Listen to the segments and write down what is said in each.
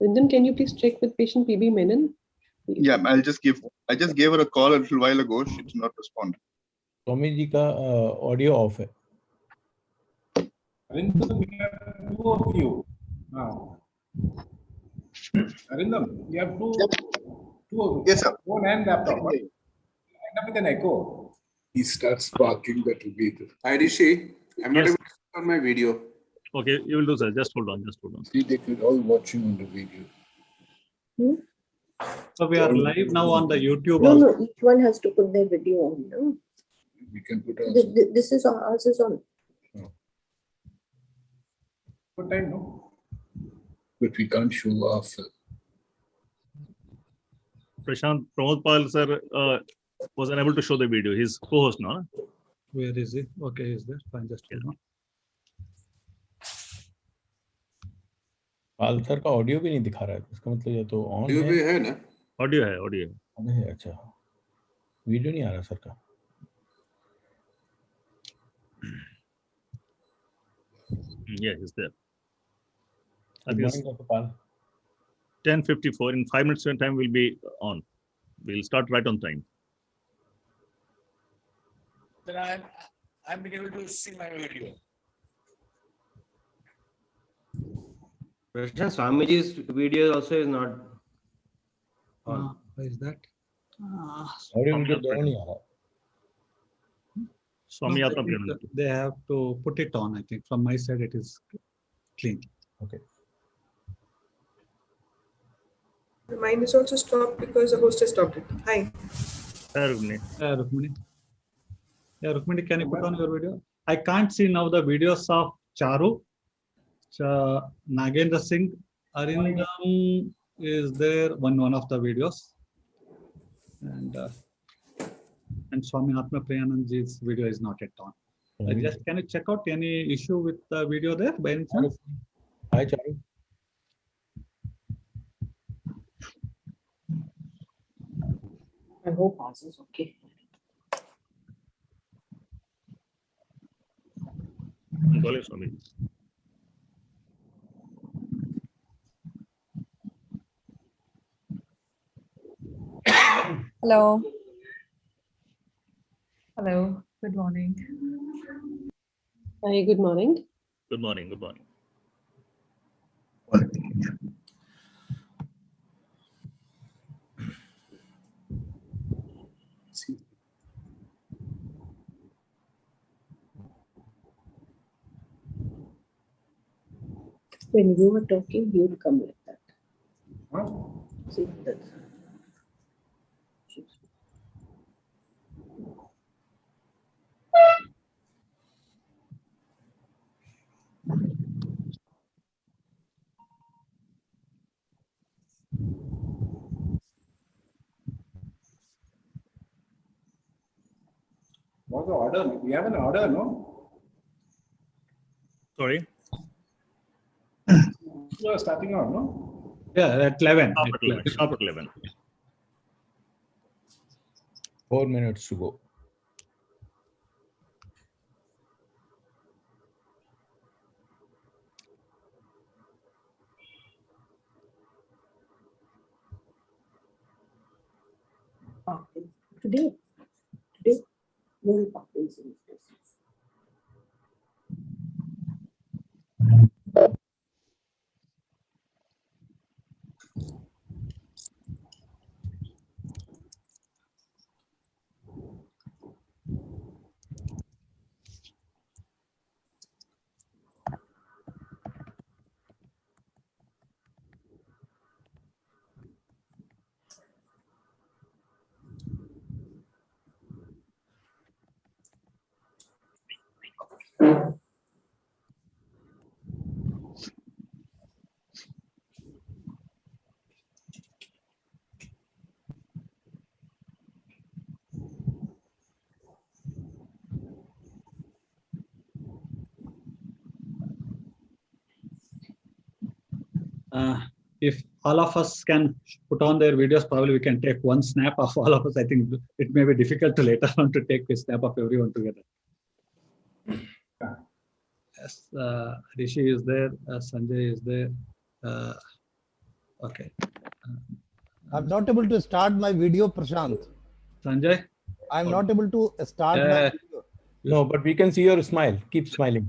Rindam, can you please check with patient PB Menon? Yeah, I just gave her a call a little while ago. She did not respond. Swamiji ka audio off hai. Arindam, we have two of you now. Arindam, you have two of you. Yes, sir. Phone and laptop. Right? End up with an echo. He starts barking, that will be the... Hi, Rishi. I'm not Yes. able to see on my video. Okay, you will do, sir. Just hold on. Just hold on. See, they could all watch him on the video. So we are live now on the YouTube. No, also. no, each one has to put their video on. No? We can put on. This is ours is on. Good time, no? But we can't show off. Prashant Pramod Pal sir was unable to show the video. He's co-host now. Where is he? Okay, is there? Fine, just hold on. Pal sir का audio भी नहीं दिखा रहा है, इसका मतलब ये तो ऑन Video है। भी है ना? Audio है, audio है. ऑन है, अच्छा वीडियो नहीं आ रहा सर का। Yeah, he's there. I Good think it's morning, Dr. Pal. 10:54. In 5 minutes time will be on. We'll start right on time. Then I'm being able to see my video. Prashant, Swamiji's video also is not on. Where is that? Audio video दोनों नहीं आ रहा। Swami No, Athapriyananda. they have to put it on. I think from my side it is clean. Okay. Mine is also stopped because the host has stopped it. Hi. Rukmini. Yeah, Rukmini, can you put on your video? I can't see now the videos of Charu, Nagendra Singh, Arindam is there one of the videos, and Swami Athapriyananda's video is not yet on. Just can you check out any issue with the video there by any chance? Hi, Charu. I hope ours is okay. Gole Swami. Hello. Hello. Good morning. Hi, good morning. Good morning. Good morning. When you were talking, you would come like that. Huh? See, that's. What's the order? We have an order, no? Sorry. You are starting out, no? Yeah, at 11. Stop at 11. 4 minutes to go. Today, more Parkinson's disease. If all of us can put on their videos, probably we can take one snap of all of us. I think it may be difficult to later on to take a snap of everyone together. Yes, Rishi is there, Sanjay is there, Okay. I'm not able to start my video, Prashant. Sanjay? I'm not able to start my video. No, but we can see your smile. Keep smiling.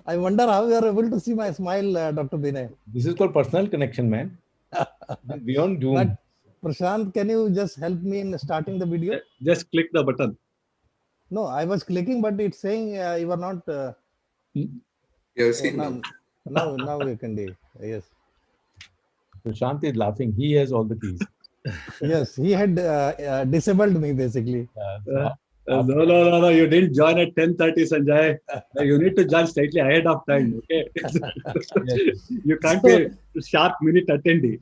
I wonder how you are able to see my smile, Dr. Binay. This is called personal connection, man. Beyond Zoom. But Prashant, can you just help me in starting the video? Just click the button. No, I was clicking, but it's saying you are not. Yes, Now we can do. Yes. So Chant is laughing. He has all the keys. Yes, he had disabled me basically. No. You didn't join at 10:30, Sanjay. You need to join slightly ahead of time. Okay. You can't be sharp minute attendee.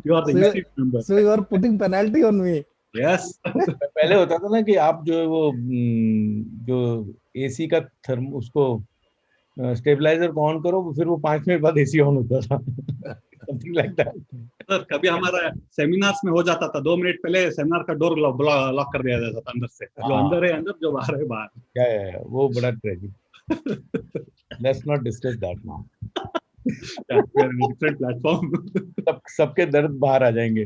You are the YouTube member. So you are putting penalty on me. Yes. पहले होता था ना कि आप जो AC का therm उसको stabiliser को ऑन करो फिर वो 5 मिनट बाद एसी ऑन होता था. Something like that. सर कभी हमारा सेमिनार्स में हो जाता था 2 मिनट पहले सेमिनार का डोर लॉक कर दिया जाता था अंदर से. जो अंदर है अंदर, जो बाहर है बाहर. Yeah, वो बड़ा tragic. Let's not discuss that now. Different platform. सबके दर्द बाहर आ जाएंगे.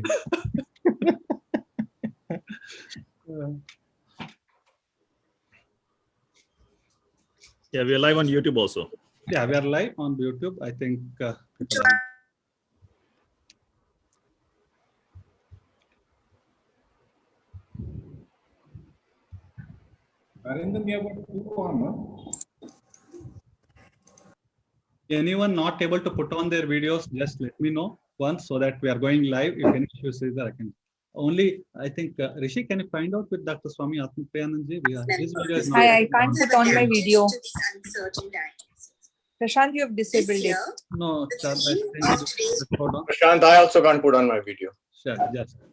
Yeah, we are live on YouTube also. Yeah, we are live on YouTube. I think people anyone not able to put on their videos, just let me know once so that we are going live. If any issues is there, I can. Only, I think, Rishi, can you find out with Dr. Swami Athapriyananda? His video is not. I can't put on my video. Prashant, you have disabled it. No, hold on. Prashant, I also can't put on my video. Sure,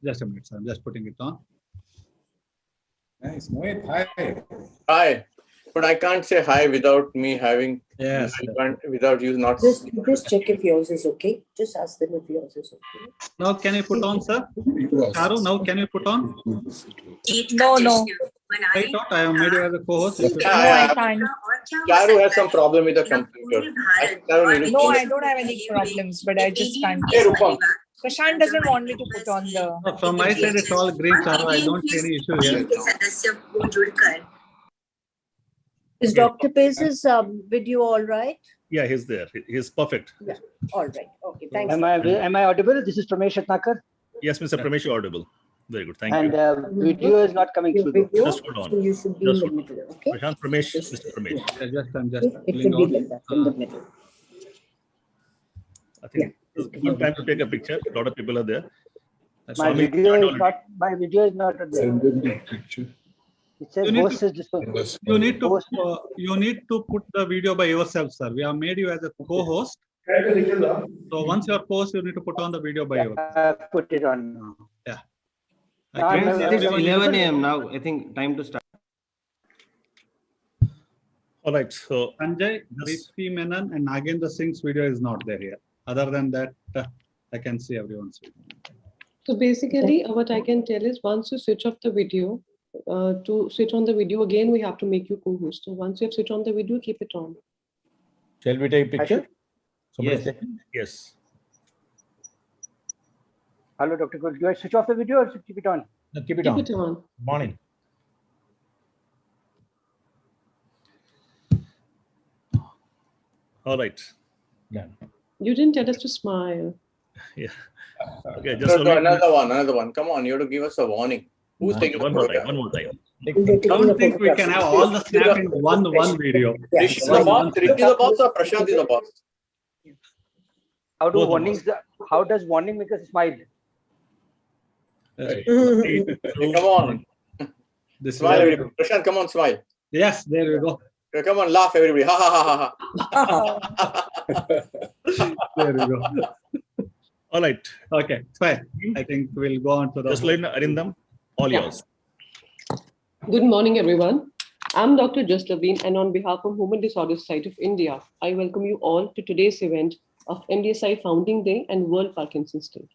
just a minute, sir. I'm just putting it on. Nice. Mohit, hi. Hi. But I can't say hi without me having. Yes. Without you not. Just check if yours is okay. Just ask them if yours is okay. Now can you put on, sir? Charu, now can you put on? No. I thought I have made you as a co-host. No, I can't. Charu has some problem with the computer. No, I don't have any problems, but I just can't. Prashant doesn't want me to put on the. No, from my side, it's all green, Charu. I don't see any issue here. Is Dr. Pace's video all right? Yeah, he's there. He's perfect. Yeah, all right. Okay, thanks. Am I audible? This is Pramesh Atnakar. Yes, Mr. Pramesh, you're audible. Very good. Thank and, you. And video is not coming through. Just hold on. So you should be in the middle, okay? Prashant, Pramesh, Mr. Pramesh. I'm just it should be like that, in the middle. I think it's a good time to take a picture. A lot of people are there. My video is not there. Send them the picture. It says host is this. You need to put the video by yourself, sir. We have made you as a co-host. So once you're co-host, you need to put on the video by yourself. Put it on now. Yeah. It's 11 a.m. now. I think time to start. All right. So Sanjay, Rishi Menon, and Nagendra Singh's video is not there here. Other than that, I can see everyone's video. So basically, what I can tell is once you switch off the video, to switch on the video again, we have to make you co-host. So once you have switched on the video, keep it on. Shall we take a picture? Yes. Hello, Dr. Good. Do I switch off the video or keep it on? No, keep it Keep on. it on. Morning. All right. Yeah. You didn't tell us to smile. Yeah. Okay. Just another one. Come on, you have to give us a warning. Who's taking one more time? I don't think we can have all the snap in one video. Rishi is the boss or Prashant is the boss? How does warning make us smile? Come on. Smile, everybody. Prashant, come on, smile. Yes, there we go. Come on, laugh, everybody. Ha ha ha ha. There we go. All right. Okay, fine. I think we'll go on to the. Just let Arindam. All yours. Good morning, everyone. I'm Dr. Jaslaveen, and on behalf of Human Disorders Society of India, I welcome you all to today's event of MDSI Founding Day and World Parkinson's Day.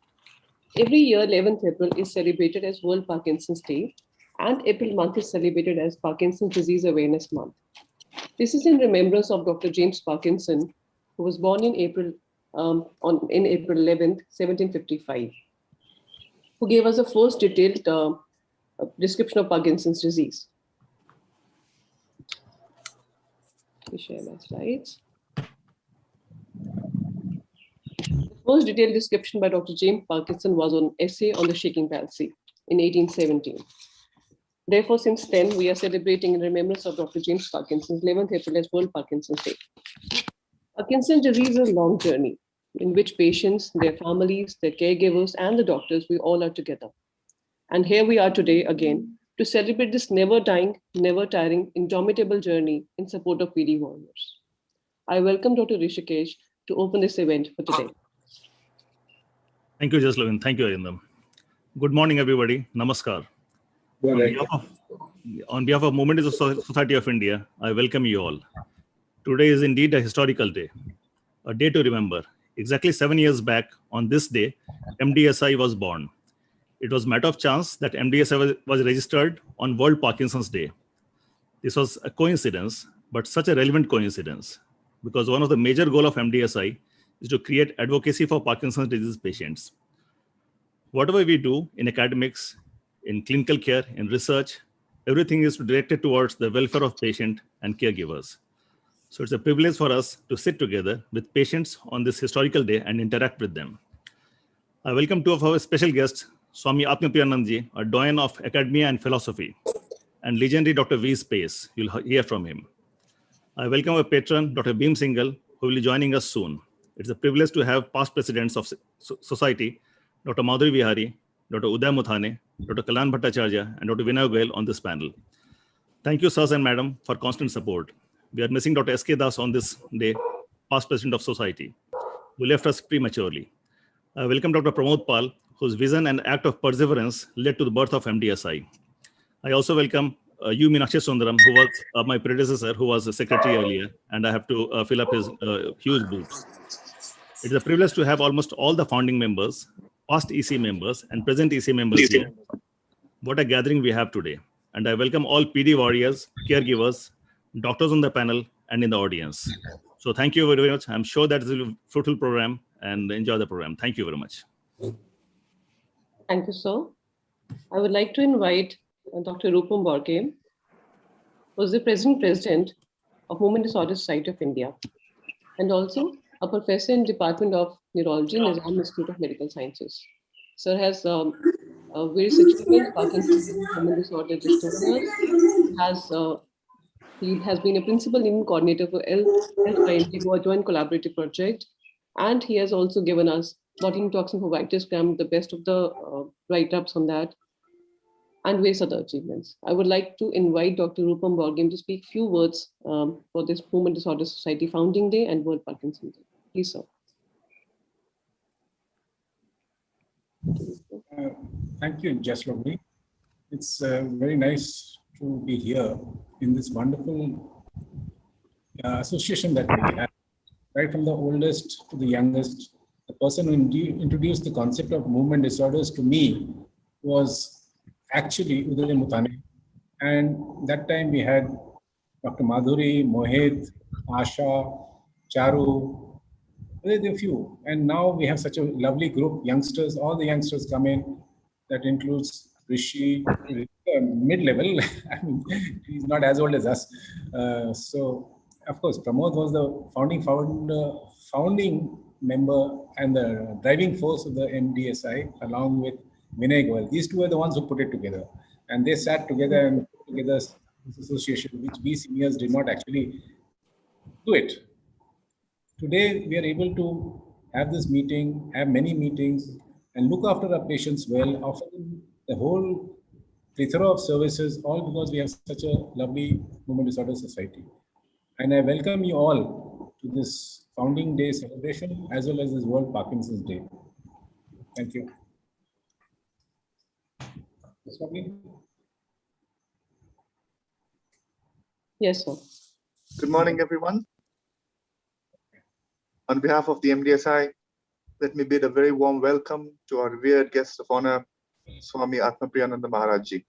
Every year, 11th April is celebrated as World Parkinson's Day, and April month is celebrated as Parkinson's Disease Awareness Month. This is in remembrance of Dr. James Parkinson, who was born in April 11th, 1755, who gave us a first detailed description of Parkinson's disease. Let me share my slides. The first detailed description by Dr. James Parkinson was an essay on the shaking palsy in 1817. Therefore, since then, we are celebrating in remembrance of Dr. James Parkinson's 11th April as World Parkinson's Day. Parkinson's disease is a long journey in which patients, their families, their caregivers, and the doctors, we all are together. And here we are today again to celebrate this never dying, never tiring, indomitable journey in support of PD warriors. I welcome Dr. Rishikesh to open this event for today. Thank you, Jaslavin. Thank you, Arindam. Good morning, everybody. Namaskar. On behalf of Movement Society of India, I welcome you all. Today is indeed a historical day, a day to remember. Exactly 7 years back on this day, MDSI was born. It was a matter of chance that MDSI was registered on World Parkinson's Day. This was a coincidence, but such a relevant coincidence, because one of the major goals of MDSI is to create advocacy for Parkinson's disease patients. Whatever we do in academics, in clinical care, in research, everything is directed towards the welfare of patient and caregivers. So it's a privilege for us to sit together with patients on this historical day and interact with them. I welcome two of our special guests, Swami Athapriyananda, a doyen of academia and philosophy, and legendary Dr. V. Space. You'll hear from him. I welcome our patron, Dr. Bhim Singhal, who will be joining us soon. It's a privilege to have past presidents of society, Dr. Madhuri Vihari, Dr. Uday Muthane, Dr. Kalan Bhattacharya, and Dr. Vinay Goyal on this panel. Thank you, sirs and madam, for constant support. We are missing Dr. S.K. Das on this day, past president of society, who left us prematurely. I welcome Dr. Pramod Pal, whose vision and act of perseverance led to the birth of MDSI. I also welcome you, Meenakshi Sundaram, who was my predecessor, who was a secretary earlier, and I have to fill up his huge boots. It is a privilege to have almost all the founding members, past EC members, and present EC members here. What a gathering we have today. And I welcome all PD warriors, caregivers, doctors on the panel, and in the audience. So thank you very much. I'm sure that it will be a fruitful program and enjoy the program. Thank you very much. Thank you, sir. I would like to invite Dr. Rupam Borge, who is the present president of Movement Disorder Society of India, and also a professor in Department of Neurology in Nizam Institute of Medical Sciences. Sir has various achievements, Parkinson's movement disorder dystonia, he has been a principal leading coordinator for Health by Indigo, a joint collaborative project, and he has also given us botulinum toxin for vitis gram, the best of the write-ups on that, and various other achievements. I would like to invite Dr. Rupam Borge to speak few words for this Movement Disorder Society Founding Day and World Parkinson Day. Please, sir. Thank you, Jaslavin. It's very nice to be here in this wonderful association that we have, right from the oldest to the youngest. The person who introduced the concept of movement disorders to me was actually Uday Muthane. And that time we had Dr. Madhuri, Mohit, Asha, Charu, a few. And now we have such a lovely group, youngsters, all the youngsters come in. That includes Rishi, mid-level. I mean, he's not as old as us. So, of course, Pramod was the founding member and the driving force of the MDSI, along with Vinay Goyal. These two are the ones who put it together. And they sat together and put together this association, which we seniors did not actually do it. Today, we are able to have this meeting, have many meetings, and look after our patients well, offer them the whole plethora of services, all because we have such a lovely movement disorder society. And I welcome you all to this Founding Day celebration, as well as this World Parkinson's Day. Thank you. Swami? Yes, sir. Good morning, everyone. On behalf of the MDSI, let me bid a very warm welcome to our revered guest of honor, Swami Athapriyananda Maharaj Ji.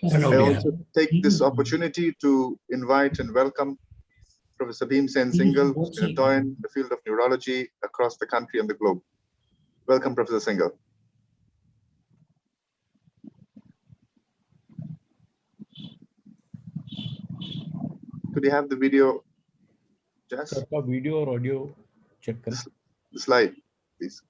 I also take this opportunity to invite and welcome Professor Bhimsen Singhal, who's been a doyen in the field of neurology across the country and the globe. Welcome, Professor Singhal. Could you have the video, Jess? Sir, video or audio check करें. The slide, please.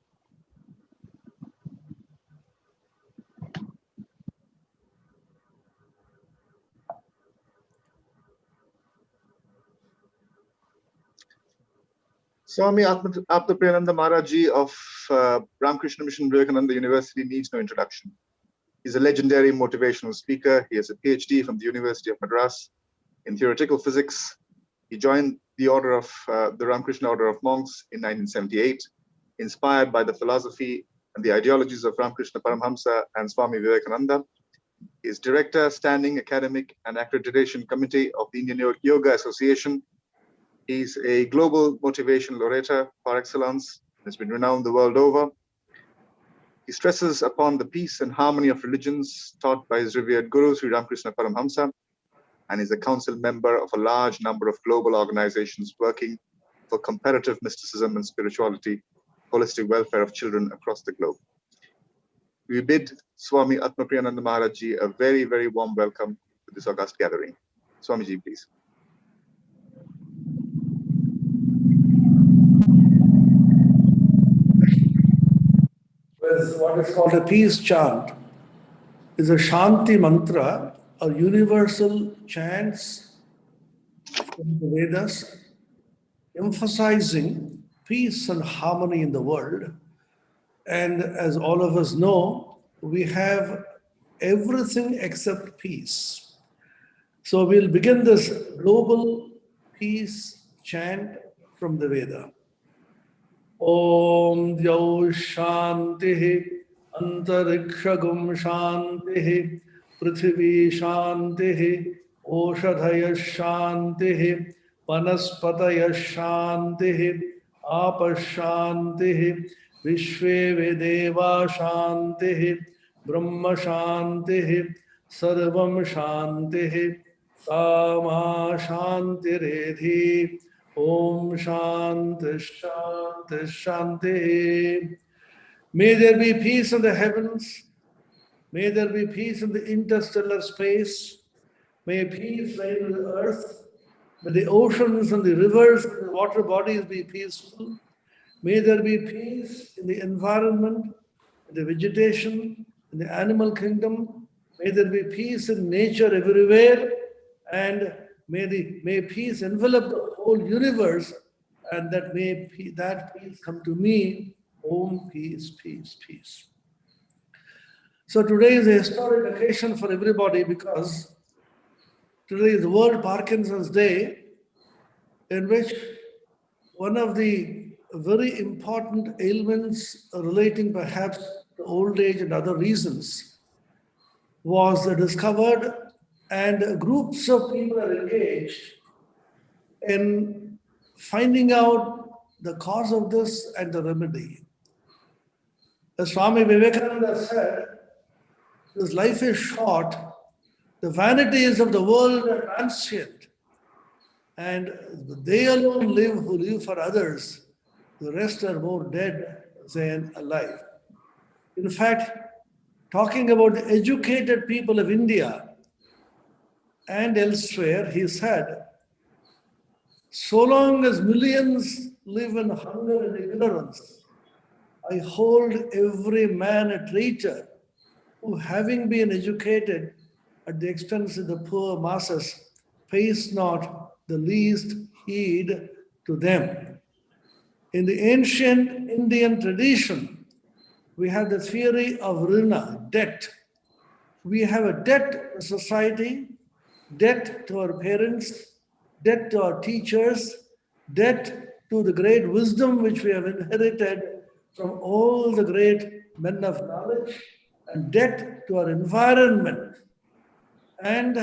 Swami Athapriyananda Maharaji of Ramakrishna Mission Vivekananda University needs no introduction. He's a legendary motivational speaker. He has a PhD from the University of Madras in theoretical physics. He joined the order of the Ramakrishna Order of Monks in 1978, inspired by the philosophy and the ideologies of Ramakrishna Paramhamsa and Swami Vivekananda. He is director, standing academic and accreditation committee of the Indian Yoga Association. He's a global motivational orator par excellence, has been renowned the world over. He stresses upon the peace and harmony of religions taught by his revered Guru, Sri Ramakrishna Paramhamsa, and is a council member of a large number of global organizations working for comparative mysticism and spirituality, holistic welfare of children across the globe. We bid Swami Athapriyananda Maharaji a very, very warm welcome to this august gathering. Swamiji, please. With what is called a peace chant, is a Shanti mantra, or universal chants from the Vedas, emphasizing peace and harmony in the world. And as all of us know, we have everything except peace. So we'll begin this global peace chant from the Veda. Om Dyau Shantihi Antarikshagum Shantihi Prithvi Shantihi Oshadhaya Shantihi Vanaspataya Shantihi Apa Shantihi Vishve Vedeva Shantihi Brahma Shantihi Sarvam Shantihi Kama Shantiredhi Om Shanti Shanti Shanti. May there be peace in the heavens. May there be peace in the interstellar space. May peace reign on the earth. May the oceans and the rivers and the water bodies be peaceful. May there be peace in the environment, in the vegetation, in the animal kingdom. May there be peace in nature everywhere. And may peace envelop the whole universe, and that that peace come to me. Om, peace, peace, peace. So today is a historic occasion for everybody because today is World Parkinson's Day, in which one of the very important ailments relating perhaps to old age and other reasons was discovered, and groups of people are engaged in finding out the cause of this and the remedy. As Swami Vivekananda said, this life is short, the vanities of the world are transient, and they alone live who live for others. The rest are more dead than alive. In fact, talking about the educated people of India and elsewhere, he said, so long as millions live in hunger and ignorance, I hold every man a traitor who, having been educated at the expense of the poor masses, pays not the least heed to them. In the ancient Indian tradition, we have the theory of rina, debt. We have a debt to society, debt to our parents, debt to our teachers, debt to the great wisdom which we have inherited from all the great men of knowledge, and debt to our environment. And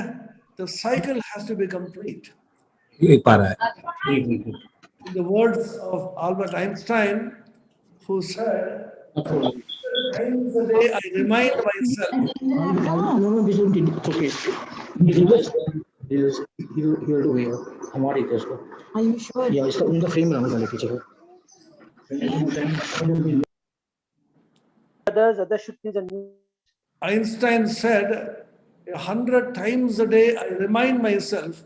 the cycle has to be complete. In the words of Albert Einstein, who said, times a day I remind myself. No, this is okay. This here to here. हमारे इधर इसको. Are you sure? Yeah, इसका उनका frame लगाना पहले पीछे को. Others should please unmute. Einstein said, 100 times a day I remind myself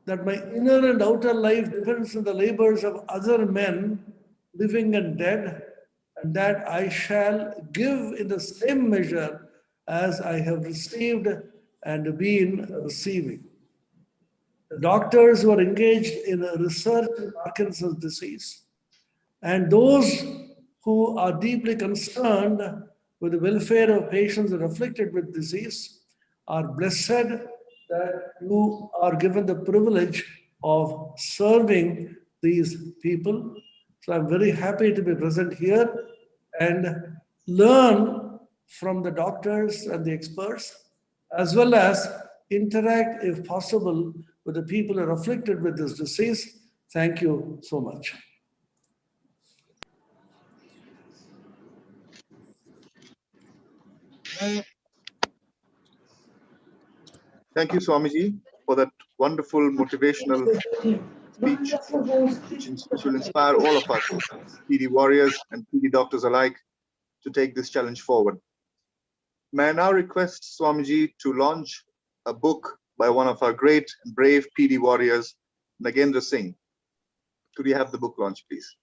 that my inner and outer life depends on the labors of other men, living and dead, and that I shall give in the same measure as I have received and been receiving. The doctors who are engaged in research in Parkinson's disease and those who are deeply concerned with the welfare of patients that are afflicted with disease are blessed that you are given the privilege of serving these people. So I'm very happy to be present here and learn from the doctors and the experts, as well as interact, if possible, with the people who are afflicted with this disease. Thank you so much. Thank you, Swamiji, for that wonderful motivational speech, which will inspire all of us, PD warriors and PD doctors alike, to take this challenge forward. May I now request Swamiji to launch a book by one of our great and brave PD warriors, Nagendra Singh. Could we have the book launch, please?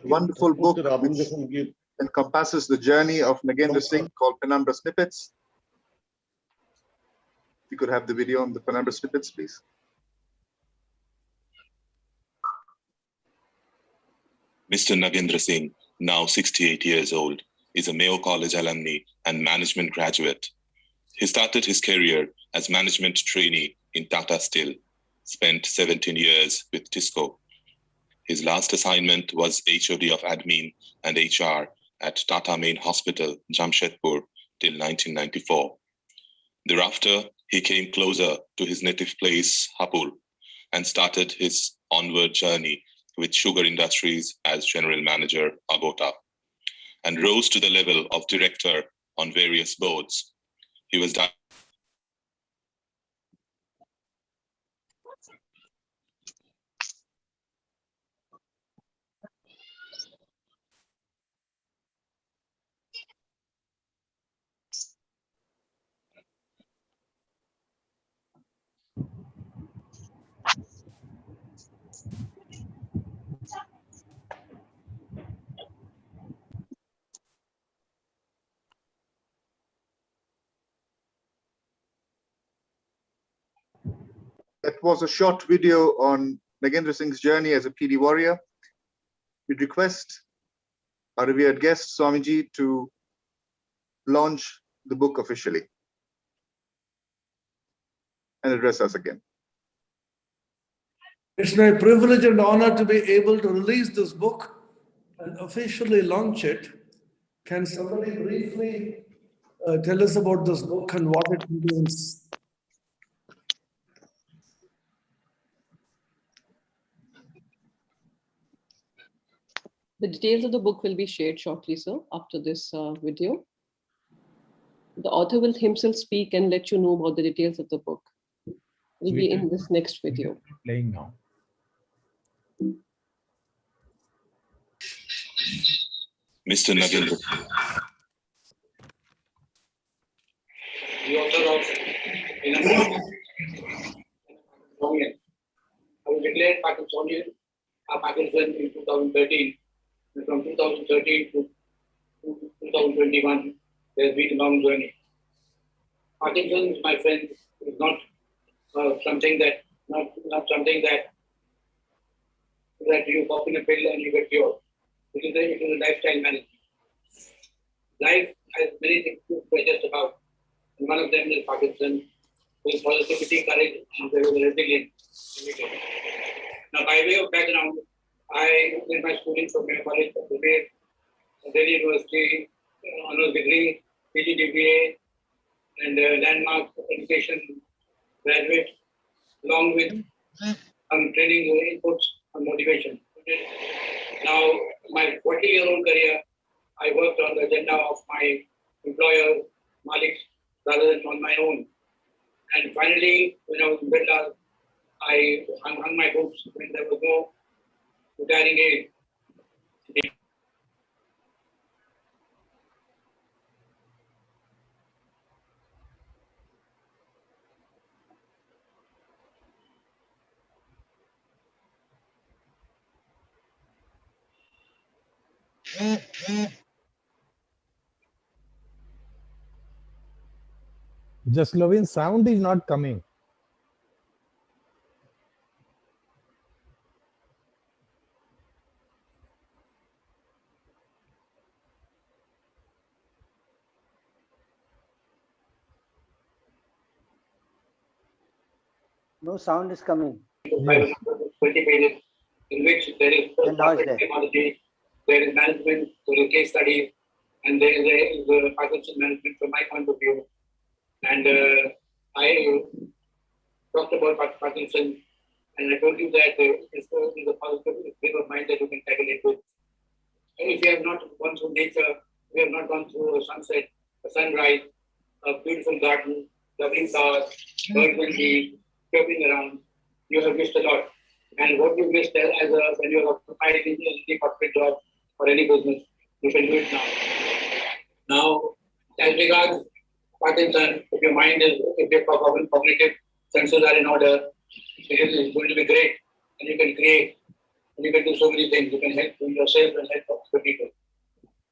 Wonderful book which encompasses the journey of Nagendra Singh called Penumbra Snippets. If you could have the video on the Penumbra Snippets, please. Mr. Nagendra Singh, now 68 years old, is a Mayo College alumni and management graduate. He started his career as management trainee in Tata Steel, spent 17 years with Tisco. His last assignment was HOD of Admin and HR at Tata Main Hospital, Jamshedpur, till 1994. Thereafter, he came closer to his native place, Hapur, and started his onward journey with Sugar Industries as General Manager, Agota, and rose to the level of director on various boards. He was That was a short video on Nagendra Singh's journey as a PD warrior. We'd request our revered guest, Swamiji, to launch the book officially and address us again. It's my privilege and honor to be able to release this book and officially launch it. Can somebody briefly tell us about this book and what it contains? The details of the book will be shared shortly, sir, after this video. The author will himself speak and let you know about the details of the book. It will be in this next video. Playing now. Mr. Nagendra. The author of I was declared Parkinsonian Parkinson in 2013. And from 2013 to 2021, there's been a long journey. Parkinson's, my friend, is not something that you pop in a pill and you get cured. It is a lifestyle management. Life has many things to digest about. And one of them is Parkinson. There is positivity, courage, and there is resilience. Now, by way of background, I did my schooling from Mayo College, Delhi University, honors degree, PGDBA, and landmark education graduate, along with some training inputs and motivation. Now, my 40-year-old career, I worked on the agenda of my employer, Malik, rather than on my own. And finally, when I was in Birla, I hung my boots when there was no retiring age. Just Lovin, sound is not coming. No sound is coming. 20 pages in which there is technology, there is management, there is case studies, and there is the Parkinson management from my point of view. And I talked about Parkinson, and I told you that it's a positive frame of mind that you can tackle it with. And if you have not gone through nature, we have not gone through a sunset, a sunrise, a beautiful garden, lovely flowers, birds and bees, chirping around, you have missed a lot. And what you missed as when you are occupied in any corporate job or any business, you can do it now. Now, as regards Parkinson, if your mind is, if your cognitive senses are in order, it is going to be great, and you can create, and you can do so many things. You can help yourself and help other people.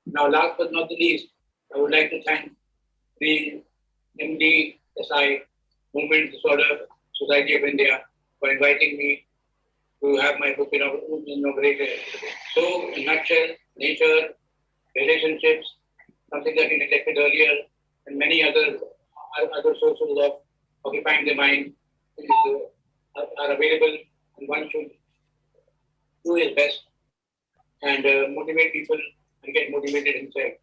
Now, last but not the least, I would like to thank the MDSI Movement Disorder Society of India for inviting me to have my book inaugurated. So, in a nutshell, nature, relationships, something that we neglected earlier, and many other sources of occupying the mind are available, and one should do his best and motivate people and get motivated himself.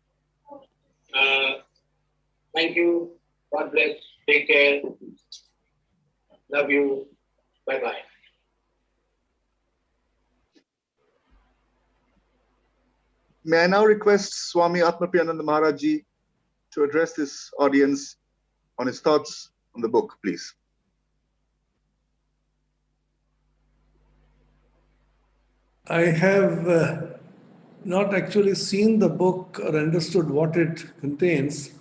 Thank you. God bless. Take care. Love you. Bye-bye. May I now request Swami Athapriyananda Maharaj Ji to address this audience on his thoughts on the book, please. I have not actually seen the book or understood what it contains.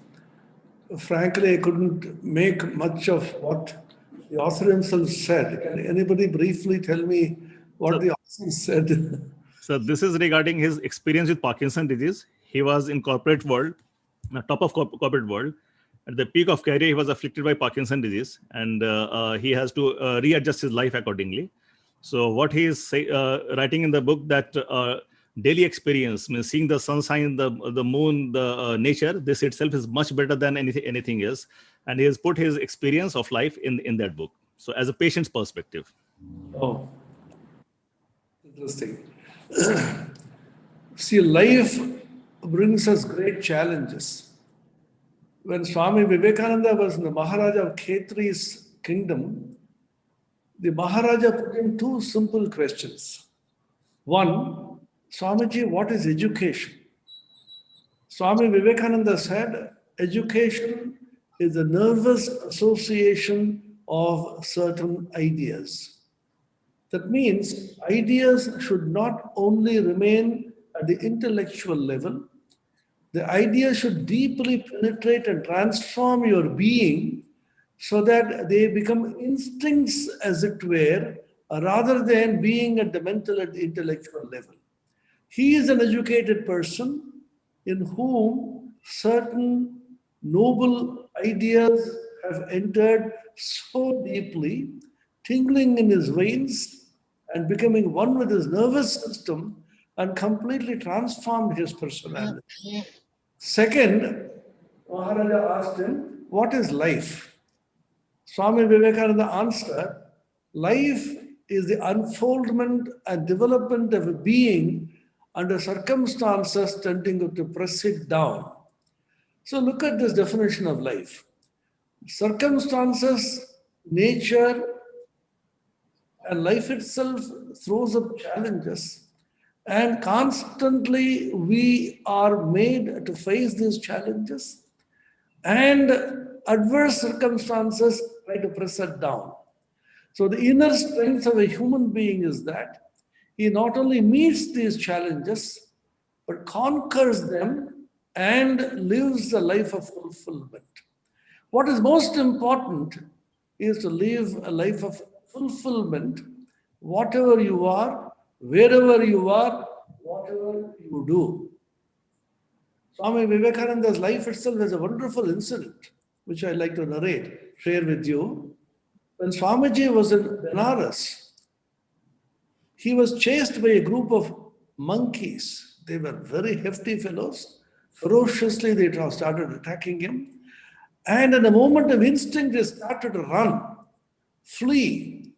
Frankly, I couldn't make much of what the author himself said. Can anybody briefly tell me what the author said? So this is regarding his experience with Parkinson disease. He was in corporate world, top of corporate world. At the peak of career, he was afflicted by Parkinson disease, and he has to readjust his life accordingly. So what he is writing in the book, that daily experience, means seeing the sunshine, the moon, the nature, this itself is much better than anything else. And he has put his experience of life in that book. So as a patient's perspective. Oh, interesting. See, life brings us great challenges. When Swami Vivekananda was in the Maharaja of Khetri's kingdom, the Maharaja put him two simple questions. One, Swamiji, what is education? Swami Vivekananda said, education is the nervous association of certain ideas. That means ideas should not only remain at the intellectual level, the idea should deeply penetrate and transform your being so that they become instincts, as it were, rather than being at the mental and intellectual level. He is an educated person in whom certain noble ideas have entered so deeply, tingling in his veins and becoming one with his nervous system, and completely transformed his personality. Second, Maharaja asked him, what is life? Swami Vivekananda answered, life is the unfoldment and development of a being under circumstances tending to press it down. So look at this definition of life. Circumstances, nature, and life itself throws up challenges. And constantly we are made to face these challenges, and adverse circumstances try to press us down. So the inner strength of a human being is that he not only meets these challenges, but conquers them and lives a life of fulfillment. What is most important is to live a life of fulfillment, whatever you are, wherever you are, whatever you do. Swami Vivekananda's life itself is a wonderful incident, which I like to narrate, share with you. When Swamiji was in Benares, he was chased by a group of monkeys. They were very hefty fellows. Ferociously, they started attacking him. And in a moment of instinct, they started to run, flee.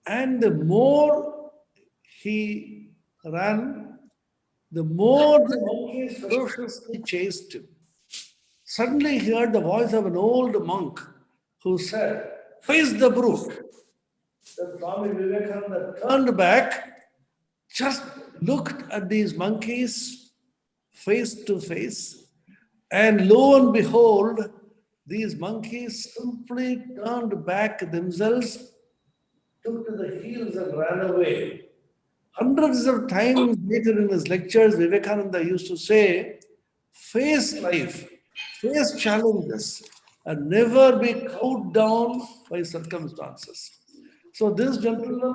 And the more he ran, the more the monkeys ferociously chased him. Suddenly he heard the voice of an old monk who said, "Face the brute." Then Swami Vivekananda turned back, just looked at these monkeys face to face, and lo and behold, these monkeys simply turned back themselves, took to the heels and ran away. Hundreds of times later in his lectures, Vivekananda used to say, face life, face challenges, and never be cowed down by circumstances. So this gentleman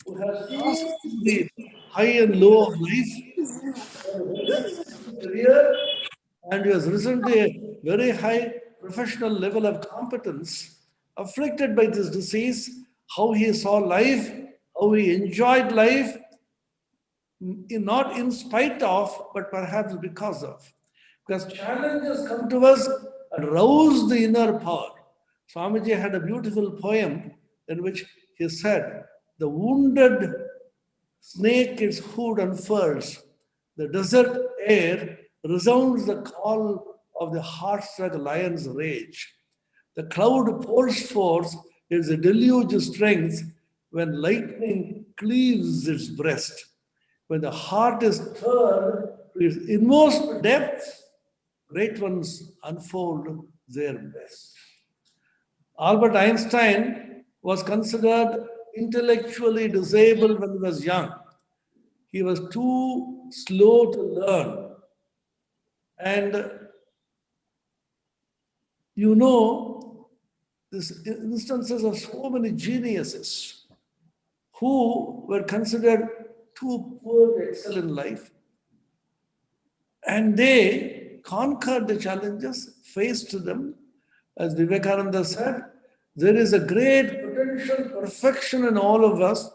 who has passed the high and low of life, career, and he has risen to a very high professional level of competence, afflicted by this disease, how he saw life, how he enjoyed life, not in spite of, but perhaps because of. Because challenges come to us and rouse the inner power. Swamiji had a beautiful poem in which he said, "The wounded snake its hood unfurls, the desert air resounds the call of the heart-struck lion's rage. The cloud pours forth its deluge strength when lightning cleaves its breast. When the heart is turned to its inmost depths, great ones unfold their best." Albert Einstein was considered intellectually disabled when he was young. He was too slow to learn. And you know, these instances of so many geniuses who were considered too poor to excel in life. And they conquered the challenges, faced them. As Vivekananda said, there is a great potential perfection in all of us,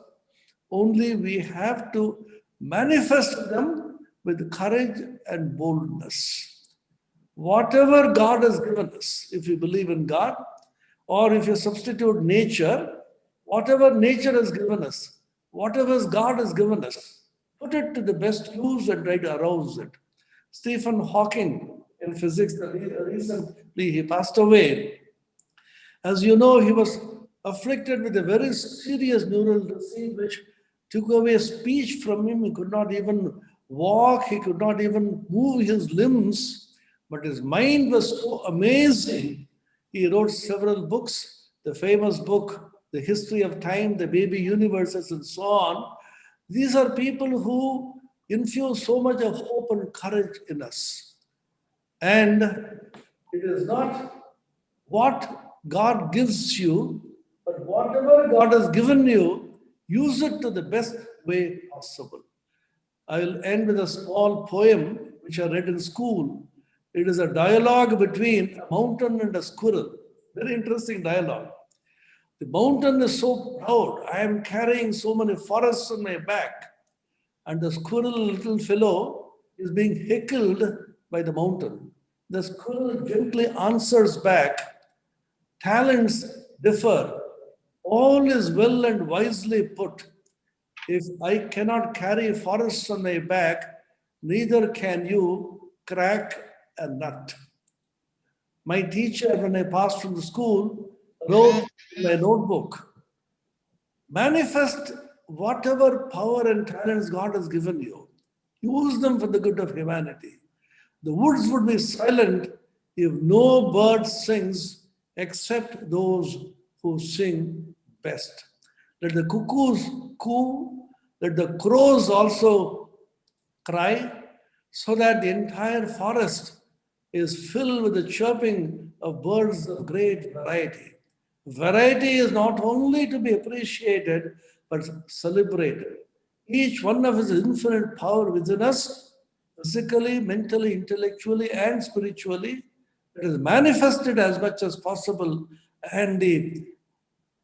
only we have to manifest them with courage and boldness. Whatever God has given us, if you believe in God, or if you substitute nature, whatever nature has given us, whatever God has given us, put it to the best use and try to arouse it. Stephen Hawking in physics, recently he passed away. As you know, he was afflicted with a very serious neural disease which took away speech from him. He could not even walk, he could not even move his limbs, but his mind was so amazing. He wrote several books, the famous book, The History of Time, The Baby Universes, and so on. These are people who infuse so much of hope and courage in us. And it is not what God gives you, but whatever God has given you, use it to the best way possible. I will end with a small poem which I read in school. It is a dialogue between a mountain and a squirrel. Very interesting dialogue. The mountain is so proud. I am carrying so many forests on my back. And the squirrel, little fellow, is being heckled by the mountain. The squirrel gently answers back, "Talents differ. All is well and wisely put. If I cannot carry forests on my back, neither can you crack a nut." My teacher, when I passed from the school, wrote in my notebook, manifest whatever power and talents God has given you. Use them for the good of humanity. The woods would be silent if no bird sings except those who sing best. Let the cuckoos coo, let the crows also cry, so that the entire forest is filled with the chirping of birds of great variety. Variety is not only to be appreciated, but celebrated. Each one of us has infinite power within us, physically, mentally, intellectually, and spiritually. It is manifested as much as possible. And the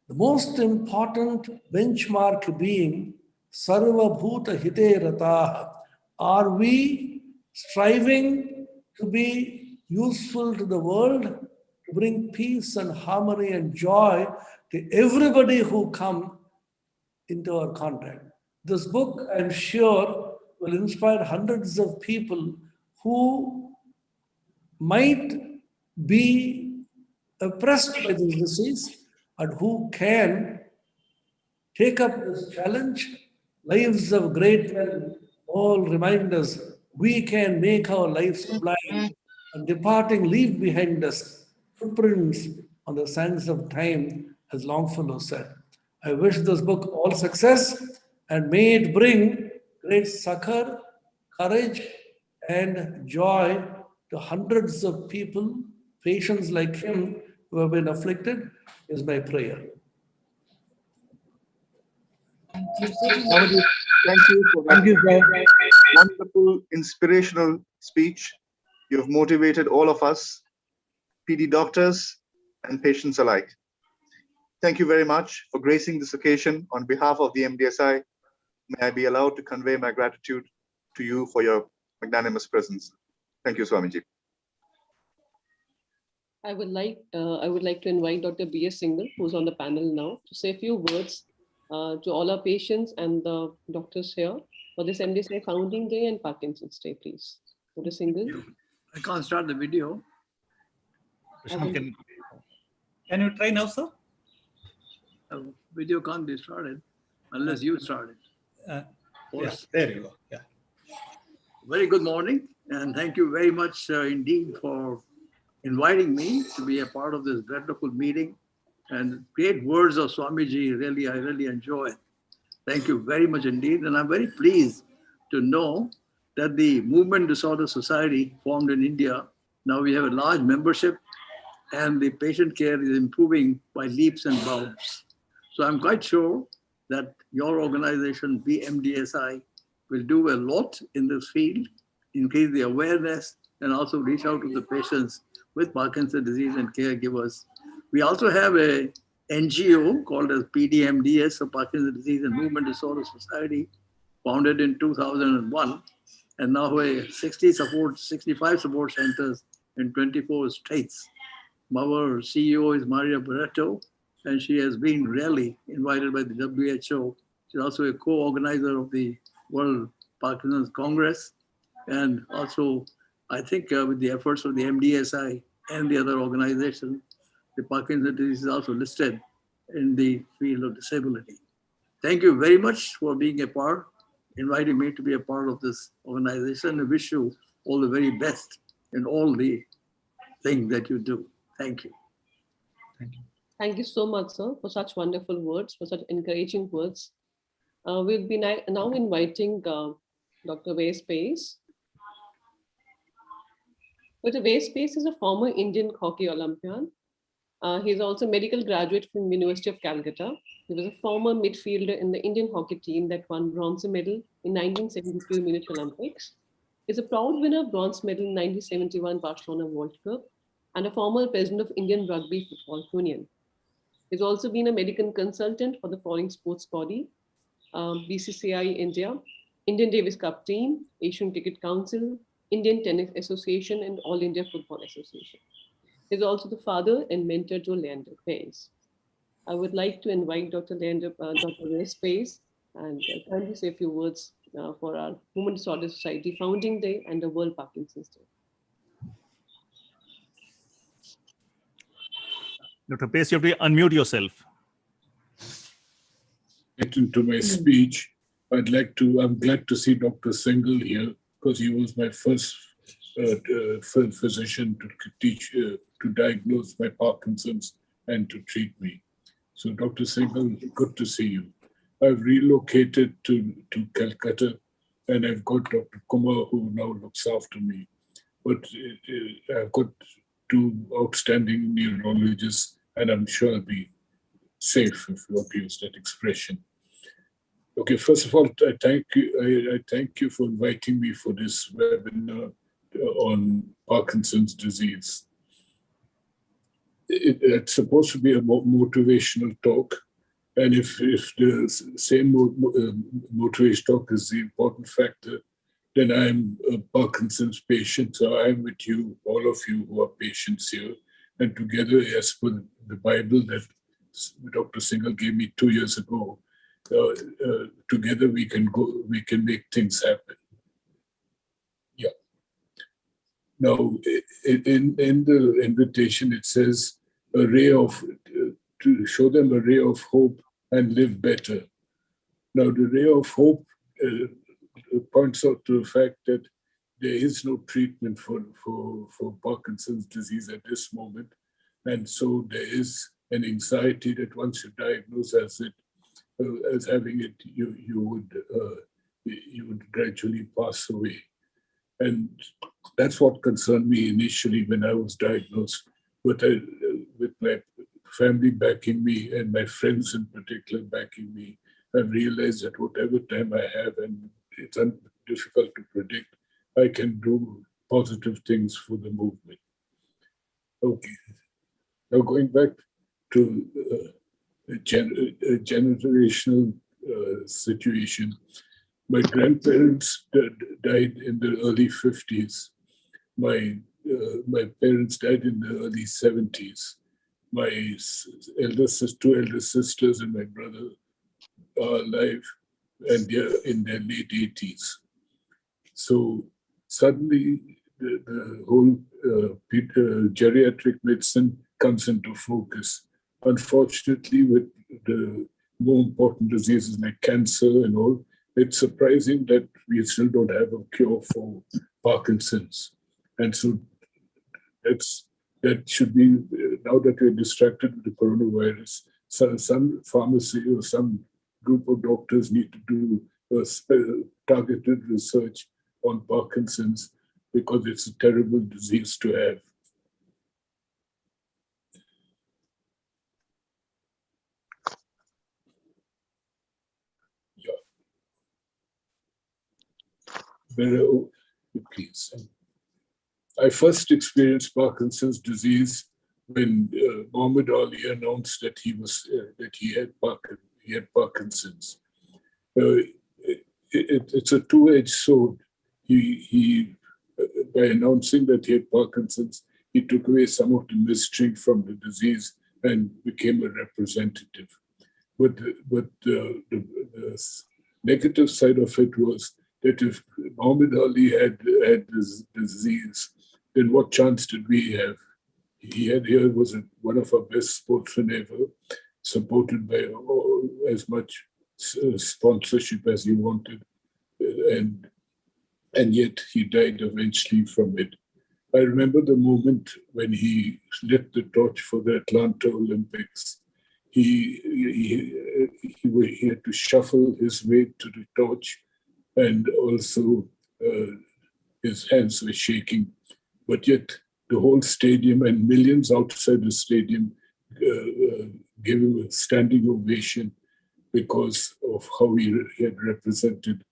most important benchmark being Sarva Bhuta Hite Rataha. Are we striving to be useful to the world, to bring peace and harmony and joy to everybody who come into our contact? This book, I'm sure, will inspire hundreds of people who might be oppressed by this disease and who can take up this challenge. Lives of great men all remind us we can make our lives sublime, and departing leave behind us footprints on the sands of time, as Longfellow said. I wish this book all success, and may it bring great succor, courage, and joy to hundreds of people, patients like him who have been afflicted, is my prayer. Swamiji, thank you for Thank you, sir. wonderful, inspirational speech. You have motivated all of us, PD doctors and patients alike. Thank you very much for gracing this occasion on behalf of the MDSI. May I be allowed to convey my gratitude to you for your magnanimous presence. Thank you, Swamiji. I would like to invite Dr. B.S. Singhal, who's on the panel now, to say a few words to all our patients and the doctors here for this MDSI Founding Day and Parkinson's Day, please. Dr. Singhal. I can't start the video. Can you try now, sir? The video can't be started unless you start it. Yes, there you go. Yeah. Very good morning, and thank you very much indeed for inviting me to be a part of this wonderful meeting. And great words of Swamiji, really, I really enjoy it. Thank you very much indeed. And I'm very pleased to know that the Movement Disorder Society formed in India, now we have a large membership and the patient care is improving by leaps and bounds. So I'm quite sure that your organization, BMDSI, will do a lot in this field, increase the awareness, and also reach out to the patients with Parkinson's disease and caregivers. We also have a NGO called as PDMDS, or Parkinson's Disease and Movement Disorder Society, founded in 2001, and now we have 65 support centers in 24 states. Our CEO is Maria Barreto, and she has been really invited by the WHO. She's also a co-organizer of the World Parkinson's Congress, and also, I think with the efforts of the MDSI and the other organizations, the Parkinson's disease is also listed in the field of disability. Thank you very much for being a part, inviting me to be a part of this organization. I wish you all the very best in all the things that you do. Thank you. Thank you. Thank you so much, sir, for such wonderful words, for such encouraging words. We'll be now inviting Dr. Vedas Pace. Dr. Vedas Pace is a former Indian hockey Olympian. He's also a medical graduate from University of Calcutta. He was a former midfielder in the Indian hockey team that won bronze medal in 1972 Munich Olympics. He's a proud winner of bronze medal in 1971 Barcelona World Cup and a former president of Indian Rugby Football Union. He's also been a medical consultant for the following sports body: BCCI India, Indian Davis Cup team, Asian Cricket Council, Indian Tennis Association, and All India Football Association. He's also the father and mentor to Leander Pace. I would like to invite Dr. Vedas Pace and kindly say a few words for our Movement Disorder Society Founding Day and the World Parkinson's Day. Dr. Pace, you have to unmute yourself. Get into my speech. I'm glad to see Dr. Singhal here because he was my first physician to teach, to diagnose my Parkinson's and to treat me. So Dr. Singhal, good to see you. I've relocated to Calcutta and I've got Dr. Kumar who now looks after me. But I've got two outstanding neurologists and I'm sure I'll be safe if you use that expression. Okay, first of all, I thank you for inviting me for this webinar on Parkinson's disease. It's supposed to be a motivational talk, and if the same motivational talk is the important factor, then I'm a Parkinson's patient, so I'm with you, all of you who are patients here, and together, as per the Bible that Dr. Singhal gave me 2 years ago, together we can make things happen. Yeah. Now, in the invitation, it says to show them a ray of hope and live better. Now, the ray of hope points out to the fact that there is no treatment for Parkinson's disease at this moment. And so there is an anxiety that once you diagnose as having it, you would gradually pass away. And that's what concerned me initially when I was diagnosed. But with my family backing me and my friends in particular backing me, I realized that whatever time I have, and it's difficult to predict, I can do positive things for the movement. Okay. Now going back to a generational situation. My grandparents died in the early 50s. My parents died in the early 70s. My two elder sisters and my brother are alive and they're in their late 80s. So suddenly the whole geriatric medicine comes into focus. Unfortunately, with the more important diseases like cancer and all, it's surprising that we still don't have a cure for Parkinson's. And so that should be, now that we're distracted with the coronavirus, some pharmacy or some group of doctors need to do targeted research on Parkinson's because it's a terrible disease to have. Please. I first experienced Parkinson's disease when Muhammad Ali announced that he had Parkinson's. It's a two-edged sword. He by announcing that he had Parkinson's, he took away some of the mystery from the disease and became a representative. But the negative side of it was that if Muhammad Ali had this disease, then what chance did we have? He was one of our best sportsmen ever, supported by as much sponsorship as he wanted, and yet he died eventually from it. I remember the moment when he lit the torch for the Atlanta Olympics. He had to shuffle his way to the torch, and also his hands were shaking. But yet the whole stadium and millions outside the stadium gave him a standing ovation because of how he had represented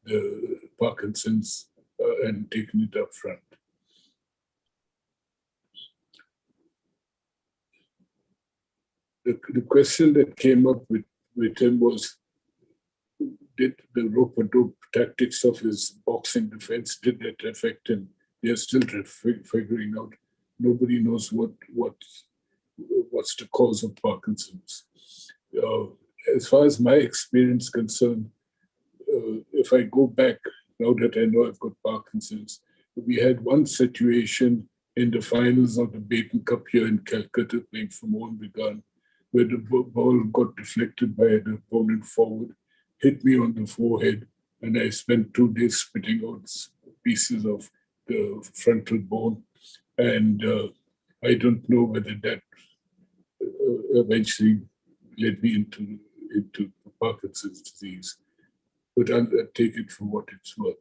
the Parkinson's and taken it up front. The question that came up with him was, did the rope-a-dope tactics of his boxing defense, did that affect him? They're still figuring out. Nobody knows what's the cause of Parkinson's. As far as my experience is concerned, if I go back, now that I know I've got Parkinson's, we had one situation in the finals of the Baton Cup here in Calcutta, playing for Mohun Bagan, where the ball got deflected by an opponent forward, hit me on the forehead, and I spent 2 days spitting out pieces of the frontal bone. And I don't know whether that eventually led me into Parkinson's disease, but I'll take it for what it's worth.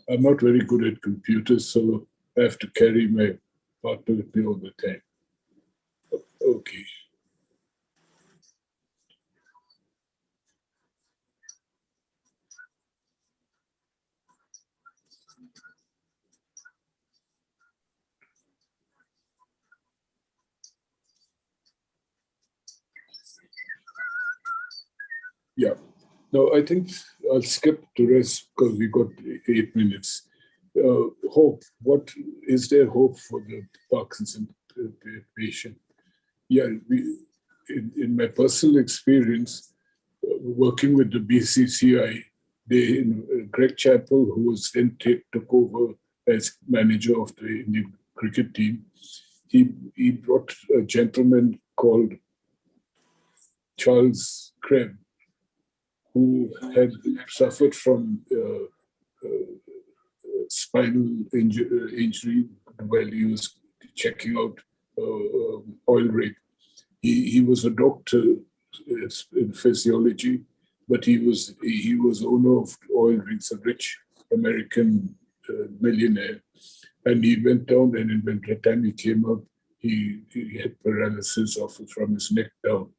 I'm not very good at computers, so I have to carry my partner with me all the time. Okay. Yeah. No, I think I'll skip the rest because we got 8 minutes. Hope. What is there hope for the Parkinson patient? Yeah, in my personal experience, working with the BCCI, Greg Chappell, who was then took over as manager of the Indian cricket team, he brought a gentleman called Charles Krebs, who had suffered from spinal injury while he was checking out oil rig. He was a doctor in physiology, but he was owner of oil rigs, a rich American millionaire. And he went down, and by the time he came up, he had paralysis from his neck down.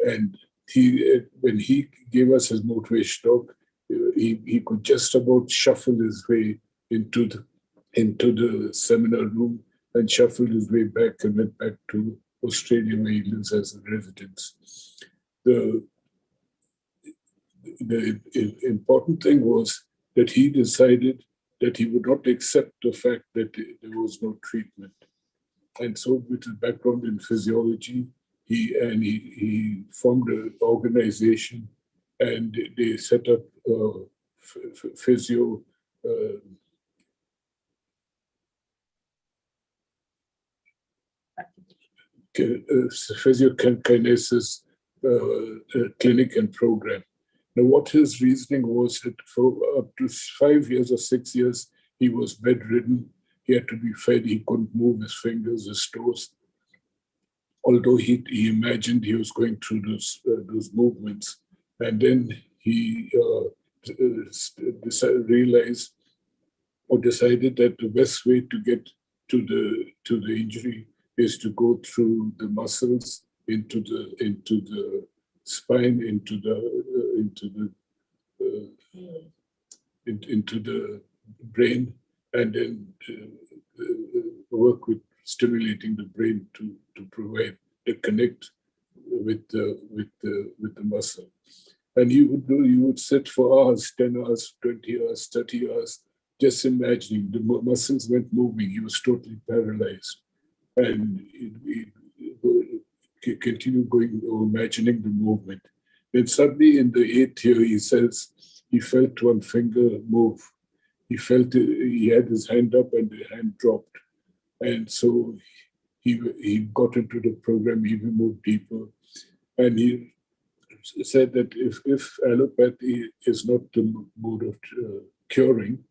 And when he gave us his motivation talk, he could just about shuffle his way into the seminar room and shuffled his way back and went back to Australia, where he lives as a resident. The important thing was that he decided that he would not accept the fact that there was no treatment. And so, with his background in physiology, he formed an organization, and they set up physio physiokinesis clinic and program. Now, what his reasoning was that for up to 5 years or 6 years, he was bedridden. He had to be fed. He couldn't move his fingers, his toes. Although he imagined he was going through those movements. And then he decided that the best way to get to the injury is to go through the muscles into the spine, into the brain, and then work with stimulating the brain to provide the connect with the muscle. And you would sit for hours, 10 hours, 20 hours, 30 hours, just imagining the muscles weren't moving. He was totally paralyzed. And he continued going, imagining the movement. Then suddenly in the 8th year, he says he felt one finger move. He felt he had his hand up and the hand dropped. And so he got into the program, he moved deeper. And he said that if allopathy is not the mode of curing,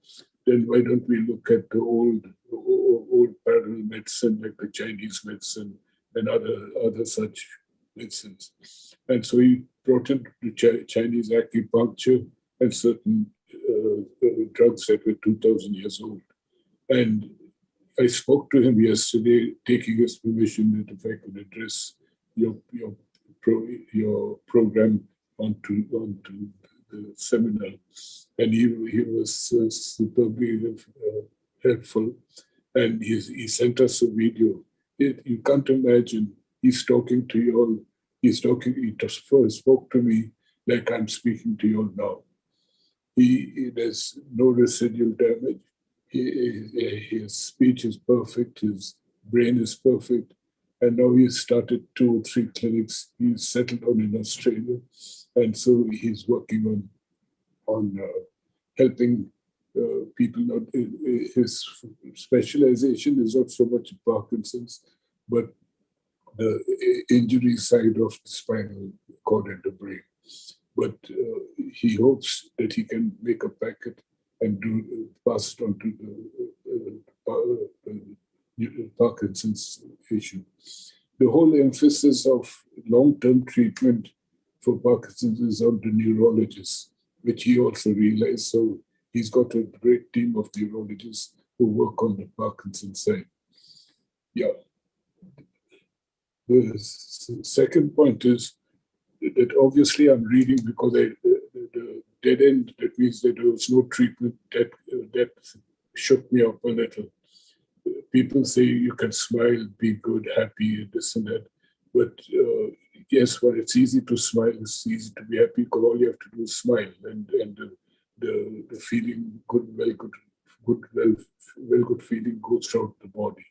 then why don't we look at the old parallel medicine, like the Chinese medicine and other such medicines. And so he brought in the Chinese acupuncture and certain drugs that were 2,000 years old. And I spoke to him yesterday, taking his permission that if I could address your program onto the seminar. And he was superbly helpful. And he sent us a video. You can't imagine, he's talking to you all. He spoke to me like I'm speaking to you all now. There's no residual damage. His speech is perfect, his brain is perfect. And now he's started 2 or 3 clinics. He's settled down in Australia. and so he's working on helping people. Not his specialization is not so much Parkinson's, but the injury side of the spinal cord and the brain. But he hopes that he can make a packet and pass it on to the Parkinson's issue. The whole emphasis of long-term treatment for Parkinson's is on the neurologists, which he also realized. So he's got a great team of neurologists who work on the Parkinson's side. Yeah. The second point is that obviously I'm reading because the dead end, that means that there was no treatment, that shook me up a little. People say you can smile, be good, happy, this and that. But yes, well, it's easy to smile, it's easy to be happy because all you have to do is smile, and the feeling good feeling goes throughout the body.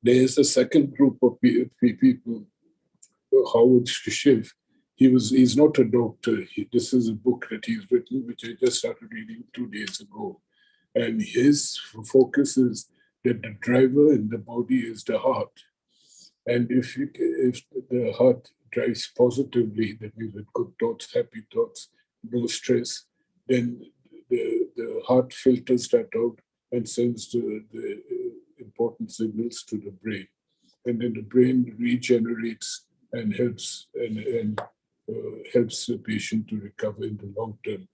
There is a second group of people, Howard Shiv. He's not a doctor. This is a book that he's written, which I just started reading 2 days ago. And his focus is that the driver in the body is the heart. And if the heart drives positively, that means with good thoughts, happy thoughts, no stress, then the heart filters that out and sends the important signals to the brain. And then the brain regenerates and helps helps the patient to recover in the long term.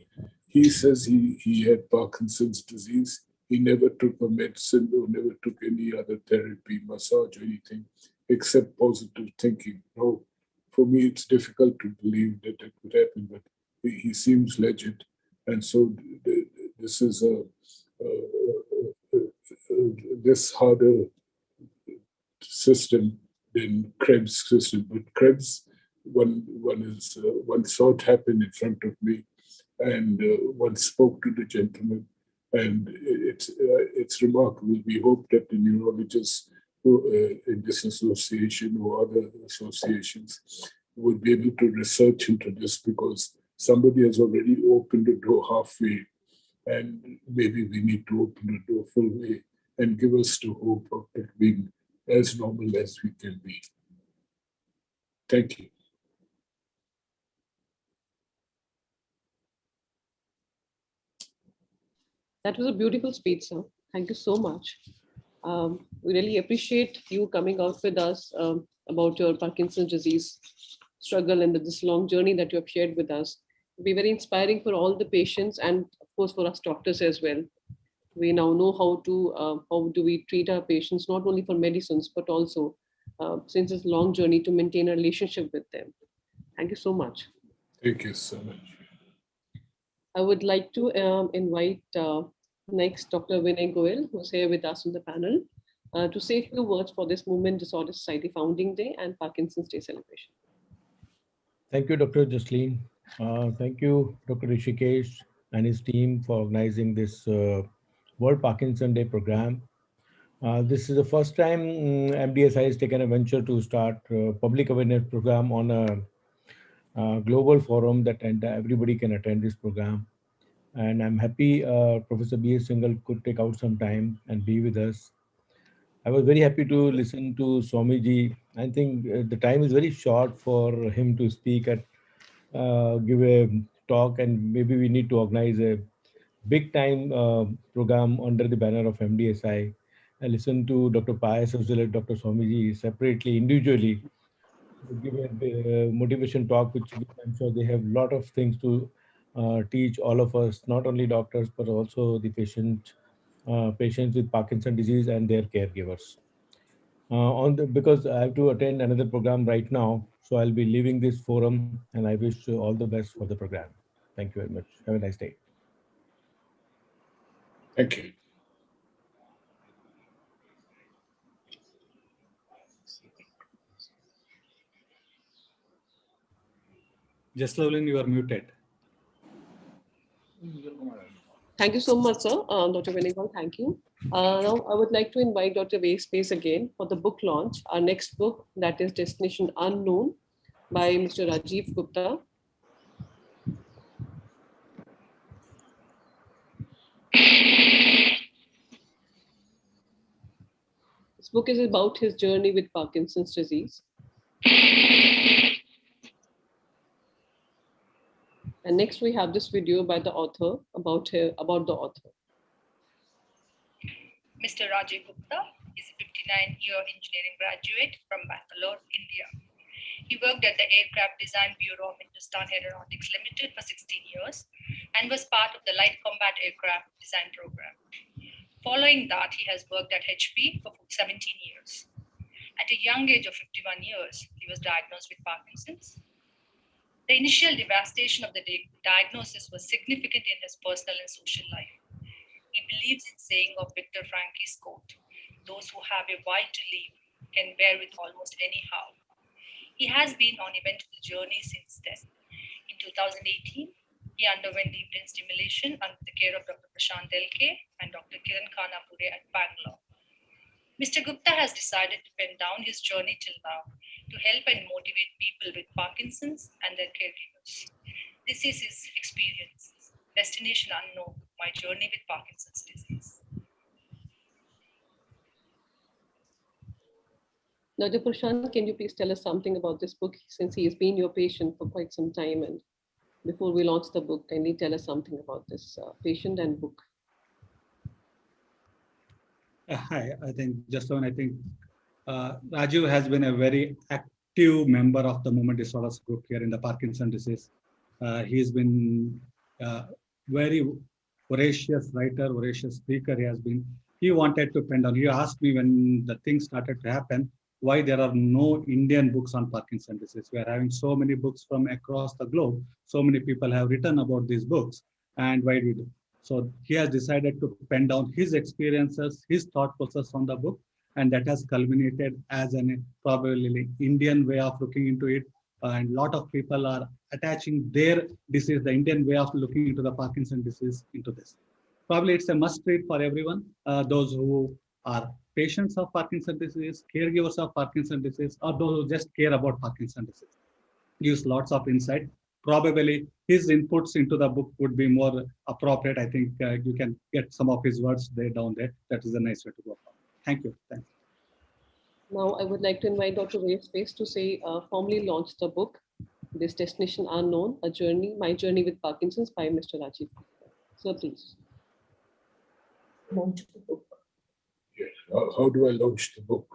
He says he had Parkinson's disease. He never took a medicine or never took any other therapy, massage or anything, except positive thinking. No, for me, it's difficult to believe that it could happen, but he seems legit. And so this is this harder system than Krebs' system. But Krebs, one saw it happen in front of me, and one spoke to the gentleman, and it's remarkable. We hope that the neurologists who, in this association or other associations would be able to research into this, because somebody has already opened the door halfway, and maybe we need to open the door full way and give us the hope of it being as normal as we can be. Thank you. That was a beautiful speech, sir. Thank you so much. We really appreciate you coming out with us about your Parkinson's disease struggle and this long journey that you have shared with us. It'll be very inspiring for all the patients and of course for us doctors as well. We now know how do we treat our patients, not only for medicines, but also since it's a long journey to maintain a relationship with them. Thank you so much. Thank you so much. I would like to invite next Dr. Vinay Goyal, who's here with us on the panel, to say a few words for this Movement Disorder Society Founding Day and Parkinson's Day celebration. Thank you, Dr. Jasleen. Thank you, Dr. Rishikesh and his team for organizing this World Parkinson Day program. This is the first time MDSI has taken a venture to start a public awareness program on a global forum that everybody can attend this program. And I'm happy Professor B.S. Singhal could take out some time and be with us. I was very happy to listen to Swamiji. I think the time is very short for him to speak at give a talk, and maybe we need to organize a big time program under the banner of MDSI. I listened to Dr. Pius as well as Dr. Swamiji separately, individually, to give a motivation talk, which I'm sure they have a lot of things to teach all of us, not only doctors, but also the patients with Parkinson's disease and their caregivers. Because I have to attend another program right now, so I'll be leaving this forum, and I wish you all the best for the program. Thank you very much. Have a nice day. Thank you. Jasleen, you are muted. Thank you so much, sir. Dr. Venegal, thank you. Now, I would like to invite Dr. Space again for the book launch, our next book, that is Destination Unknown, by Mr. Rajiv Gupta. This book is about his journey with Parkinson's disease. And next we have this video by the author about the author. Mr. Rajiv Gupta is a 59-year engineering graduate from Bangalore, India. He worked at the Aircraft Design Bureau of Hindustan Aeronautics Limited for 16 years and was part of the Light Combat Aircraft Design Program. Following that, he has worked at HP for 17 years. At a young age of 51 years, he was diagnosed with Parkinson's. The initial devastation of the diagnosis was significant in his personal and social life. He believes in saying of Viktor Frankl's quote, "Those who have a why to live can bear with almost any how." He has been on eventful journey since then. In 2018, he underwent deep brain stimulation under the care of Dr. Prashant Delke and Dr. Kiran Khanapure at Bangalore. Mr. Gupta has decided to pen down his journey till now to help and motivate people with Parkinson's and their caregivers. This is his experience. Destination Unknown, My Journey with Parkinson's Disease. Dr. Prashant, can you please tell us something about this book, since he has been your patient for quite some time? And before we launch the book, can you tell us something about this patient and book? Hi, I think Raju has been a very active member of the movement disorders group here in the Parkinson's disease. He's been very voracious writer, voracious speaker. He wanted to pen down. He asked me when the thing started to happen, why there are no Indian books on Parkinson's disease. We are having so many books from across the globe. So many people have written about these books, and why we do. So he has decided to pen down his experiences, his thought process on the book, and that has culminated as an probably Indian way of looking into it. And a lot of people are attaching their disease, the Indian way of looking into the Parkinson's disease, into this. Probably it's a must read for everyone, those who are patients of Parkinson's disease, caregivers of Parkinson's disease, or those who just care about Parkinson's disease. Gives lots of insight. Probably his inputs into the book would be more appropriate. I think you can get some of his words down there. That is a nice way to go. Thank you. Thanks. Now I would like to invite Dr. Ray Space to say, formally launch the book, This Destination Unknown, My Journey with Parkinson's by Mr. Rajiv. So please. Launch the book. Yes. How do I launch the book?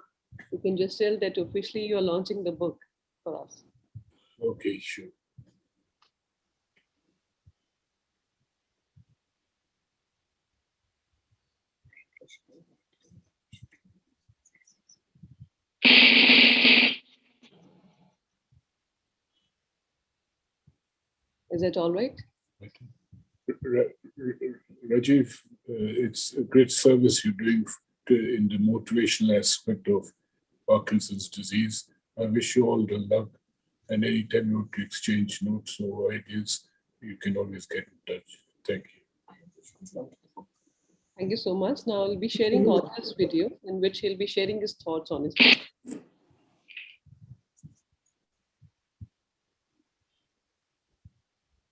You can just tell that officially you are launching the book for us. Okay, sure. Is that all right? Rajiv, it's a great service you're doing in the motivational aspect of Parkinson's disease. I wish you all the luck. And anytime you want to exchange notes or ideas, you can always get in touch. Thank you. Thank you so much. Now I'll be sharing author's video in which he'll be sharing his thoughts on his book.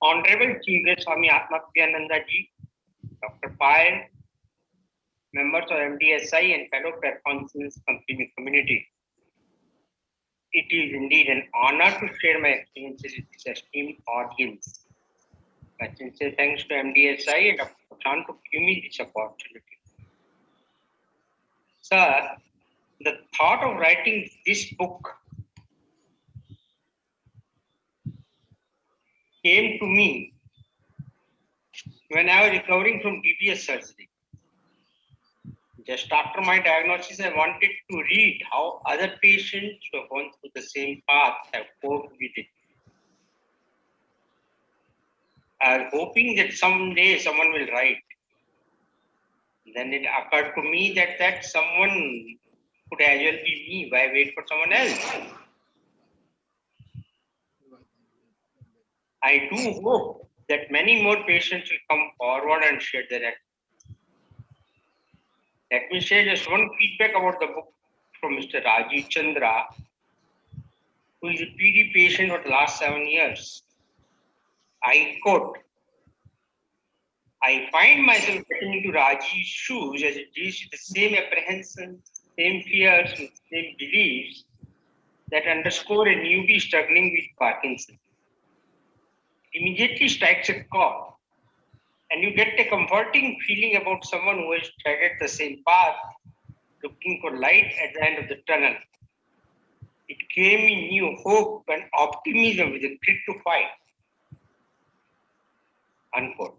Honorable Chief Guest Swami Athapriyananda ji, Dr. Payal, members of MDSI and fellow Parkinson's community. It is indeed an honor to share my experiences with this esteemed audience. My sincere thanks to MDSI and Dr. Chant to give me this opportunity. Sir, the thought of writing this book came to me when I was recovering from DBS surgery. Just after my diagnosis, I wanted to read how other patients who have gone through the same path have coped with it. I was hoping that someday someone will write. Then it occurred to me that someone could as well be me. Why wait for someone else? I do hope that many more patients will come forward and share their experience. Let me share just one feedback about the book from Mr. Rajiv Chandra, who is a PD patient for the last 7 years. I quote, I find myself getting into Raji's shoes as it deals with the same apprehension, same fears, and same beliefs that underscore a newbie struggling with Parkinson. It immediately strikes a chord, and you get a comforting feeling about someone who has treaded the same path, looking for light at the end of the tunnel. It gave me new hope and optimism with a grit to fight. Unquote.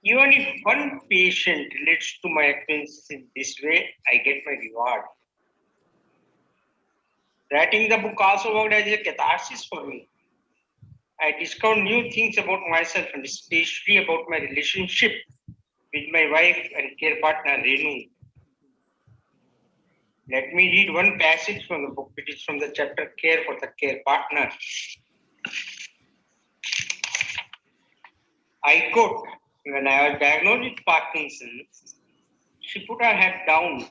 Even if one patient relates to my experiences in this way, I get my reward. Writing the book also worked as a catharsis for me. I discovered new things about myself and especially about my relationship with my wife and care partner, Renu. Let me read one passage from the book. It is from the chapter Care for the Care Partner. I quote, when I was diagnosed with Parkinson's, she put her head down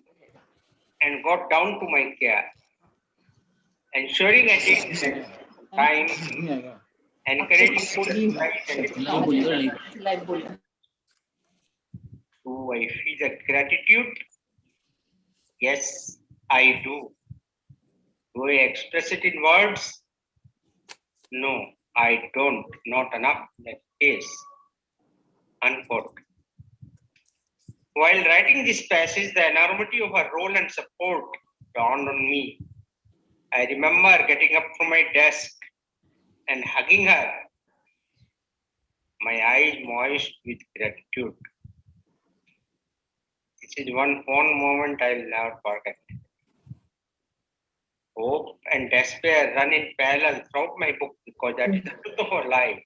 and got down to my care, ensuring I take time, encouraging Do I feel the gratitude? Yes, I do. Do I express it in words? No, I don't. Not enough in that case. Unquote. While writing this passage, the enormity of her role and support dawned on me. I remember getting up from my desk and hugging her, my eyes moist with gratitude. This is one fond moment I'll never forget. Hope and despair run in parallel throughout my book because that is the truth of our life.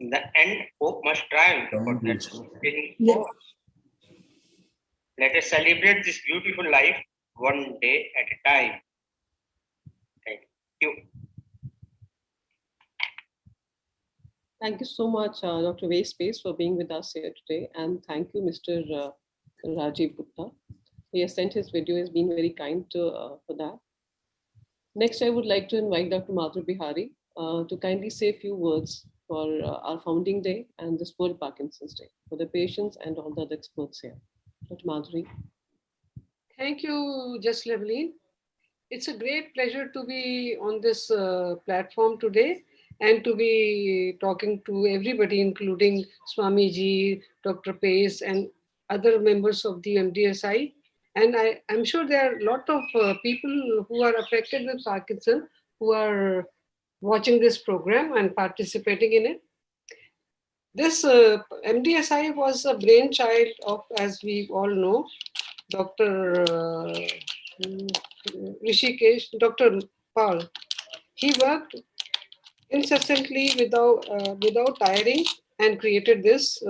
In the end, hope must triumph because that's the spinning force. Let us celebrate this beautiful life one day at a time. Thank you. Thank you so much, Dr. Vaispace, for being with us here today. And thank you, Mr. Rajiv Gupta. He has sent his video, has been very kind for that. Next, I would like to invite Dr. Madhuri Bihari to kindly say a few words for our founding day and this World Parkinson's Day for the patients and all the other experts here. Dr. Madhuri. Thank you, Just Leveline. It's a great pleasure to be on this platform today and to be talking to everybody, including Swamiji, Dr. Pace, and other members of the MDSI. And I'm sure there are a lot of people who are affected with Parkinson who are watching this program and participating in it. This MDSI was a brainchild of, as we all know, Dr. Rishikesh, Dr. Paul. He worked incessantly without tiring and created this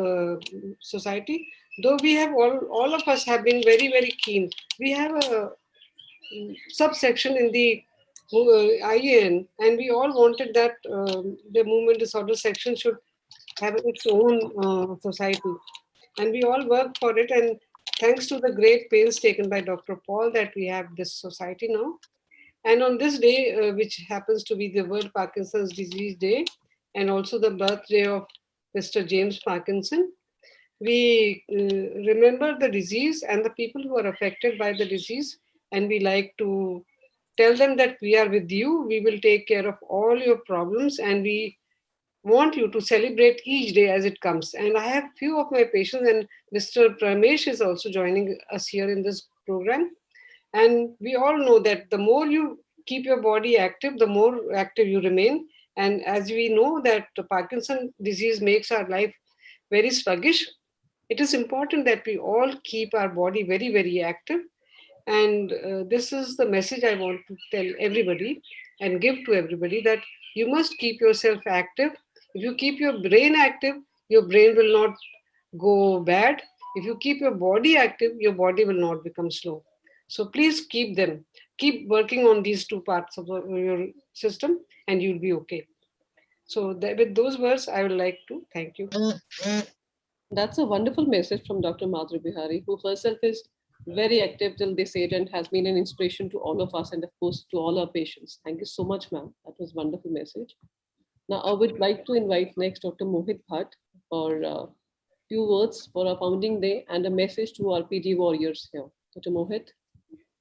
society. Though we have all of us have been very, very keen. We have a subsection in the IAN, and we all wanted that the movement disorder section should have its own society. And we all worked for it. And thanks to the great pains taken by Dr. Paul that we have this society now. And on this day, which happens to be the World Parkinson's Disease Day, and also the birthday of Mr. James Parkinson, we remember the disease and the people who are affected by the disease. And we like to tell them that we are with you. We will take care of all your problems. And we want you to celebrate each day as it comes. And I have few of my patients, and Mr. Pramesh is also joining us here in this program. And we all know that the more you keep your body active, the more active you remain. And as we know that the Parkinson disease makes our life very sluggish, it is important that we all keep our body very, very active. And this is the message I want to tell everybody and give to everybody, that you must keep yourself active. If you keep your brain active, your brain will not go bad. If you keep your body active, your body will not become slow. So please keep them. Keep working on these two parts of your system and you'll be okay. So with those words, I would like to thank you. That's a wonderful message from Dr. Madhuri Bihari, who herself is very active till this age and has been an inspiration to all of us and of course to all our patients. Thank you so much, ma'am. That was a wonderful message. Now I would like to invite next Dr. Mohit Bhatt for a few words for our founding day and a message to our PD warriors here. Dr. Mohit.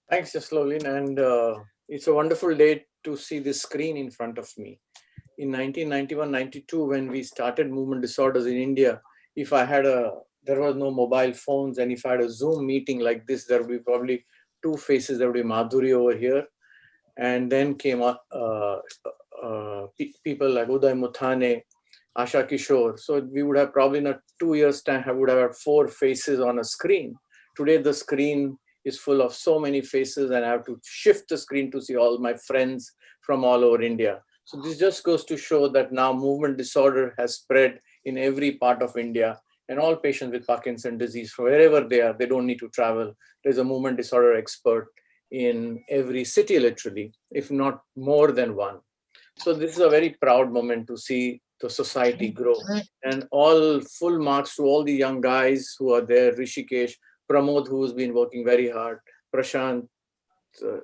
Thanks, Jaslovin. And it's a wonderful day to see this screen in front of me. In 1991-92, when we started movement disorders in India, if I had there was no mobile phones, and if I had a Zoom meeting like this, there would be probably two faces. There would be Madhuri over here, and then came people like Uday Muthane, Asha Kishore. So we would have probably in a 2 years' time, I would have had 4 faces on a screen. Today, the screen is full of so many faces, and I have to shift the screen to see all my friends from all over India. So this just goes to show that now movement disorder has spread in every part of India, and all patients with Parkinson's disease, wherever they are, they don't need to travel. There's a movement disorder expert in every city, literally, if not more than one. So this is a very proud moment to see the society grow. And all full marks to all the young guys who are there, Rishikesh, Pramod, who's been working very hard, Prashant,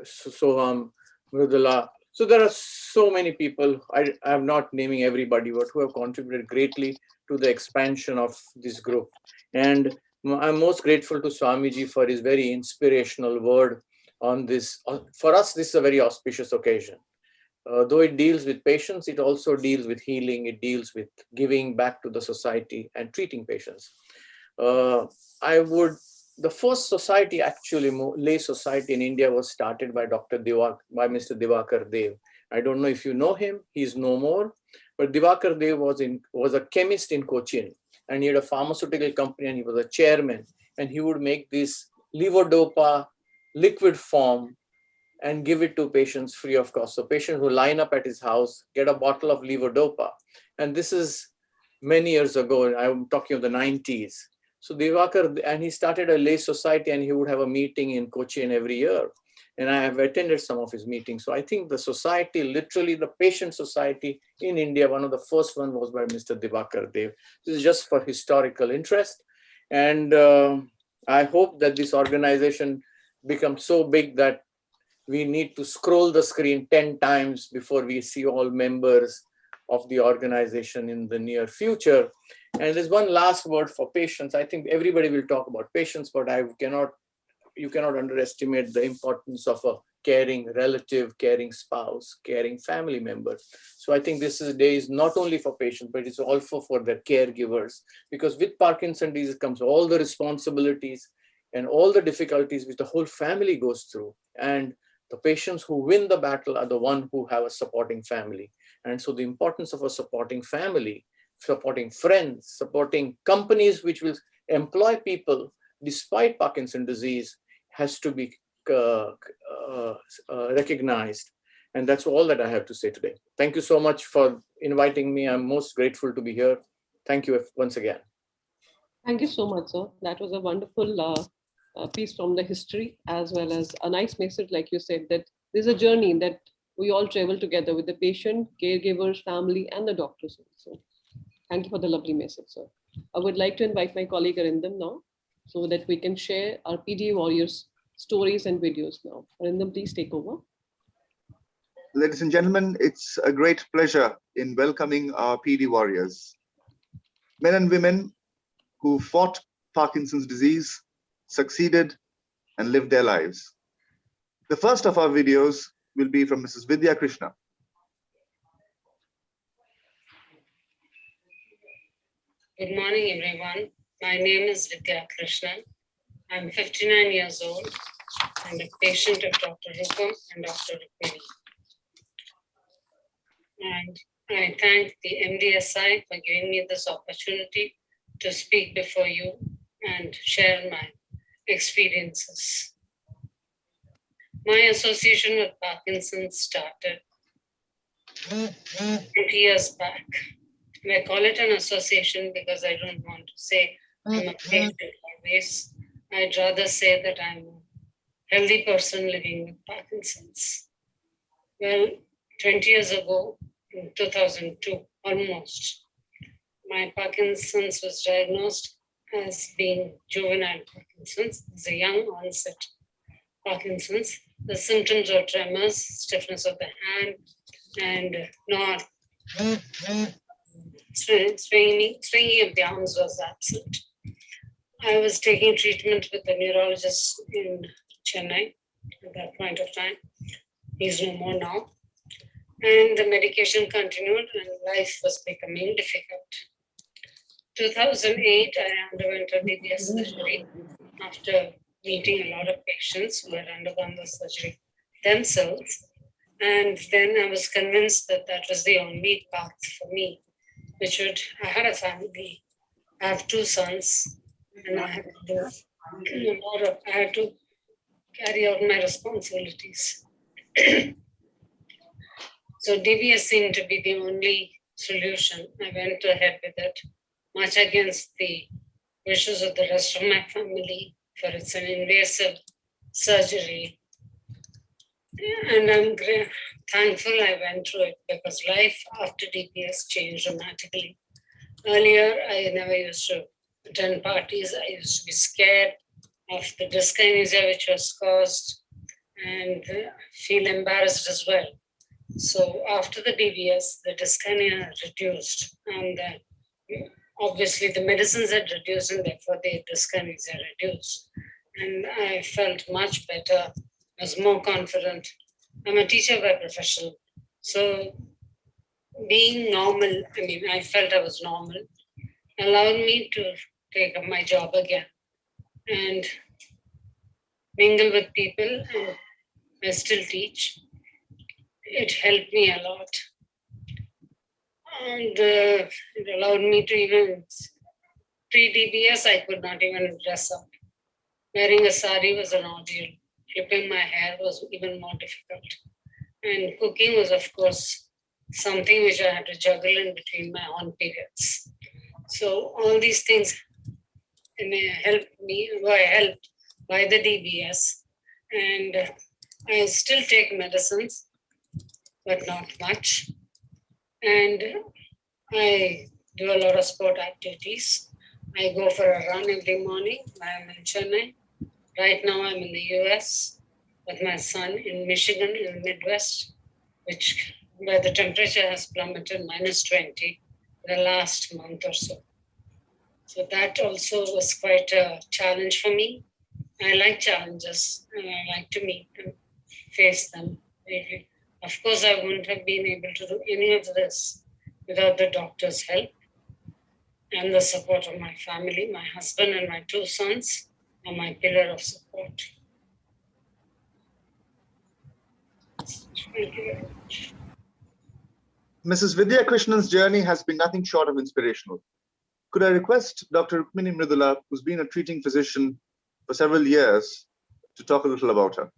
Soham, Mrudula. So there are so many people, I'm not naming everybody, but who have contributed greatly to the expansion of this group. And I'm most grateful to Swamiji for his very inspirational word on this. For us, this is a very auspicious occasion. Though it deals with patients, it also deals with healing, it deals with giving back to the society and treating patients. The first society, actually, lay society in India was started by Mr. Divakar Dev. I don't know if you know him, he's no more, but Divakar Dev was a chemist in Cochin, and he had a pharmaceutical company, and he was a chairman, and he would make this levodopa liquid form and give it to patients free of cost. So patients who line up at his house get a bottle of levodopa. And this is many years ago, I'm talking of the 90s. So Divakar, and he started a lay society, and he would have a meeting in Cochin every year. And I have attended some of his meetings. So I think the society, literally the patient society in India, one of the first one was by Mr. Divakar Dev. This is just for historical interest. And I hope that this organization becomes so big that we need to scroll the screen 10 times before we see all members of the organization in the near future. And there's one last word for patients. I think everybody will talk about patients, but you cannot underestimate the importance of a caring relative, caring spouse, caring family member. So I think this day is not only for patients, but it's also for their caregivers, because with Parkinson's disease comes all the responsibilities and all the difficulties which the whole family goes through. And the patients who win the battle are the ones who have a supporting family. And so the importance of a supporting family, supporting friends, supporting companies which will employ people despite Parkinson's disease has to be recognized. And that's all that I have to say today. Thank you so much for inviting me. I'm most grateful to be here. Thank you once again. Thank you so much, sir. That was a wonderful piece from the history, as well as a nice message, like you said, that there's a journey that we all travel together with the patient, caregivers, family, and the doctors also. Thank you for the lovely message, sir. I would like to invite my colleague Arindam now, so that we can share our PD warriors stories and videos now. Arindam, please take over. Ladies and gentlemen, it's a great pleasure in welcoming our PD warriors, men and women who fought Parkinson's disease, succeeded, and lived their lives. The first of our videos will be from Mrs. Vidya Krishna. Good morning, everyone. My name is Vidya Krishnan. I'm 59 years old. I'm a patient of Dr. Rupam and Dr. Rukmini. And I thank the MDSI for giving me this opportunity to speak before you and share my experiences. My association with Parkinson's started 20 years back. I call it an association because I don't want to say I'm a patient always. I'd rather say that I'm a healthy person living with Parkinson's. Well, 20 years ago, in 2002, almost, my Parkinson's was diagnosed as being juvenile Parkinson's. It's a young onset Parkinson's. The symptoms are tremors, stiffness of the hand, and not swinging of the arms was absent. I was taking treatment with a neurologist in Chennai at that point of time. He's no more now. And the medication continued and life was becoming difficult. 2008, I underwent a DBS surgery after meeting a lot of patients who had undergone the surgery themselves. And then I was convinced that that was the only path for me, which would, I had a family, I have 2 sons, and I had to do a lot of, I had to carry out my responsibilities. So DBS seemed to be the only solution. I went ahead with it, much against the wishes of the rest of my family, for it's an invasive surgery. And I'm thankful I went through it, because life after DBS changed dramatically. Earlier, I never used to attend parties. I used to be scared of the dyskinesia which was caused and feel embarrassed as well. So after the DBS, the dyskinesia reduced, and obviously the medicines had reduced, and therefore the dyskinesia reduced. And I felt much better, was more confident. I'm a teacher by profession, so being normal, I mean, I felt I was normal, allowed me to take up my job again and mingle with people, and I still teach. It helped me a lot. And it allowed me to even, pre-DBS, I could not even dress up. Wearing a sari was an ordeal. Clipping my hair was even more difficult. And cooking was, of course, something which I had to juggle in between my own periods. So all these things helped me, were helped by the DBS. And I still take medicines, but not much. And I do a lot of sport activities. I go for a run every morning. I'm in Chennai. Right now I'm in the US with my son in Michigan in the Midwest, where the temperature has plummeted -20 the last month or so. So that also was quite a challenge for me. I like challenges, and I like to meet them, face them. Of course, I wouldn't have been able to do any of this without the doctor's help and the support of my family. My husband and my 2 sons are my pillar of support. Thank you very much. Mrs. Vidya Krishnan's journey has been nothing short of inspirational. Could I request Dr. Rukmini Mridula, who's been a treating physician for several years, to talk a little about her?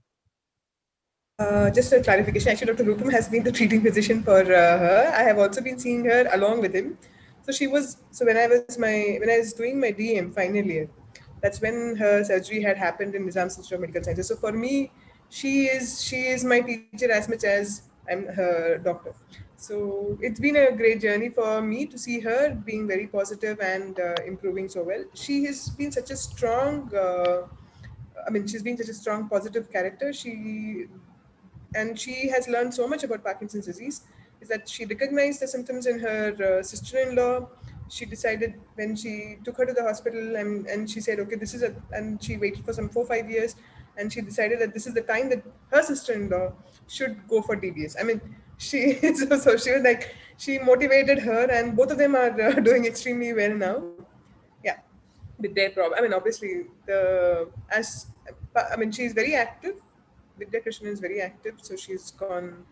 Just a clarification, actually Dr. Rupam has been the treating physician for her. I have also been seeing her along with him. So when I was doing my DM final year, that's when her surgery had happened in Nizam Institute of Medical Sciences. So for me, she is my teacher as much as I'm her doctor. So it's been a great journey for me to see her being very positive and improving so well. She has been such a strong, she's been such a strong positive character. She has learned so much about Parkinson's disease, is that she recognized the symptoms in her sister-in-law. She decided when she took her to the hospital and she said, okay, and she waited for some 4-5 years, and she decided that this is the time that her sister-in-law should go for DBS. So she was like, she motivated her, and both of them are doing extremely well now. Yeah, with their problem. Obviously, she's very active. Vidya Krishnan is very active, so she's gone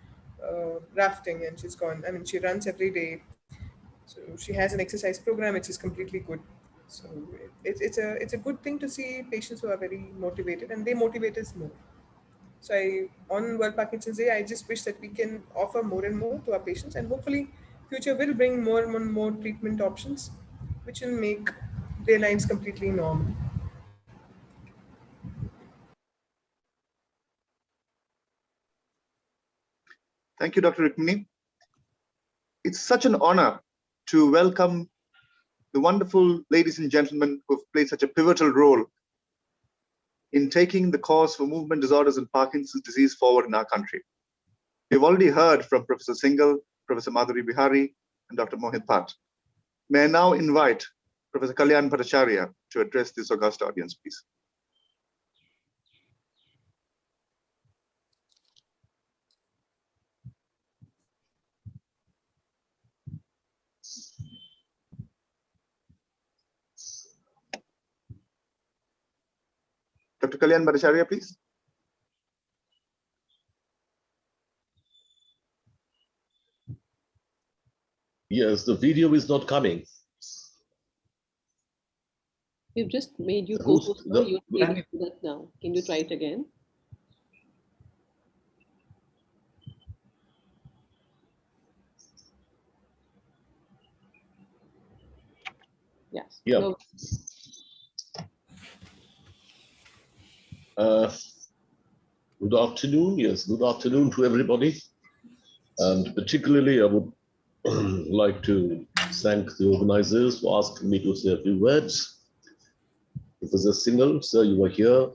rafting, and she runs every day. So she has an exercise program which is completely good. So it's a good thing to see patients who are very motivated, and they motivate us more. So on World Parkinson's Day, I just wish that we can offer more and more to our patients, and hopefully future will bring more and more treatment options, which will make their lives completely normal. Thank you, Dr. Rukmini. It's such an honor to welcome the wonderful ladies and gentlemen who have played such a pivotal role in taking the cause for movement disorders and Parkinson's disease forward in our country. We've already heard from Professor Singhal, Professor Madhuri Bihari, and Dr. Mohit Bhatt. May I now invite Professor Kalyan Bhattacharya to address this august audience, please. Dr. Kalyan Bhattacharya, please. Yes, the video is not coming. We've just made you Who's co-host. the- You're able to do that now. Can you try it again? Yes. Yeah. No. Good afternoon. Yes, good afternoon to everybody. And particularly, I would like to thank the organizers for asking me to say a few words. Professor Singhal, sir, you are here,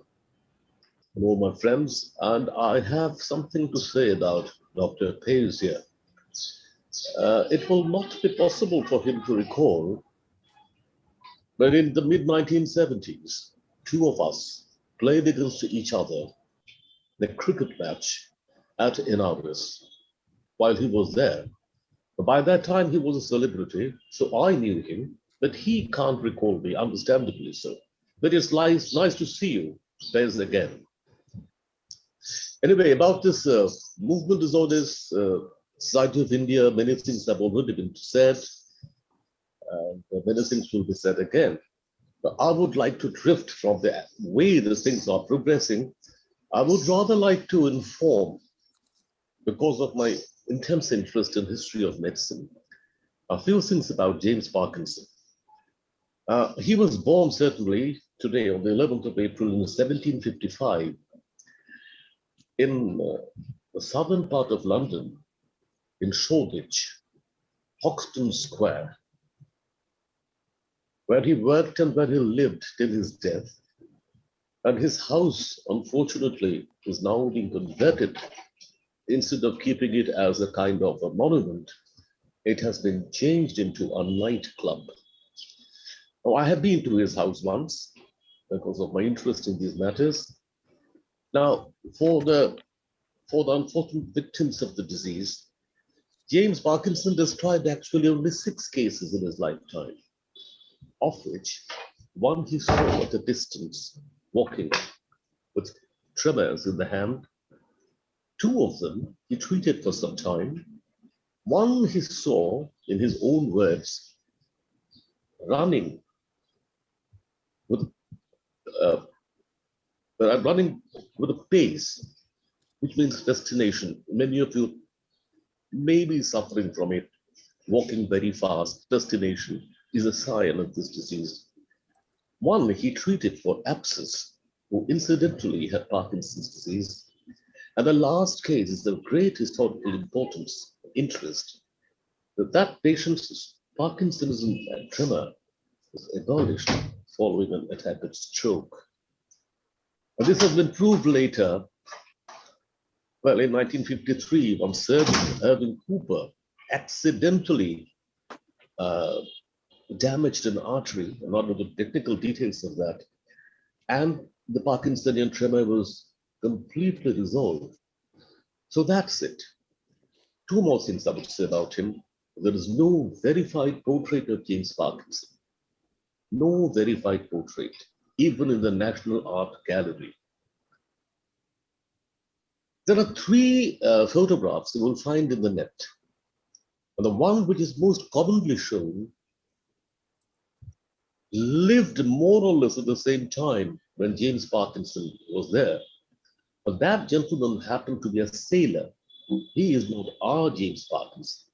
and all my friends, and I have something to say about Dr. Pays here. It will not be possible for him to recall, but in the mid-1970s, two of us played against each other in a cricket match at Inauguras while he was there. But by that time, he was a celebrity, so I knew him, but he can't recall me, understandably so. But it's nice to see you, Pays, again. Anyway, about this movement disorders, Society of India, many things have already been said, and many things will be said again. But I would like to drift from the way the things are progressing. I would rather like to inform, because of my intense interest in history of medicine, a few things about James Parkinson. He was born certainly today on the 11th of April in 1755 in the southern part of London, in Shoreditch, Hoxton Square, where he worked and where he lived till his death. And his house, unfortunately, is now being converted. Instead of keeping it as a kind of a monument, it has been changed into a nightclub. Now, I have been to his house once because of my interest in these matters. Now, for the unfortunate victims of the disease, James Parkinson described actually only 6 cases in his lifetime, of which one he saw at a distance, walking with tremors in the hand. 2 of them he treated for some time. One he saw, in his own words, running with a pace, which means destination. Many of you may be suffering from it. Walking very fast, destination is a sign of this disease. One he treated for abscess, who incidentally had Parkinson's disease. And the last case is of great historical importance, interest, that patient's Parkinsonism and tremor was abolished following an attack of stroke. And this has been proved later. Well, in 1953, one surgeon, Irving Cooper, accidentally damaged an artery. I'm not into the technical details of that. And the Parkinsonian tremor was completely resolved. So that's it. 2 more things I would say about him. There is no verified portrait of James Parkinson. No verified portrait, even in the National Art Gallery. There are 3 photographs you will find in the net. And the one which is most commonly shown lived more or less at the same time when James Parkinson was there. But that gentleman happened to be a sailor. He is not our James Parkinson.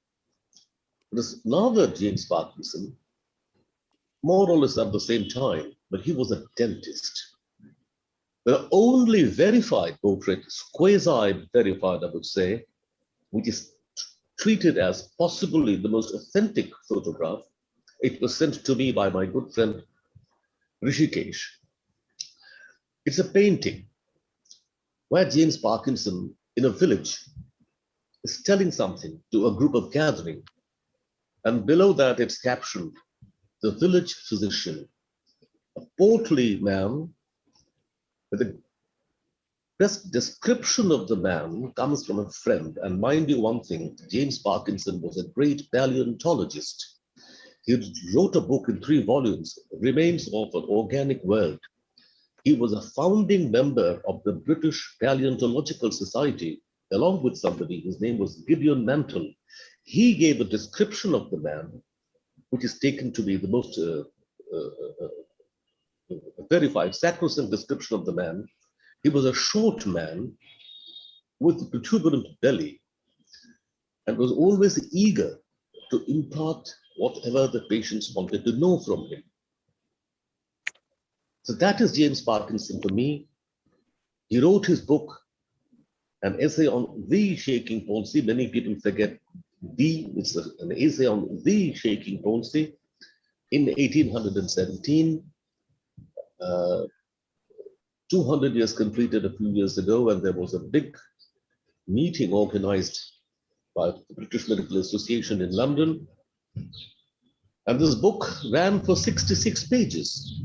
There's another James Parkinson, more or less at the same time, but he was a dentist. The only verified portrait, quasi-verified, I would say, which is treated as possibly the most authentic photograph, It was sent to me by my good friend Rishikesh. It's a painting where James Parkinson in a village is telling something to a group of gathering. And below that, it's captioned, "The village physician," a portly man with a best description of the man comes from a friend. And mind you one thing, James Parkinson was a great paleontologist. He wrote a book in 3 volumes, Remains of an Organic World. He was a founding member of the British Paleontological Society, along with somebody, his name was Gideon Mantle. He gave a description of the man, which is taken to be the most verified, sacrosanct description of the man. He was a short man with a protuberant belly and was always eager to impart whatever the patients wanted to know from him. So that is James Parkinson for me. He wrote his book, an essay on the shaking palsy. Many people forget it's an essay on the shaking palsy in 1817. 200 years completed a few years ago, and there was a big meeting organized by the British Medical Association in London. And this book ran for 66 pages,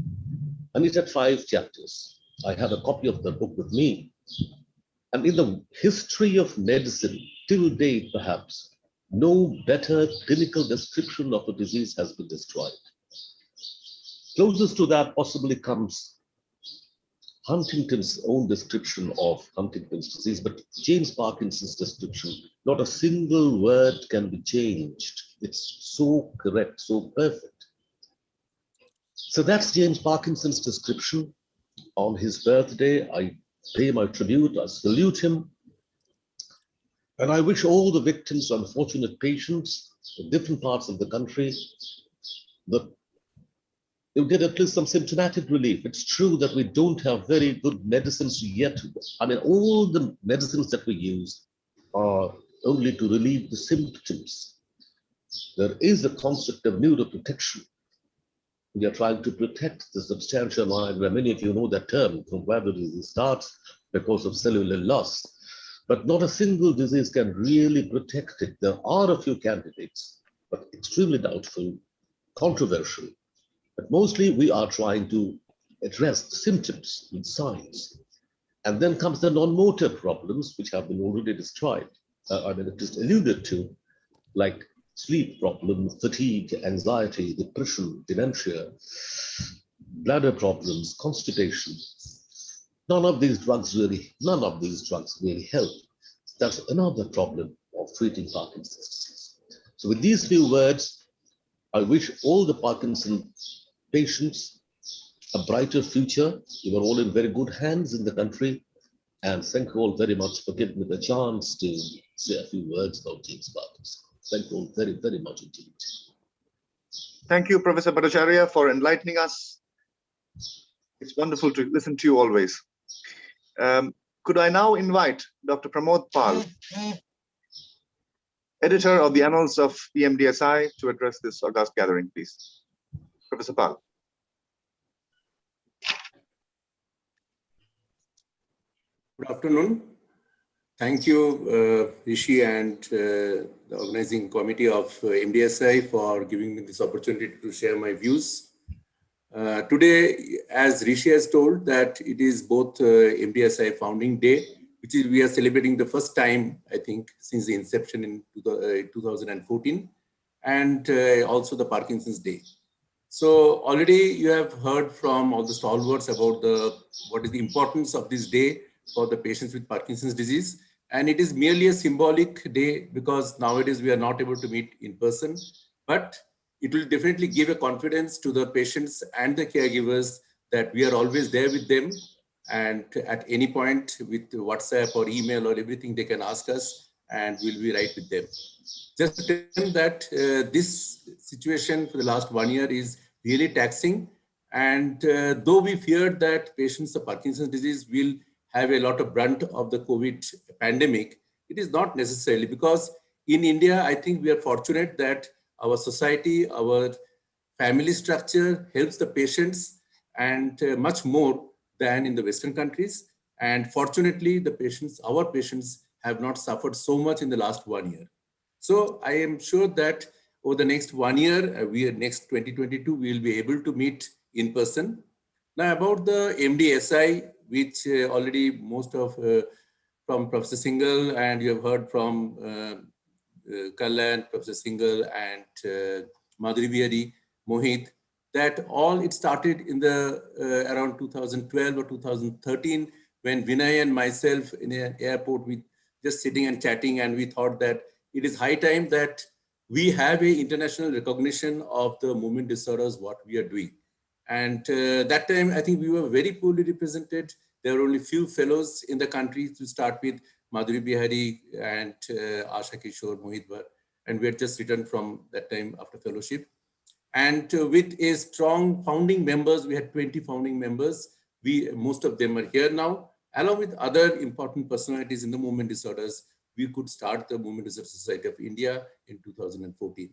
and it had 5 chapters. I have a copy of the book with me. And in the history of medicine, till date perhaps, no better clinical description of a disease has been described. Closest to that possibly comes Huntington's own description of Huntington's disease, but James Parkinson's description, not a single word can be changed. It's so correct, so perfect. So that's James Parkinson's description. On his birthday, I pay my tribute, I salute him. And I wish all the victims, unfortunate patients in different parts of the country, that you'll get at least some symptomatic relief. It's true that we don't have very good medicines yet. I mean, all the medicines that we use are only to relieve the symptoms. There is a concept of neuroprotection. We are trying to protect the substantia mind, where many of you know that term, from where the disease starts because of cellular loss. But not a single disease can really protect it. There are a few candidates, but extremely doubtful, controversial. But mostly we are trying to address the symptoms and signs. And then comes the non-motor problems, which have been already described. Just alluded to, like sleep problems, fatigue, anxiety, depression, dementia, bladder problems, constipation. None of these drugs really help. That's another problem of treating Parkinson's disease. So with these few words, I wish all the Parkinson patients a brighter future. You are all in very good hands in the country. And thank you all very much for giving me the chance to say a few words about James Parkinson. Thank you all very, very much indeed. Thank you, Professor Bhattacharya, for enlightening us. It's wonderful to listen to you always. Could I now invite Dr. Pramod Pal, editor of the Annals of MDSI, to address this august gathering, please. Professor Pal. Good afternoon. Thank you, Rishi and the organizing committee of MDSI for giving me this opportunity to share my views. Today, as Rishi has told, that it is both MDSI Founding Day, which is we are celebrating the first time, I think, since the inception in 2014, and also the Parkinson's Day. So already you have heard from all the stalwarts about what is the importance of this day for the patients with Parkinson's disease. And it is merely a symbolic day because nowadays we are not able to meet in person, but it will definitely give a confidence to the patients and the caregivers that we are always there with them. And at any point with WhatsApp or email or everything, they can ask us and we'll be right with them. Just to tell them that this situation for the last 1 year is really taxing. And though we feared that patients with Parkinson's disease will have a lot of brunt of the COVID pandemic, it is not necessarily, because in India, I think we are fortunate that our society, our family structure, helps the patients, and much more than in the Western countries. And fortunately, the patients, our patients, have not suffered so much in the last 1 year. So I am sure that over the next 1 year, next 2022, we will be able to meet in person. Now about the MDSI, which already most of from Professor Singhal, and you have heard from Kalyan, Professor Singhal, and Madhuri Bihari, Mohit, that all it started in the around 2012 or 2013 when Vinay and myself in an airport, we just sitting and chatting, and we thought that it is high time that we have a international recognition of the movement disorders, what we are doing. And that time, I think we were very poorly represented. There were only few fellows in the country to start with, Madhuri Bihari and Asha Kishore, Mohit Bhatt, and we had just returned from that time after fellowship. And with a strong founding members, we had 20 founding members. Most of them are here now, along with other important personalities in the movement disorders. We could start the Movement Disorder Society of India in 2014.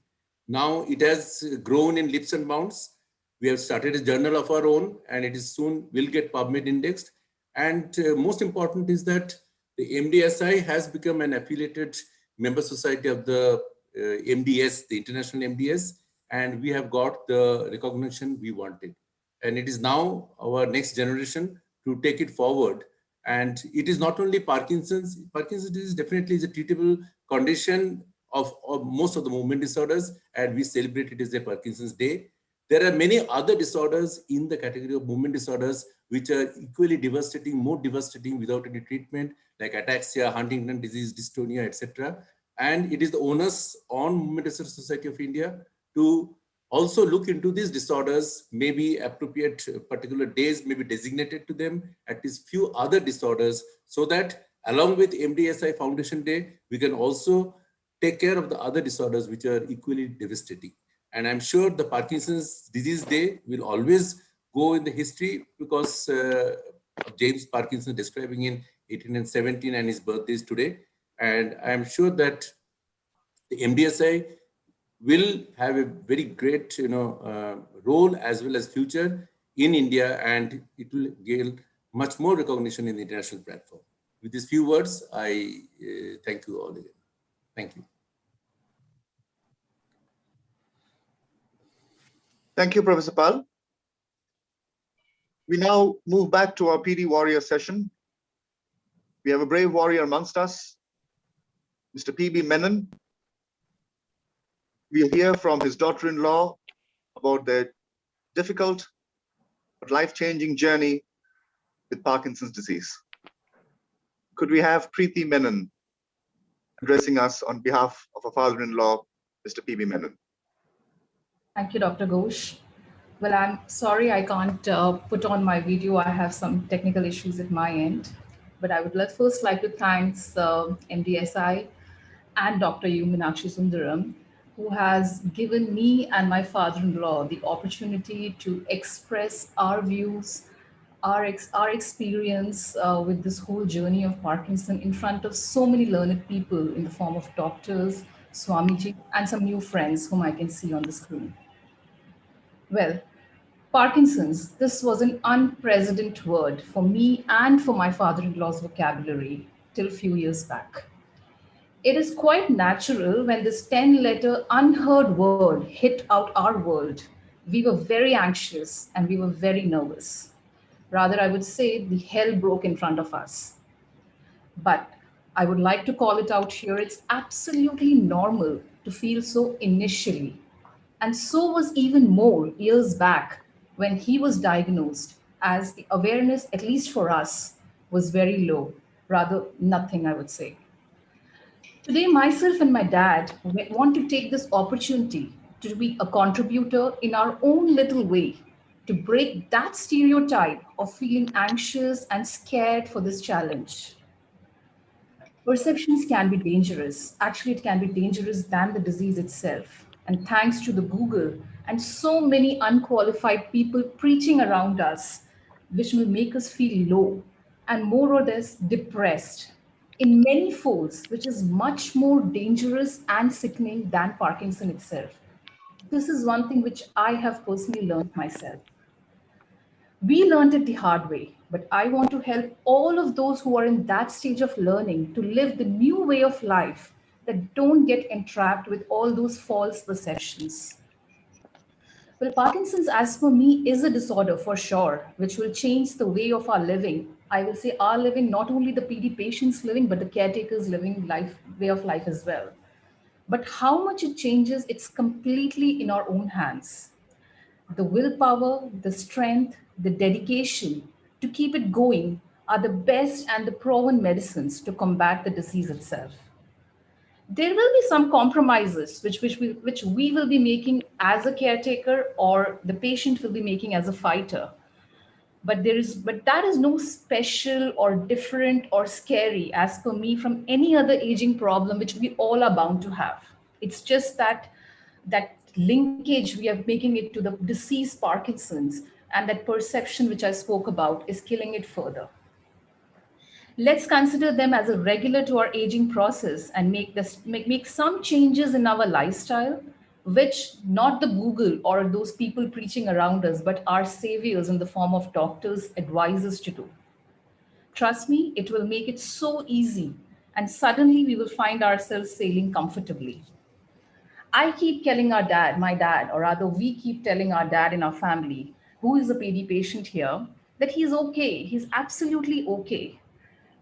Now it has grown in leaps and bounds. We have started a journal of our own, and it is soon will get PubMed indexed. And most important is that the MDSI has become an affiliated member society of the MDS, the international MDS, and we have got the recognition we wanted. And it is now our next generation to take it forward. And it is not only Parkinson's. Parkinson's disease definitely is a treatable condition of most of the movement disorders, and we celebrate it as a Parkinson's Day. There are many other disorders in the category of movement disorders which are equally devastating, more devastating without any treatment, like ataxia, Huntington disease, dystonia, etc. And it is the onus on Movement Disorder Society of India to also look into these disorders, maybe appropriate particular days may be designated to them, at least few other disorders, so that along with MDSI Foundation Day, we can also take care of the other disorders which are equally devastating. And I'm sure the Parkinson's Disease Day will always go in the history because of James Parkinson describing in 1817 and his birthday is today. And I'm sure that the MDSI will have a very great role as well as future in India, and it will gain much more recognition in the international platform. With these few words, I thank you all again. Thank you. Thank you, Professor Pal. We now move back to our PD Warrior session. We have a brave warrior amongst us, Mr. P.B. Menon. We'll hear from his daughter-in-law about their difficult but life-changing journey with Parkinson's disease. Could we have Preeti Menon addressing us on behalf of her father-in-law, Mr. P.B. Menon? Thank you, Dr. Ghosh. Well, I'm sorry I can't put on my video. I have some technical issues at my end. But I would first like to thank MDSI and Dr. Meenakshi Sundaram, who has given me and my father-in-law the opportunity to express our views, our experience with this whole journey of Parkinson in front of so many learned people in the form of doctors, Swamiji, and some new friends whom I can see on the screen. Well, Parkinson's, this was an unprecedented word for me and for my father-in-law's vocabulary till a few years back. It is quite natural when this 10-letter unheard word hit out our world. We were very anxious and we were very nervous. Rather, I would say the hell broke in front of us. But I would like to call it out here. It's absolutely normal to feel so initially. And so was even more years back when he was diagnosed, as the awareness, at least for us, was very low, rather nothing, I would say. Today, myself and my dad want to take this opportunity to be a contributor in our own little way to break that stereotype of feeling anxious and scared for this challenge. Perceptions can be dangerous. Actually, it can be dangerous than the disease itself. And thanks to the Google and so many unqualified people preaching around us, which will make us feel low and more or less depressed in many folds, which is much more dangerous and sickening than Parkinson itself. This is one thing which I have personally learned myself. We learned it the hard way, but I want to help all of those who are in that stage of learning to live the new way of life that don't get entrapped with all those false perceptions. Well, Parkinson's, as for me, is a disorder for sure, which will change the way of our living. I will say our living, not only the PD patients living, but the caretakers living life, way of life as well. But how much it changes, it's completely in our own hands. The willpower, the strength, the dedication to keep it going are the best and the proven medicines to combat the disease itself. There will be some compromises which we will be making as a caretaker or the patient will be making as a fighter. But that is no special or different or scary as per me from any other aging problem which we all are bound to have. It's just that linkage we are making it to the disease Parkinson's, and that perception which I spoke about is killing it further. Let's consider them as a regular to our aging process and make some changes in our lifestyle, which not the Google or those people preaching around us, but our saviors in the form of doctors advise us to do. Trust me, it will make it so easy, and suddenly we will find ourselves sailing comfortably. I keep telling my dad, or rather we keep telling our dad in our family, who is a PD patient here, that he's okay, he's absolutely okay.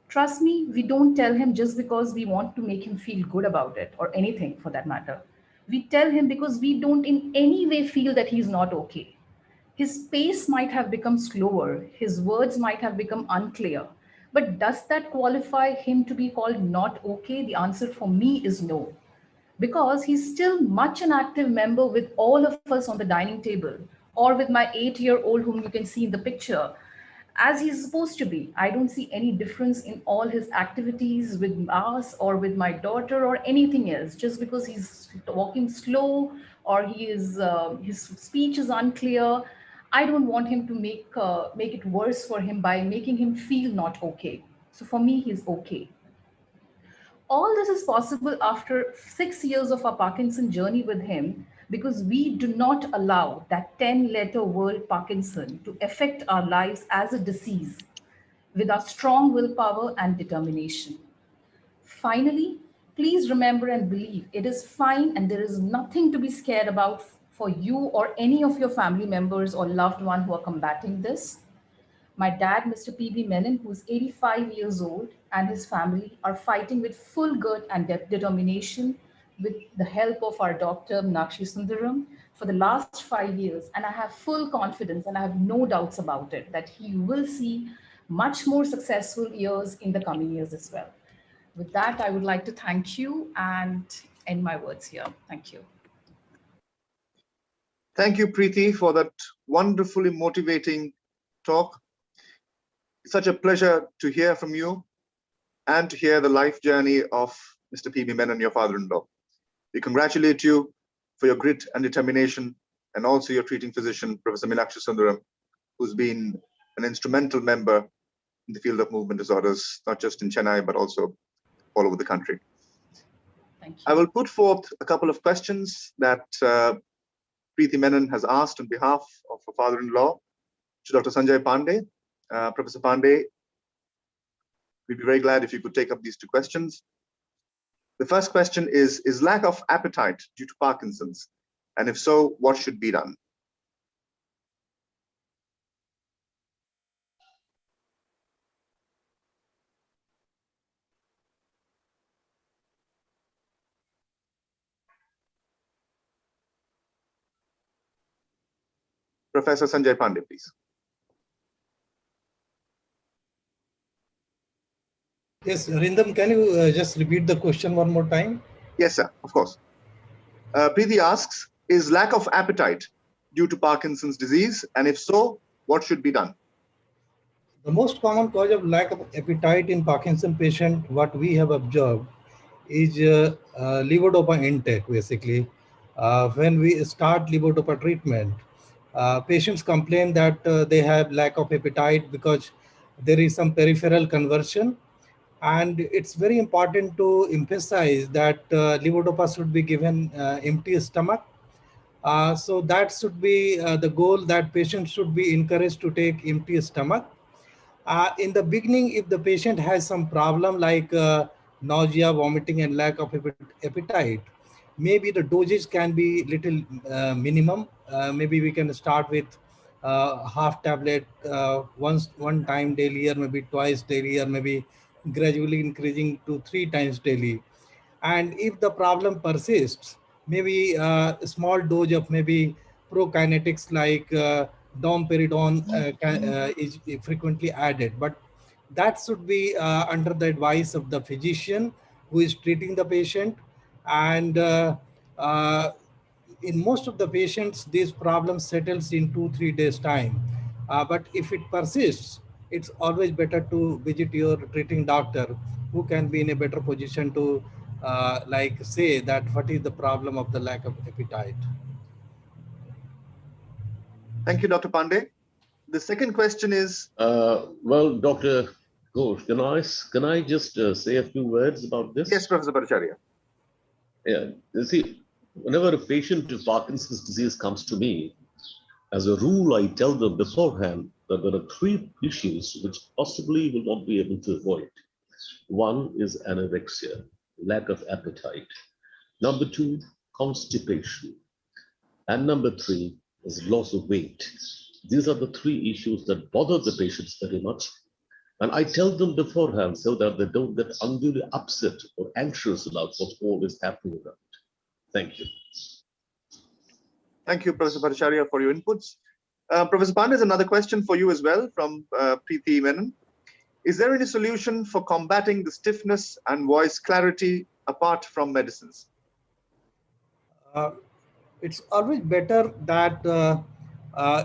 Trust me, we don't tell him just because we want to make him feel good about it or anything for that matter. We tell him because we don't in any way feel that he's not okay. His pace might have become slower, his words might have become unclear, but does that qualify him to be called not okay? The answer for me is no, because he's still much an active member with all of us on the dining table, or with my 8-year-old whom you can see in the picture, as he's supposed to be. I don't see any difference in all his activities with us or with my daughter or anything else, just because he's walking slow or his speech is unclear. I don't want him to make it worse for him by making him feel not okay. So for me, he's okay. All this is possible after 6 years of our Parkinson journey with him, because we do not allow that 10-letter word Parkinson to affect our lives as a disease with our strong willpower and determination. Finally, please remember and believe it is fine and there is nothing to be scared about for you or any of your family members or loved one who are combating this. My dad, Mr. P.B. Menon, who's 85 years old, and his family are fighting with full grit and determination with the help of our doctor, Meenakshi Sundaram, for the last 5 years. And I have full confidence and I have no doubts about it that he will see much more successful years in the coming years as well. With that, I would like to thank you and end my words here. Thank you. Thank you, Preeti, for that wonderfully motivating talk. It's such a pleasure to hear from you and to hear the life journey of Mr. P.B. Menon, your father-in-law. We congratulate you for your grit and determination, and also your treating physician, Professor Meenakshi Sundaram, who's been an instrumental member in the field of movement disorders, not just in Chennai, but also all over the country. Thank you. I will put forth a couple of questions that Preeti Menon has asked on behalf of her father-in-law to Dr. Sanjay Pandey. Professor Pandey, we'd be very glad if you could take up these two questions. The first question is lack of appetite due to Parkinson's? And if so, what should be done? Professor Sanjay Pandey, please. Yes, Rindam, can you just repeat the question one more time? Yes, sir, of course. Preeti asks, is lack of appetite due to Parkinson's disease? And if so, what should be done? The most common cause of lack of appetite in Parkinson patient, what we have observed, is levodopa intake, basically. When we start levodopa treatment, patients complain that they have lack of appetite because there is some peripheral conversion. And it's very important to emphasize that levodopa should be given empty stomach. So that should be the goal, that patients should be encouraged to take empty stomach. In the beginning, if the patient has some problem like nausea, vomiting, and lack of appetite, maybe the dosage can be little minimum. Maybe we can start with half tablet one time daily, or maybe twice daily, or maybe gradually increasing to 3 times daily. And if the problem persists, maybe a small dose of maybe prokinetics like domperidone is frequently added. But that should be under the advice of the physician who is treating the patient. And uh, in most of the patients, this problem settles in 2-3 days time. But if it persists, it's always better to visit your treating doctor, who can be in a better position to like say that what is the problem of the lack of appetite. Thank you, Dr. Pandey. The second question is... well, Dr. Ghosh, can I just say a few words about this? Yes, Professor Bhattacharya. Yeah, you see, whenever a patient with Parkinson's disease comes to me, as a rule, I tell them beforehand that there are 3 issues which possibly will not be able to avoid. One is anorexia, lack of appetite. Number 2, constipation. And number 3 is loss of weight. These are the 3 issues that bother the patients very much. And I tell them beforehand so that they don't get unduly upset or anxious about what all is happening around. Thank you. Thank you, Professor Bhattacharya, for your inputs. Professor Pandey, there's another question for you as well from Preeti Menon. Is there any solution for combating the stiffness and voice clarity apart from medicines? It's always better that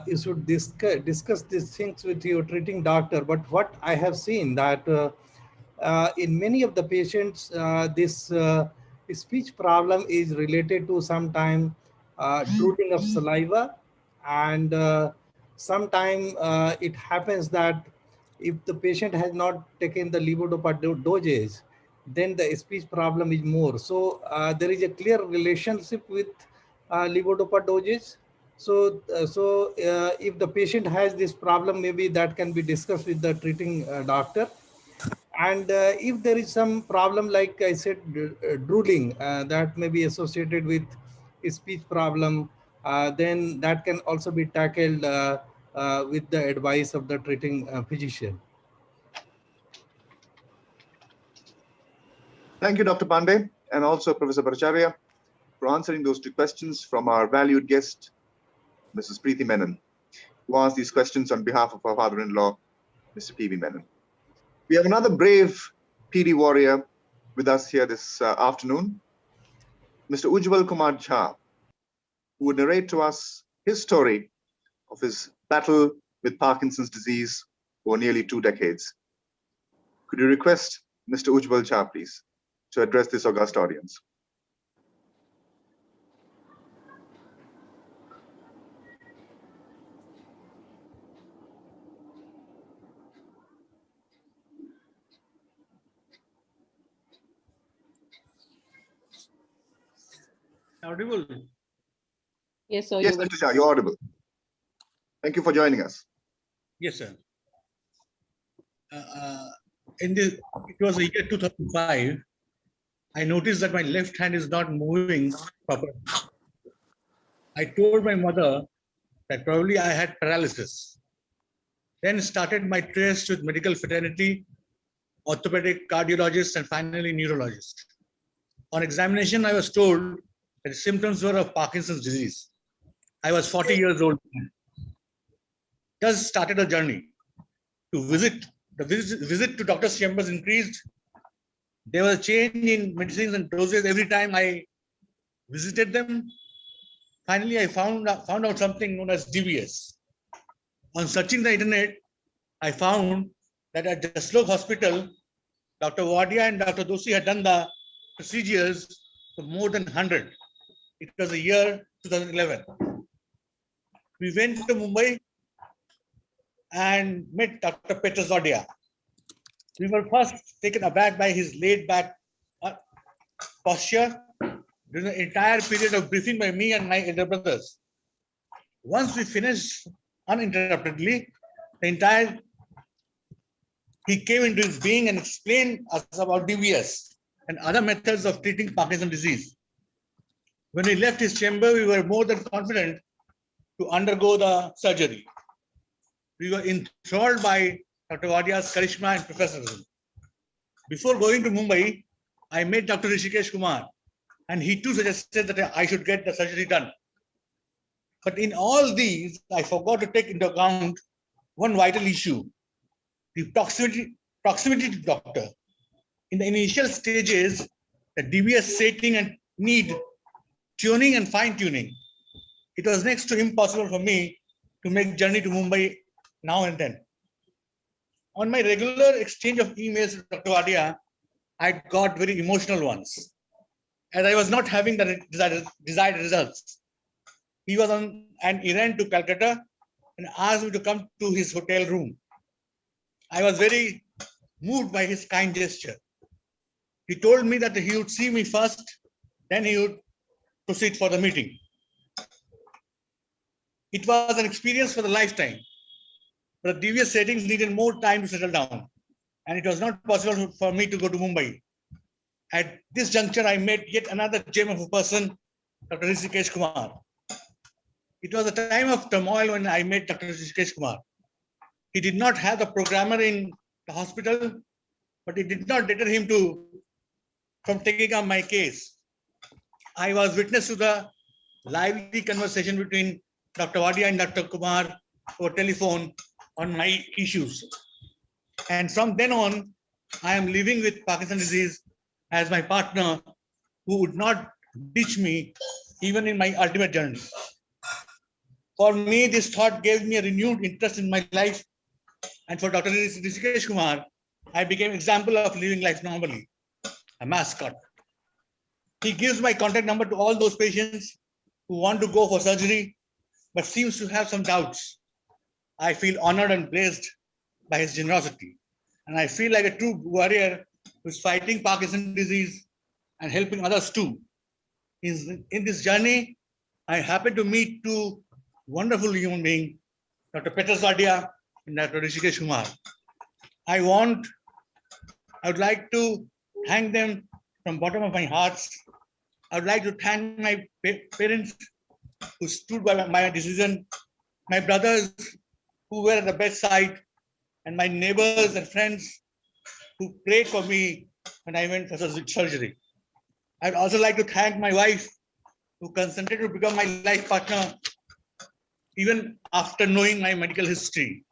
you should discuss these things with your treating doctor. But what I have seen that in many of the patients, this speech problem is related to sometime drooling of saliva, and sometime it happens that if the patient has not taken the levodopa dosage, then the speech problem is more. So there is a clear relationship with levodopa dosage. So, if the patient has this problem, maybe that can be discussed with the treating doctor. And if there is some problem, like I said, drooling, that may be associated with speech problem, then that can also be tackled with the advice of the treating physician. Thank you, Dr. Pandey, and also Professor Bhattacharya, for answering those 2 questions from our valued guest, Mrs. Preeti Menon, who asked these questions on behalf of our father-in-law, Mr. P.V. Menon. We have another brave PD warrior with us here this afternoon, Mr. Ujjwal Kumar Jha, who would narrate to us his story of his battle with Parkinson's disease for nearly 2 decades. Could you request Mr. Ujjwal Jha, please, to address this august audience? Audible? Yes, sir. Yes, Mr. Jha, you're audible. Thank you for joining us. Yes, sir. It was the year 2005. I noticed that my left hand is not moving properly. I told my mother that probably I had paralysis. Then started my trace with medical fraternity, orthopedic, cardiologist, and finally neurologist. On examination, I was told that the symptoms were of Parkinson's disease. I was 40 years old. Just started a journey to visit. The visit to doctor's chambers increased. There was a change in medicines and doses every time I visited them. Finally, I found out something known as DBS. On searching the internet, I found that at Jaslok Hospital, Dr. Wadia and Dr. Doshi had done the procedures for more than 100. It was the year 2011. We went to Mumbai and met Dr. Petrus Wadia. We were first taken aback by his laid back posture. during the entire period of briefing by me and my elder brothers. Once we finished uninterruptedly, he came into his being and explained us about DBS and other methods of treating Parkinson's disease. When we left his chamber, we were more than confident to undergo the surgery. We were enthralled by Dr. Wadia's charisma and professionalism. Before going to Mumbai, I met Dr. Rishikesh Kumar, and he too suggested that I should get the surgery done. But in all these, I forgot to take into account one vital issue: the proximity to doctor. In the initial stages, the DBS setting and need tuning and fine-tuning. It was next to impossible for me to make journey to Mumbai now and then. On my regular exchange of emails with Dr. Wadia, I got very emotional ones, as I was not having the desired results. He was on an errand to Calcutta and asked me to come to his hotel room. I was very moved by his kind gesture. He told me that he would see me first, then he would proceed for the meeting. It was an experience for the lifetime, but the DBS settings needed more time to settle down, and it was not possible for me to go to Mumbai. At this juncture, I met yet another gem of a person, Dr. Rishikesh Kumar. It was a time of turmoil when I met Dr. Rishikesh Kumar. He did not have the programmer in the hospital, but it did not deter him from taking up my case. I was witness to the lively conversation between Dr. Wadia and Dr. Kumar over telephone on my issues. And from then on, I am living with Parkinson's disease as my partner, who would not ditch me even in my ultimate journey. For me, this thought gave me a renewed interest in my life. And for Dr. Rishikesh Kumar, I became an example of living life normally, a mascot. He gives my contact number to all those patients who want to go for surgery, but seems to have some doubts. I feel honored and blessed by his generosity. And I feel like a true warrior who is fighting Parkinson's disease and helping others too. In this journey, I happened to meet two wonderful human beings, Dr. Petra Swadia and Dr. Rishikesh Kumar. I would like to thank them from the bottom of my heart. I would like to thank my parents who stood by my decision, my brothers who were at the bedside, and my neighbors and friends who prayed for me when I went for surgery. I'd also like to thank my wife who consented to become my life partner even after knowing my medical history.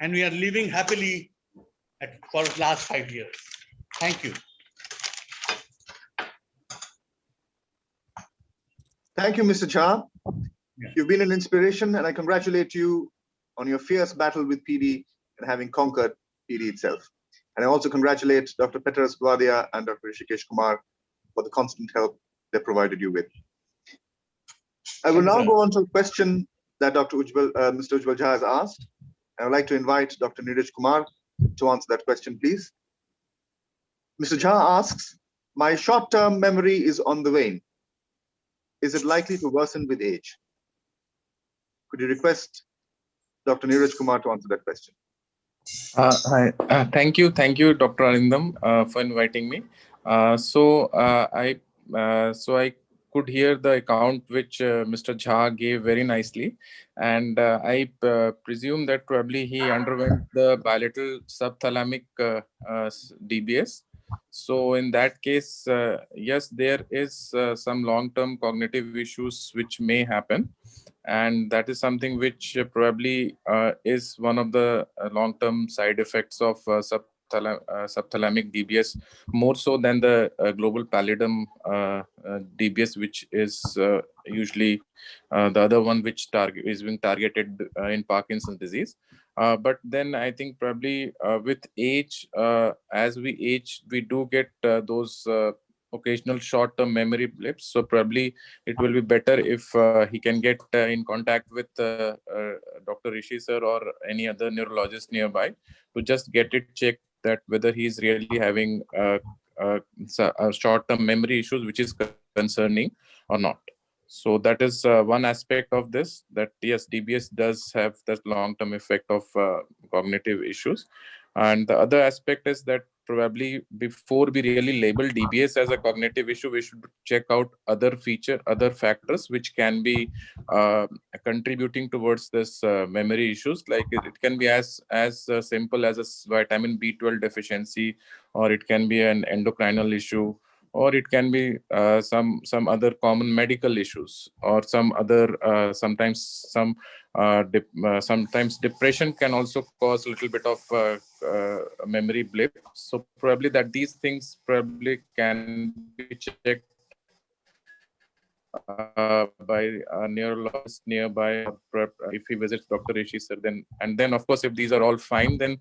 And we are living happily for the last 5 years. Thank you. Thank you, Mr. Jha. You've been an inspiration, and I congratulate you on your fierce battle with PD and having conquered PD itself. And I also congratulate Dr. Petra Swadia and Dr. Rishikesh Kumar for the constant help they provided you with. I will now go on to a question that Mr. Ujjwal Jha has asked. I would like to invite Dr. Neeraj Kumar to answer that question, please. Mr. Jha asks, my short-term memory is on the wane. Is it likely to worsen with age? Could you request Dr. Neeraj Kumar to answer that question? Hi, thank you, Dr. Arindam, for inviting me. So I could hear the account which Mr. Jha gave very nicely, and I presume that probably he underwent the bilateral subthalamic DBS. So in that case, yes, there is some long-term cognitive issues which may happen. And that is something which probably is one of the long-term side effects of subthalamic DBS, more so than the global pallidum DBS, which is usually the other one which is being targeted in Parkinson's disease. But then I think probably with age, as we age, we do get those occasional short-term memory blips. So probably it will be better if he can get in contact with Dr. Rishi sir or any other neurologist nearby to just get it checked that whether he is really having short-term memory issues, which is concerning or not. So that is one aspect of this, that yes, DBS does have that long-term effect of cognitive issues. And the other aspect is that probably before we really label DBS as a cognitive issue, we should check out other factors which can be contributing towards this memory issues. Like it can be as simple as a vitamin B12 deficiency, or it can be an endocrinal issue, or it can be some other common medical issues, or some other sometimes depression can also cause a little bit of memory blip. So probably that these things probably can be checked by a neurologist nearby, if he visits Dr. Rishi sir, then of course if these are all fine, then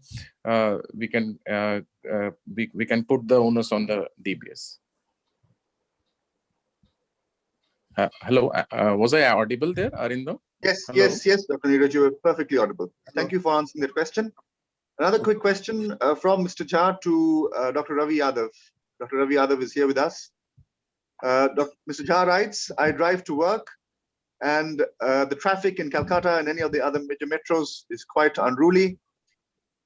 we can put the onus on the DBS. Hello, was I audible there, Arindam? Yes, Hello? yes, Dr. Neeraj, you were perfectly audible. Thank you for answering that question. Another quick question from Mr. Jha to Dr. Ravi Yadav. Dr. Ravi Yadav is here with us. Mr. Jha writes, I drive to work and the traffic in Calcutta and any of the other major metros is quite unruly.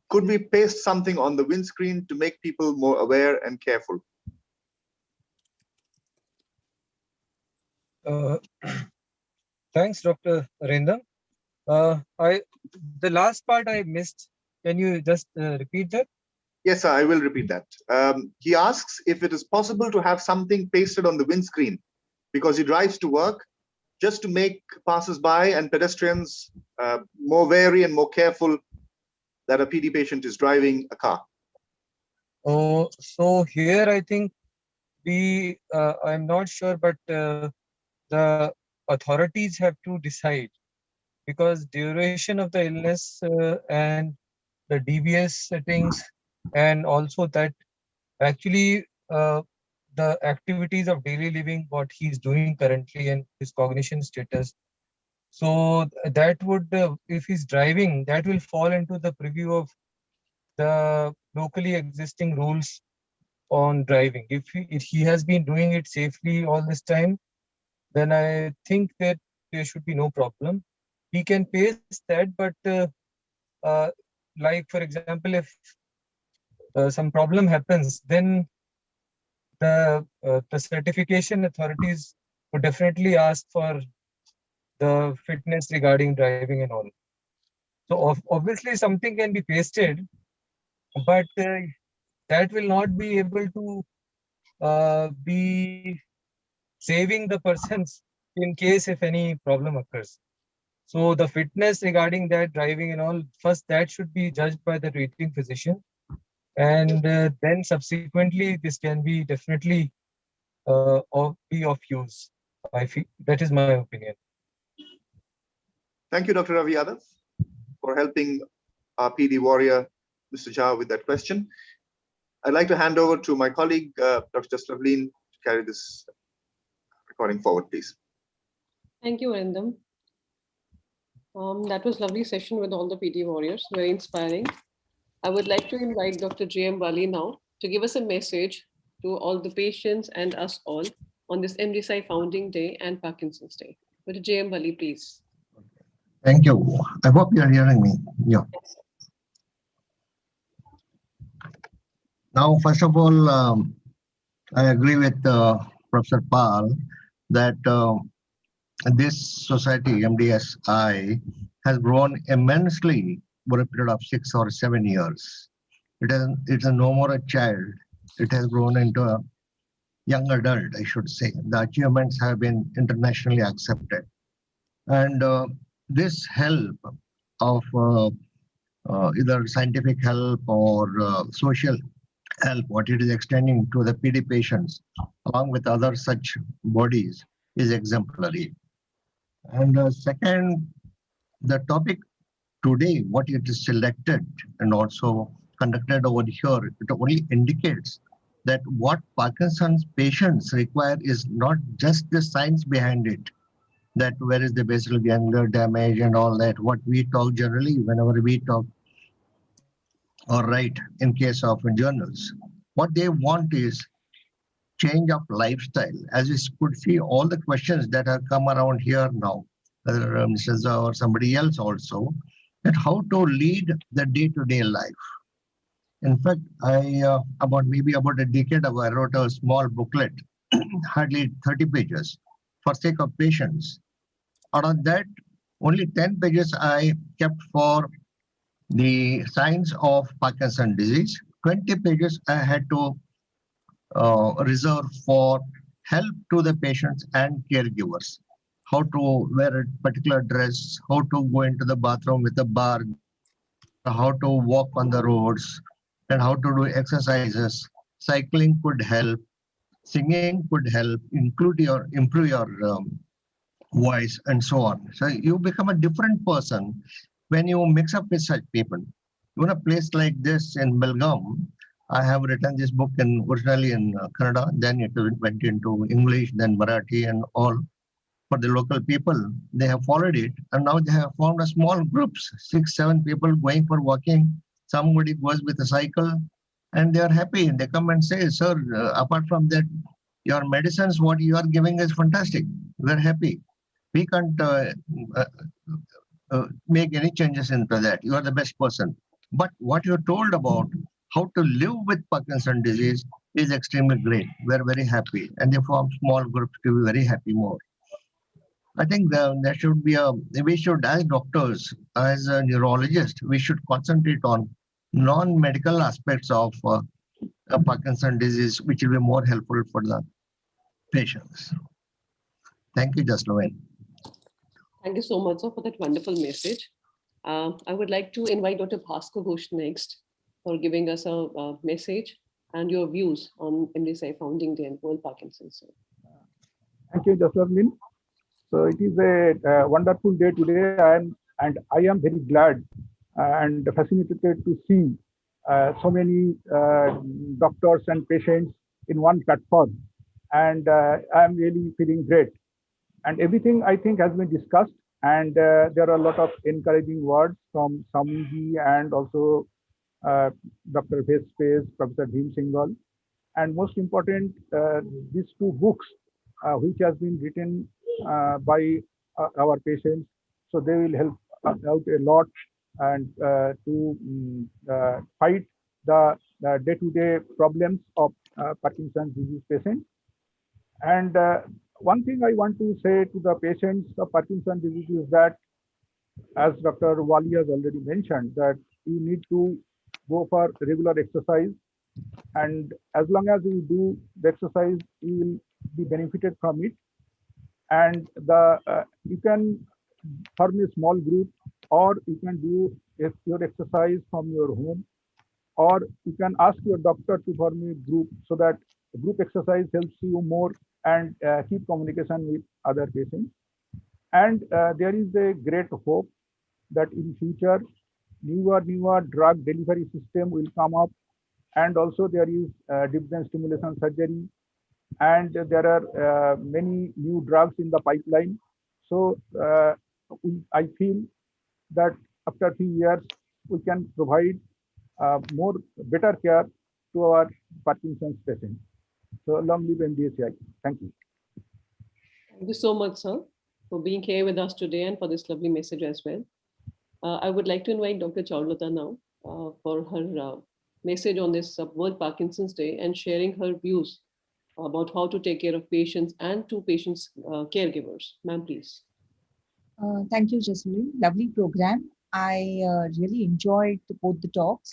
Could we paste something on the windscreen to make people more aware and careful? Thanks, Dr. Arindam. The last part I missed. Can you just repeat that? Yes, sir, I will repeat that. He asks if it is possible to have something pasted on the windscreen because he drives to work, just to make passers-by and pedestrians more wary and more careful that a PD patient is driving a car. Oh, so here I think I'm not sure, but the authorities have to decide, because duration of the illness and the DBS settings, and also that actually the activities of daily living, what he's doing currently and his cognition status. So that would, if he's driving, that will fall into the preview of the locally existing rules on driving. If he has been doing it safely all this time, then I think that there should be no problem. He can paste that, but like, for example, if some problem happens, then the certification authorities would definitely ask for the fitness regarding driving and all. So obviously something can be pasted, but that will not be able to be saving the persons in case if any problem occurs. So the fitness regarding that driving and all, first that should be judged by the treating physician, and then subsequently this can be definitely be of use. I feel that is my opinion. Thank you, Dr. Ravi Yadav, for helping our PD warrior, Mr. Jha, with that question. I'd like to hand over to my colleague, Dr. Jaslavleen, to carry this recording forward, please. Thank you, Arindam. That was a lovely session with all the PD warriors, very inspiring. I would like to invite Dr. J.M. Bali now to give us a message to all the patients and us all on this MDSI Founding Day and Parkinson's Day. Dr. J.M. Bali, please. Thank you. I hope you are hearing me. Yeah. Now, first of all, I agree with Professor Pal that this society, MDSI, has grown immensely over a period of 6 or 7 years. It's no more a child. It has grown into a young adult, I should say. The achievements have been internationally accepted. And this help of either scientific help or social help, what it is extending to the PD patients, along with other such bodies, is exemplary. And second, the topic today, what it is selected and also conducted over here, it only indicates that what Parkinson's patients require is not just the science behind it, that where is the basal ganglia damage and all that, what we talk generally whenever we talk or write in case of journals. What they want is change of lifestyle. As we could see, all the questions that have come around here now, whether Mr. Zah or somebody else also, that how to lead the day-to-day life. In fact, about a decade ago, I wrote a small booklet, hardly 30 pages, for sake of patients. Out of that, only 10 pages I kept for the signs of Parkinson's disease. 20 pages I had to reserve for help to the patients and caregivers. How to wear a particular dress, how to go into the bathroom with a bar, how to walk on the roads, and how to do exercises. Cycling could help, singing could help, improve your voice, and so on. So you become a different person when you mix up with such people. In a place like this in Belgaum, I have written this book originally in Kannada, then it went into English, then Marathi, and all. For the local people, they have followed it, and now they have formed a small groups, 6, 7 people going for walking. Somebody goes with a cycle, and they are happy. They come and say, "Sir, apart from that, your medicines, what you are giving is fantastic. We are happy. We can't make any changes into that. You are the best person. But what you're told about how to live with Parkinson's disease is extremely great. We're very happy." And they form small groups to be very happy more. I think there should be we should, as doctors, as a neurologist, we should concentrate on non-medical aspects of Parkinson's disease, which will be more helpful for the patients. Thank you, Jasloven. Thank you so much, sir, for that wonderful message. I would like to invite Dr. Bhaskar Ghosh next for giving us a message and your views on MDSI Founding Day and World Parkinson's Day. Thank you, Jasloven. So it is a wonderful day today, and I am very glad and fascinated to see so many doctors and patients in one platform, and I am really feeling great. And everything I think has been discussed, and there are a lot of encouraging words from Swamiji and also Dr. Vedas, Professor Bhim Singhal, and most important, these 2 books which has been written by our patients, so they will help out a lot and to fight the day-to-day problems of Parkinson's disease patients. And one thing I want to say to the patients of Parkinson's disease is that, as Dr. Wali has already mentioned, that you need to go for regular exercise, and as long as you do the exercise, you will be benefited from it. And you can form a small group, or you can do your exercise from your home, or you can ask your doctor to form a group, so that group exercise helps you more and keep communication with other patients. And there is a great hope that in future newer drug delivery system will come up, and also there is deep brain stimulation surgery, and there are many new drugs in the pipeline. So I feel that after a few years we can provide better care to our Parkinson's patients. So long live MDSI. Thank you. Thank you so much, sir, for being here with us today and for this lovely message as well. I would like to invite Dr. Charulata now for her message on this World Parkinson's Day and sharing her views about how to take care of patients and to patients' caregivers. Ma'am, please. Thank you, Jasmine. Lovely program. I really enjoyed both the talks,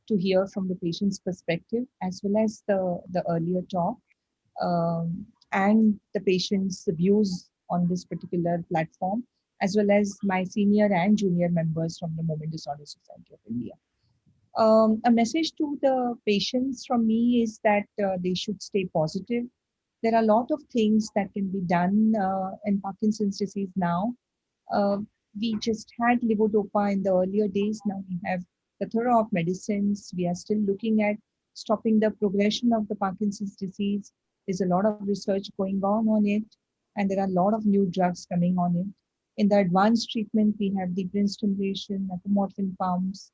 to hear from the patient's perspective as well as the earlier talk, and the patient's views on this particular platform, as well as my senior and junior members from the Movement Disorder Society of India. A message to the patients from me is that they should stay positive. There are a lot of things that can be done in Parkinson's disease now. We just had levodopa in the earlier days. Now we have plethora of medicines. We are still looking at stopping the progression of the Parkinson's disease. There's a lot of research going on it, and there are a lot of new drugs coming on it. In the advanced treatment, we have deep brain stimulation, apomorphine pumps,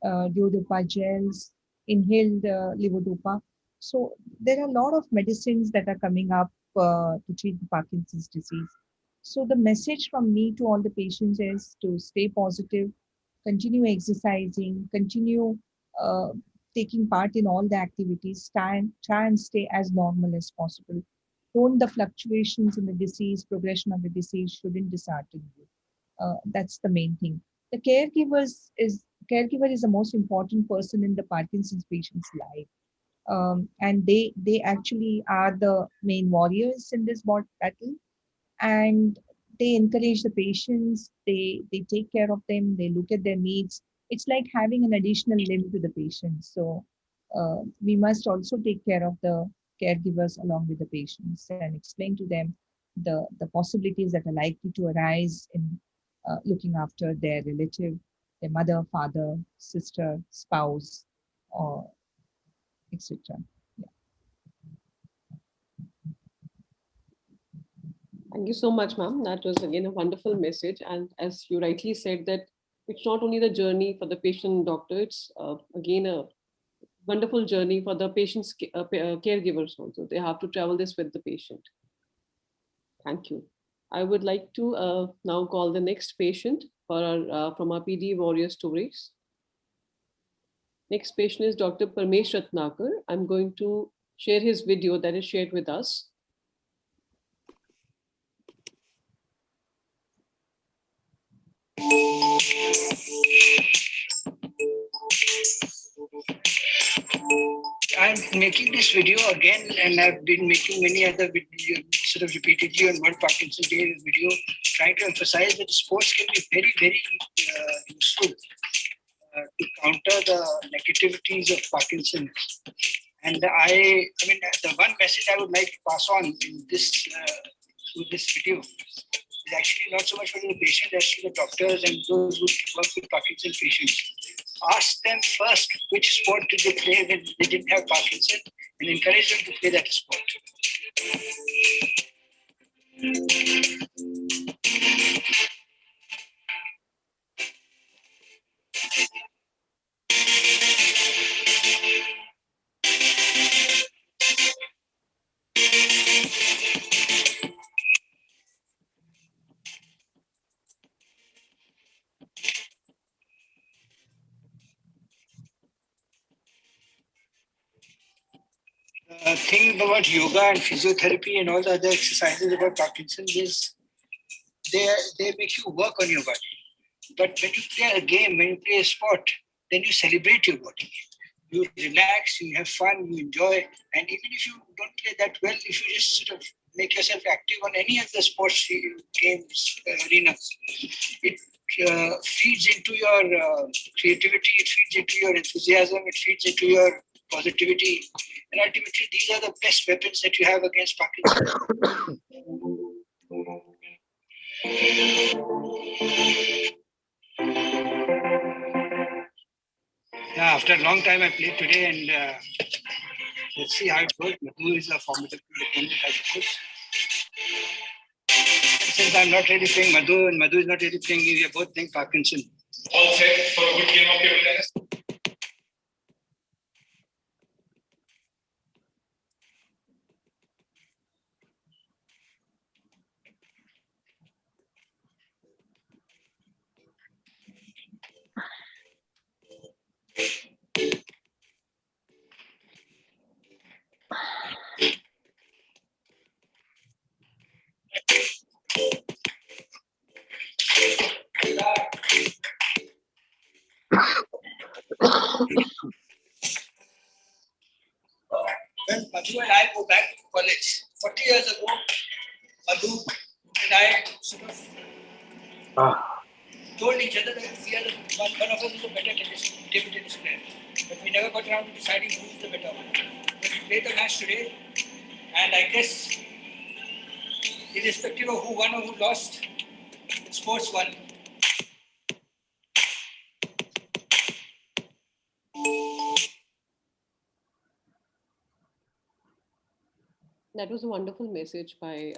levodopa gels, inhaled levodopa. So there are a lot of medicines that are coming up to treat the Parkinson's disease. So the message from me to all the patients is to stay positive, continue exercising, continue taking part in all the activities, try and stay as normal as possible. Don't the fluctuations in the disease, progression of the disease shouldn't dishearten you. That's the main thing. The caregiver is the most important person in the Parkinson's patient's life. And they actually are the main warriors in this battle, and they encourage the patients, they take care of them, they look at their needs. It's like having an additional limb to the patient. So we must also take care of the caregivers along with the patients and explain to them the possibilities that are likely to arise in looking after their relative, their mother, father, sister, spouse, or etc. Thank you so much, ma'am. That was again a wonderful message. And as you rightly said, that it's not only the journey for the patient and doctor, it's again a wonderful journey for the patient's caregivers also. They have to travel this with the patient. Thank you. I would like to now call the next patient for our, from our PD Warrior Stories. Next patient is Dr. Parmesh Ratnakar. I'm going to share his video that is shared with us. I'm making this video again, and I've been making many other videos sort of repeatedly on World Parkinson Day video, trying to emphasize that sports can be very, very useful to counter the negativities of Parkinson's. And I mean, the one message I would like to pass on in this through this video is actually not so much for the patient as to the doctors and those who work with Parkinson patients. Ask them first which sport did they play when they didn't have Parkinson, and encourage them to play that sport. Thing about yoga and physiotherapy and all the other exercises about Parkinson's is they make you work on your body. But when you play a game, when you play a sport, then you celebrate your body. You relax, you have fun, you enjoy. And even if you don't play that well, if you just sort of make yourself active on any of the sports games arenas, it feeds into your creativity, it feeds into your enthusiasm, it feeds into your positivity. And ultimately, these are the best weapons that you have against Parkinson's. Yeah, after a long time I played today, and let's see how it goes. Madhu is a formidable opponent, I suppose. Since I'm not really playing Madhu and Madhu is not really playing me, we are both playing Parkinson. All set for a good game of table tennis. When Madhu and I go back to college, 40 years ago, Madhu and I sort of told each other that we are one of us is a better table tennis player. But we never got around to deciding who is the better one. But we played the match today, and I guess, irrespective of who won or who lost, sports won. That was a wonderful message by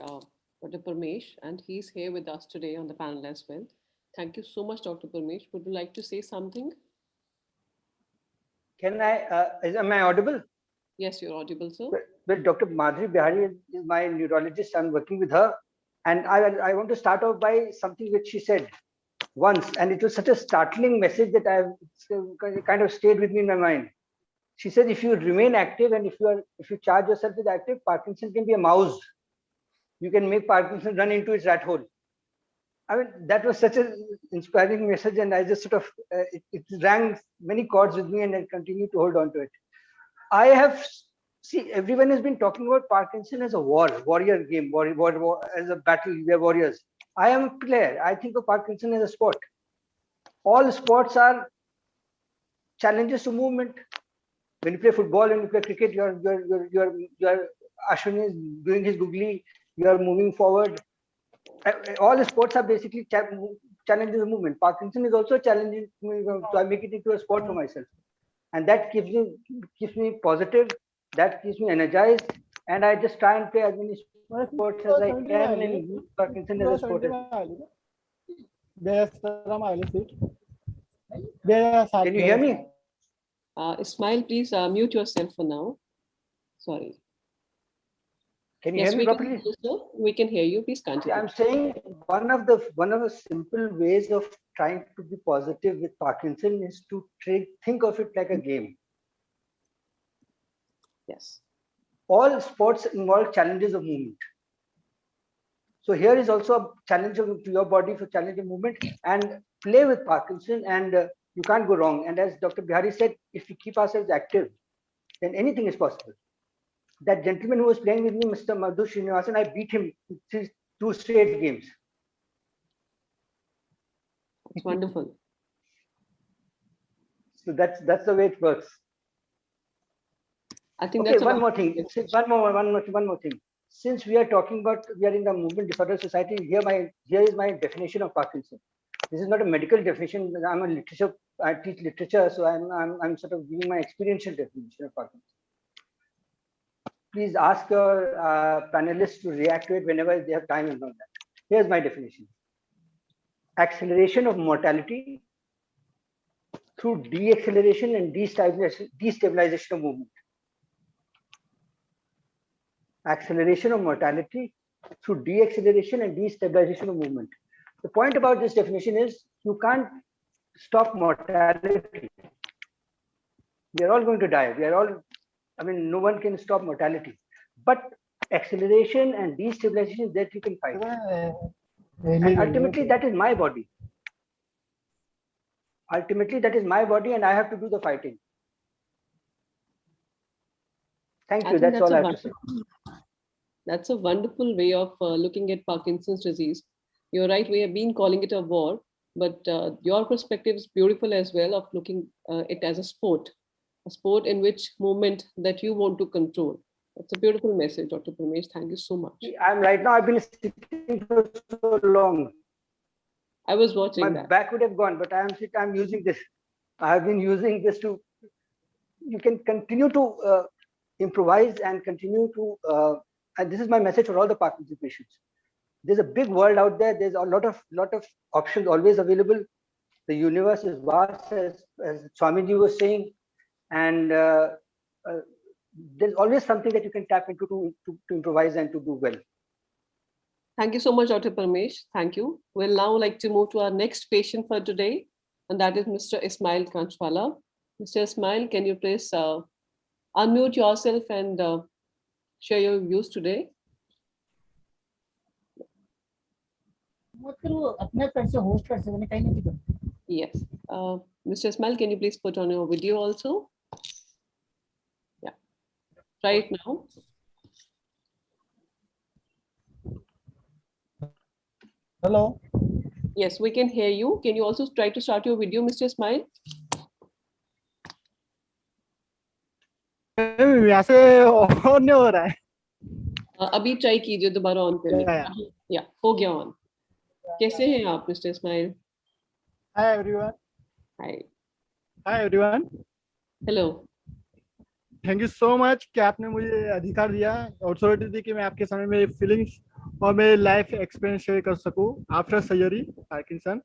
Dr. Parmesh, and he's here with us today on the panel as well. Thank you so much, Dr. Parmesh. Would you like to say something? Am I audible? Yes, you're audible, sir. Well, Dr. Madhuri Bihari is my neurologist. I'm working with her. And I want to start off by something which she said once. And it was such a startling message that I've kind of stayed with me in my mind. She said, if you remain active and if you charge yourself with active, Parkinson can be a mouse. You can make Parkinson run into its rat hole. I mean, that was such an inspiring message, and I just sort of, it rang many chords with me, and I continue to hold on to it. I have, see, everyone has been talking about Parkinson as a warrior game, as a battle, we are warriors. I am a player. I think of Parkinson as a sport. All sports are challenges to movement. When you play football and you play cricket, your Ashwin is doing his googly, you are moving forward. All the sports are basically challenges of movement. Parkinson is also challenging me, so I make it into a sport for myself. And that keeps me positive, that keeps me energized, and I just try and play as many sports as I can and use Parkinson as a sport. Can you hear me? Ismail, please mute yourself for now. Sorry. Can you hear me properly? We can hear you. Please continue. I'm saying one of the simple ways of trying to be positive with Parkinson is to think of it like a game. Yes. All sports involve challenges of movement. So here is also a challenge to your body for challenge of movement, and play with Parkinson, and you can't go wrong. And as Dr. Bihari said, if we keep ourselves active, then anything is possible. That gentleman who was playing with me, Mr. Madhu Srinivasan, I beat him in 2 straight games. It's wonderful. So that's the way it works. I think okay, that's one more thing. One more thing. Since we are talking about, we are in the Movement Disorder Society, here is my definition of Parkinson. This is not a medical definition. I teach literature, so I'm sort of giving my experiential definition of Parkinson. Please ask your panelists to react to it whenever they have time and all that. Here's my definition. Acceleration of mortality through deacceleration and destabilization of movement. Acceleration of mortality through deacceleration and destabilization of movement. The point about this definition is you can't stop mortality. We are all going to die. No one can stop mortality, but acceleration and destabilization that you can fight. And ultimately, that is my body. Ultimately, that is my body, and I have to do the fighting. Thank you. That's all I have to say. That's a wonderful way of looking at Parkinson's disease. You're right. We have been calling it a war, but your perspective is beautiful as well of looking it as a sport in which movement that you want to control. That's a beautiful message, Dr. Pramesh. Thank you so much. I've been sitting for so long. I was watching My back would have gone, but I'm using this. I have been using this to, you can continue to improvise and continue to, and this is my message for all the Parkinson's patients. There's a big world out there. There's a lot of options always available. The universe is vast, as Swamiji was saying. And there's always something that you can tap into to improvise and to do well. Thank you so much, Dr. Parmesh. Thank you. We'll now like to move to our next patient for today, and that is Mr. Ismail Kanchwala. Mr. Ismail, can you please unmute yourself and share your views today? Yes. Mr. Ismail, can you please put on your video also? Yeah. Try it now. Hello. Yes, we can hear you. Can you also try to start your video, Mr. Ismail? On नहीं हो रहा है अभी try कीजिए दोबारा on करिए या हो गया ऑन कैसे हैं आप mister Ismail hi everyone hi everyone hello thank you so much कि आपने मुझे अधिकार दिया ऑथोरिटी दी कि मैं आपके सामने मेरी फीलिंग्स और मेरे लाइफ एक्सपीरियंस शेयर कर सकूं आफ्टर सर्जरी पार्किंसन।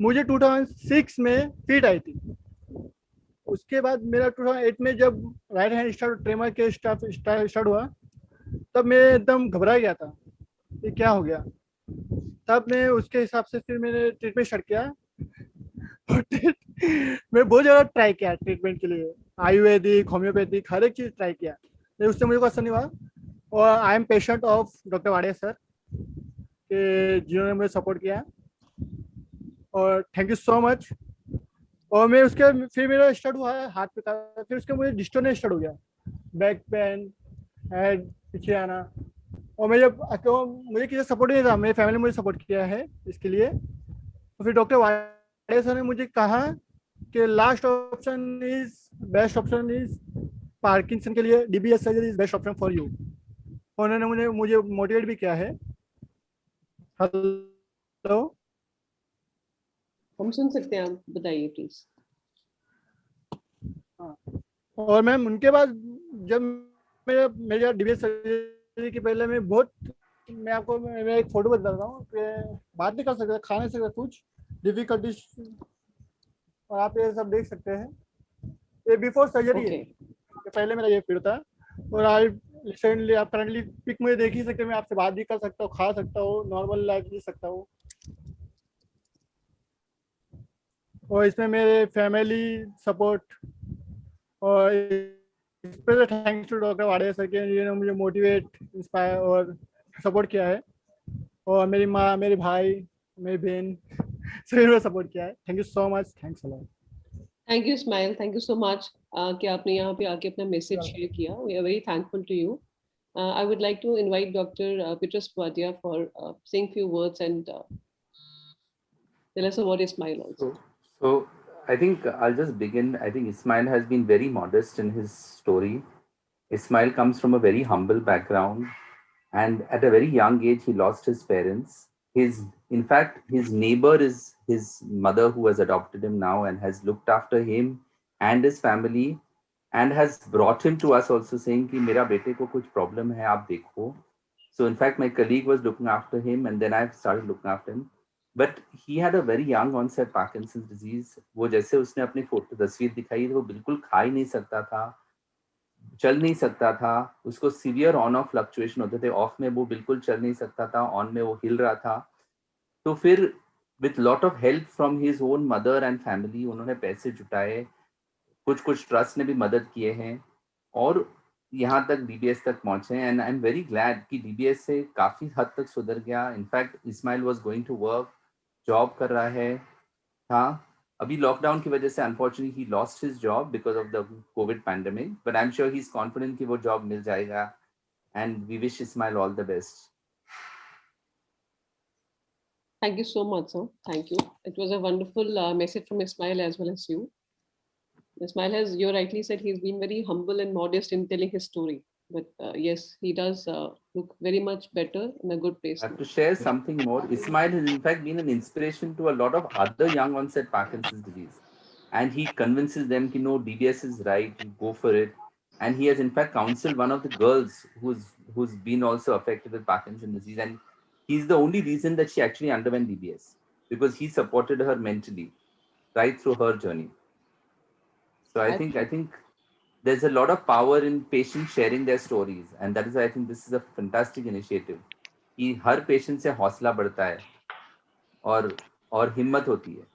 मुझे 2006 में फिट आई थी उसके बाद मेरा 2008 में जब राइट हैंड ट्रेमर के स्टार्ट हुआ, तब मैं एकदम घबरा गया था, ये क्या हो गया। तब मैं उसके हिसाब से फिर मैंने ट्रीटमेंट स्टार्ट किया। मैं बहुत ज़्यादा ट्राई किया ट्रीटमेंट के लिए, आयुर्वेदिक, होम्योपैथिक, हर एक चीज़ ट्राई किया, लेकिन उससे मुझे कोई असर नहीं हुआ। और I am patient of doctor Wade sir के, जिन्होंने मुझे सपोर्ट किया, और थैंक यू सो मच। और मैं उसके फिर मेरा स्टार्ट हुआ है हाथ पे का, फिर उसके मुझे डिस्टर्बेंस स्टार्ट हो गया, बैक पेन, हेड पीछे आना। और मैं जब मुझे किसी सपोर्ट नहीं था, मेरी फैमिली ने मुझे सपोर्ट किया है इसके लिए। तो फिर डॉक्टर वाड़े सर ने मुझे कहा कि last option is best option is Parkinson के लिए DBS surgery is best option for you. उन्होंने मुझे मोटिवेट भी किया है। हेलो, हम सुन सकते हैं, आप बताइए प्लीज। और मैम उनके बाद जब मेरा DBS सर्जरी के पहले मैं आपको मैं एक फोटो बता रहा हूँ कि बात नहीं कर सकता, खा नहीं सकता, कुछ डिफिकल्टीज, और आप ये सब देख सकते हैं, ये बिफोर सर्जरी है, पहले मेरा ये फिर था। और आज रिसेंटली आप करंटली पिक में देख ही सकते हैं, मैं आपसे बात भी कर सकता हूँ, खा सकता हूँ, नॉर्मल लाइफ जी सकता हूँ। और इसमें मेरे फैमिली सपोर्ट, और special thanks to doctor Wade sir के, जिन्होंने मुझे मोटिवेट, इंस्पायर और सपोर्ट किया है। और मेरी माँ, मेरे भाई, मेरी बहन, सभी ने सपोर्ट किया है। Thank you so much, thanks a lot. Thank you smile, thank you so much कि आपने यहाँ पे आके अपना मैसेज शेयर किया। We are very thankful to you. I would like to invite Dr. Petrus Padia for saying few words and tell us about Ismail also. So I think I'll just begin. I think Ismail has been very modest in his story. Ismail comes from a very humble background, and at a very young age, he lost his parents. In fact, his neighbor is his mother, who has adopted him now and has looked after him and his family, and has brought him to us also, saying कि मेरा बेटे को कुछ problem है, आप देखो. So in fact, my colleague was looking after him, and then I started looking after him. But he had a very young onset Parkinson's disease. वो जैसे उसने अपनी तस्वीर दिखाई, वो बिल्कुल खा ही नहीं सकता था, चल नहीं सकता था, उसको सीवियर ऑन ऑफ फ्लक्चुएशन होते थे, ऑफ में वो बिल्कुल चल नहीं सकता था, ऑन में वो हिल रहा था। तो फिर with lot of help from his own mother and family, उन्होंने पैसे जुटाए, कुछ ट्रस्ट ने भी मदद किए हैं, और यहाँ तक DBS तक पहुँचे। And I am very glad कि DBS से काफ़ी हद तक सुधर गया। In fact Ismail was going to work, job कर रहा है। हाँ, अभी लॉकडाउन की वजह से अनफॉर्चुनेटली ही lost his job because of the covid pandemic, but I am sure he is confident कि वो जॉब मिल जाएगा, and we wish Ismail all the best. Thank you so much, sir. Thank you. It was a wonderful message from Ismail as well as you. Ismail has, you rightly said, he's been very humble and modest in telling his story. But yes, he does look very much better in a good place. I have to share something more. Ismail has in fact been an inspiration to a lot of other young onset Parkinson's disease. And he convinces them that no, DBS is right, go for it. And he has in fact counseled one of the girls who's been also affected with Parkinson's disease. And he's the only reason that she actually underwent DBS, because he supported her mentally right through her journey. So I think there's a lot of power in patients sharing their stories, and that is why I think this is a fantastic initiative. कि हर patient से हौसला बढ़ता है और हिम्मत होती है.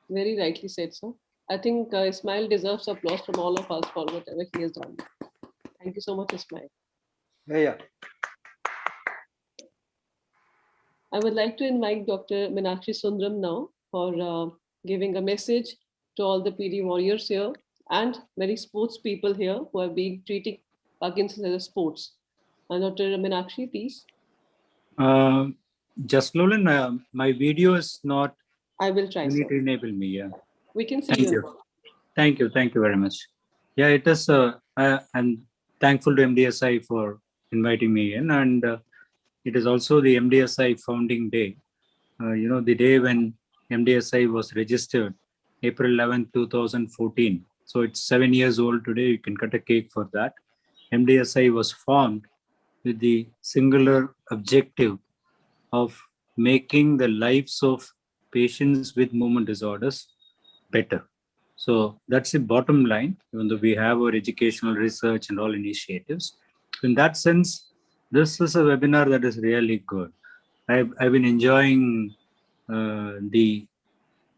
Very rightly said, sir. I think Ismail deserves applause from all of us for whatever he has done. Thank you so much, Ismail. Yeah. I would like to invite Dr. Meenakshi Sundaram now for giving a message to all the PD warriors here and many sports people here who have been treating Parkinson's as a sports. Dr. Meenakshi, please. Just Nolan, my video is not. I will try. You need to enable me. Yeah. We can see Thank you. Thank you. Thank you very much. Yeah, it is. I'm thankful to MDSI for inviting me in, and it is also the MDSI Founding Day. The day when MDSI was registered, April 11, 2014. So it's 7 years old today. You can cut a cake for that. MDSI was formed with the singular objective of making the lives of patients with movement disorders better. So that's the bottom line, even though we have our educational research and all initiatives. In that sense, this is a webinar that is really good. I've been enjoying the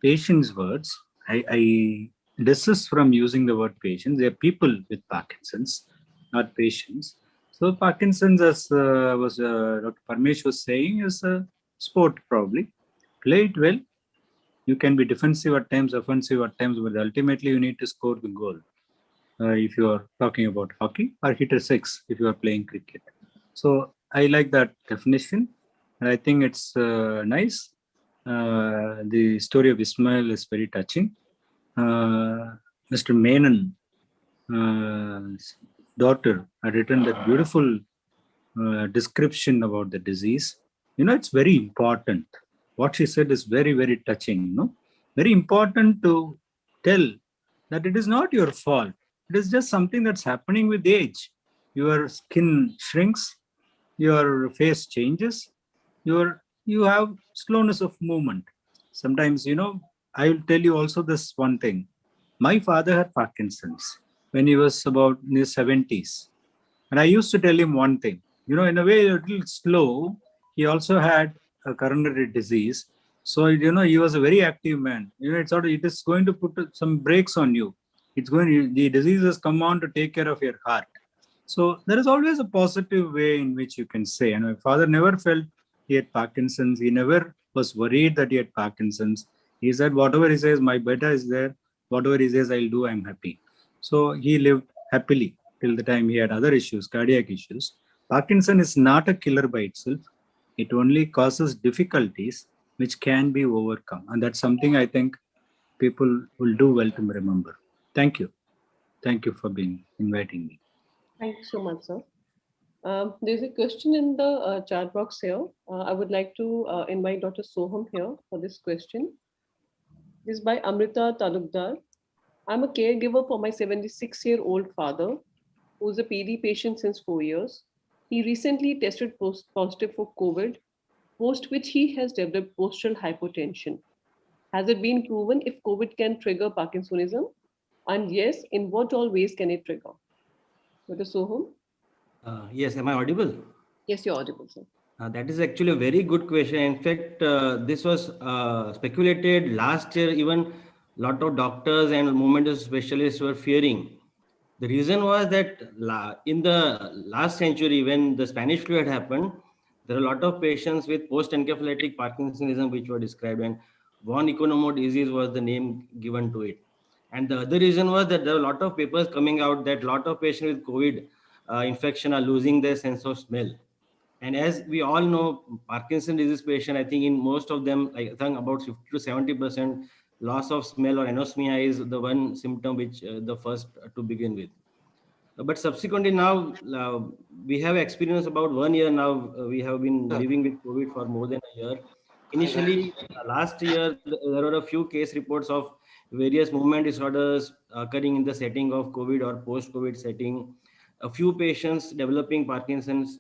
patient's words. I desist from using the word patients. They are people with Parkinson's, not patients. So Parkinson's, as Dr. Parmesh was saying, is a sport probably. Play it well. You can be defensive at times, offensive at times, but ultimately you need to score the goal. If you are talking about hockey, or hit a six if you are playing cricket. So I like that definition, and I think it's nice. The story of Ismail is very touching. Mr. Menon, daughter, had written that beautiful description about the disease. You know, it's very important. What she said is very, very touching. You know, very important to tell that it is not your fault. It is just something that's happening with age. Your skin shrinks, your face changes, you have slowness of movement. Sometimes, you know, I will tell you also this one thing. My father had Parkinson's when he was about in his 70s. And I used to tell him one thing, you know, in a way a little slow, he also had a coronary disease. So, you know, he was a very active man. You know, it is going to put some brakes on you. The disease has come on to take care of your heart. So there is always a positive way in which you can say, and my father never felt he had Parkinson's. He never was worried that he had Parkinson's. He said, whatever he says, my beta is there. Whatever he says, I'll do, I'm happy. So he lived happily till the time he had other issues, cardiac issues. Parkinson is not a killer by itself. It only causes difficulties which can be overcome. And that's something I think people will do well to remember. Thank you. Thank you for inviting me. Thank you so much, sir. There's a question in the chat box here. I would like to invite Dr. Soham here for this question. This is by Amrita Talukdar. I'm a caregiver for my 76-year-old father, who's a PD patient since 4 years. He recently tested positive for COVID, post which he has developed postural hypotension. Has it been proven if COVID can trigger Parkinsonism? And yes, in what all ways can it trigger? Dr. Soham? Yes, am I audible? Yes, you're audible, sir. That is actually a very good question. In fact, this was speculated last year. Even a lot of doctors and movement specialists were fearing. The reason was that in the last century, when the Spanish flu had happened, there are a lot of patients with post-encephalitic Parkinsonism which were described, and von Economo disease was the name given to it. And the other reason was that there are a lot of papers coming out that a lot of patients with COVID infection are losing their sense of smell. And as we all know, Parkinson's disease patient, I think in most of them, I think about 50 to 70% loss of smell or anosmia is the one symptom which the first to begin with. But subsequently now, we have experienced about 1 year now, we have been living with COVID for more than a year. Initially, last year, there were a few case reports of various movement disorders occurring in the setting of COVID or post-COVID setting. A few patients developing Parkinson's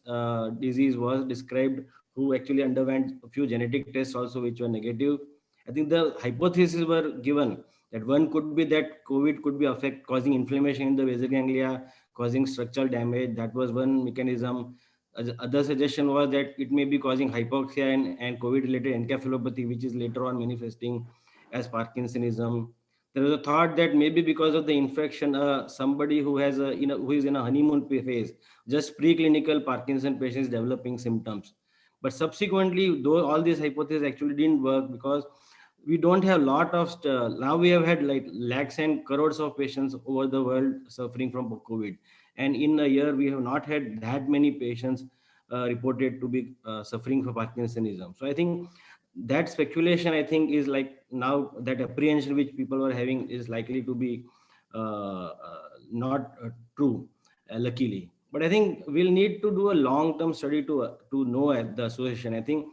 disease was described who actually underwent a few genetic tests also which were negative. I think the hypotheses were given that one could be that COVID could be causing inflammation in the basal ganglia, causing structural damage. That was one mechanism. Other suggestion was that it may be causing hypoxia and COVID-related encephalopathy, which is later on manifesting as Parkinsonism. There was a thought that maybe because of the infection, somebody who has who is in a honeymoon phase, just preclinical Parkinson patients developing symptoms. But subsequently, though all these hypotheses actually didn't work because we don't have a lot of now we have had like lakhs and crores of patients over the world suffering from COVID, and in a year we have not had that many patients reported to be suffering from Parkinsonism. So I think that speculation, I think, is like now that apprehension which people were having is likely to be not true, luckily. But I think we'll need to do a long-term study to know at the association. I think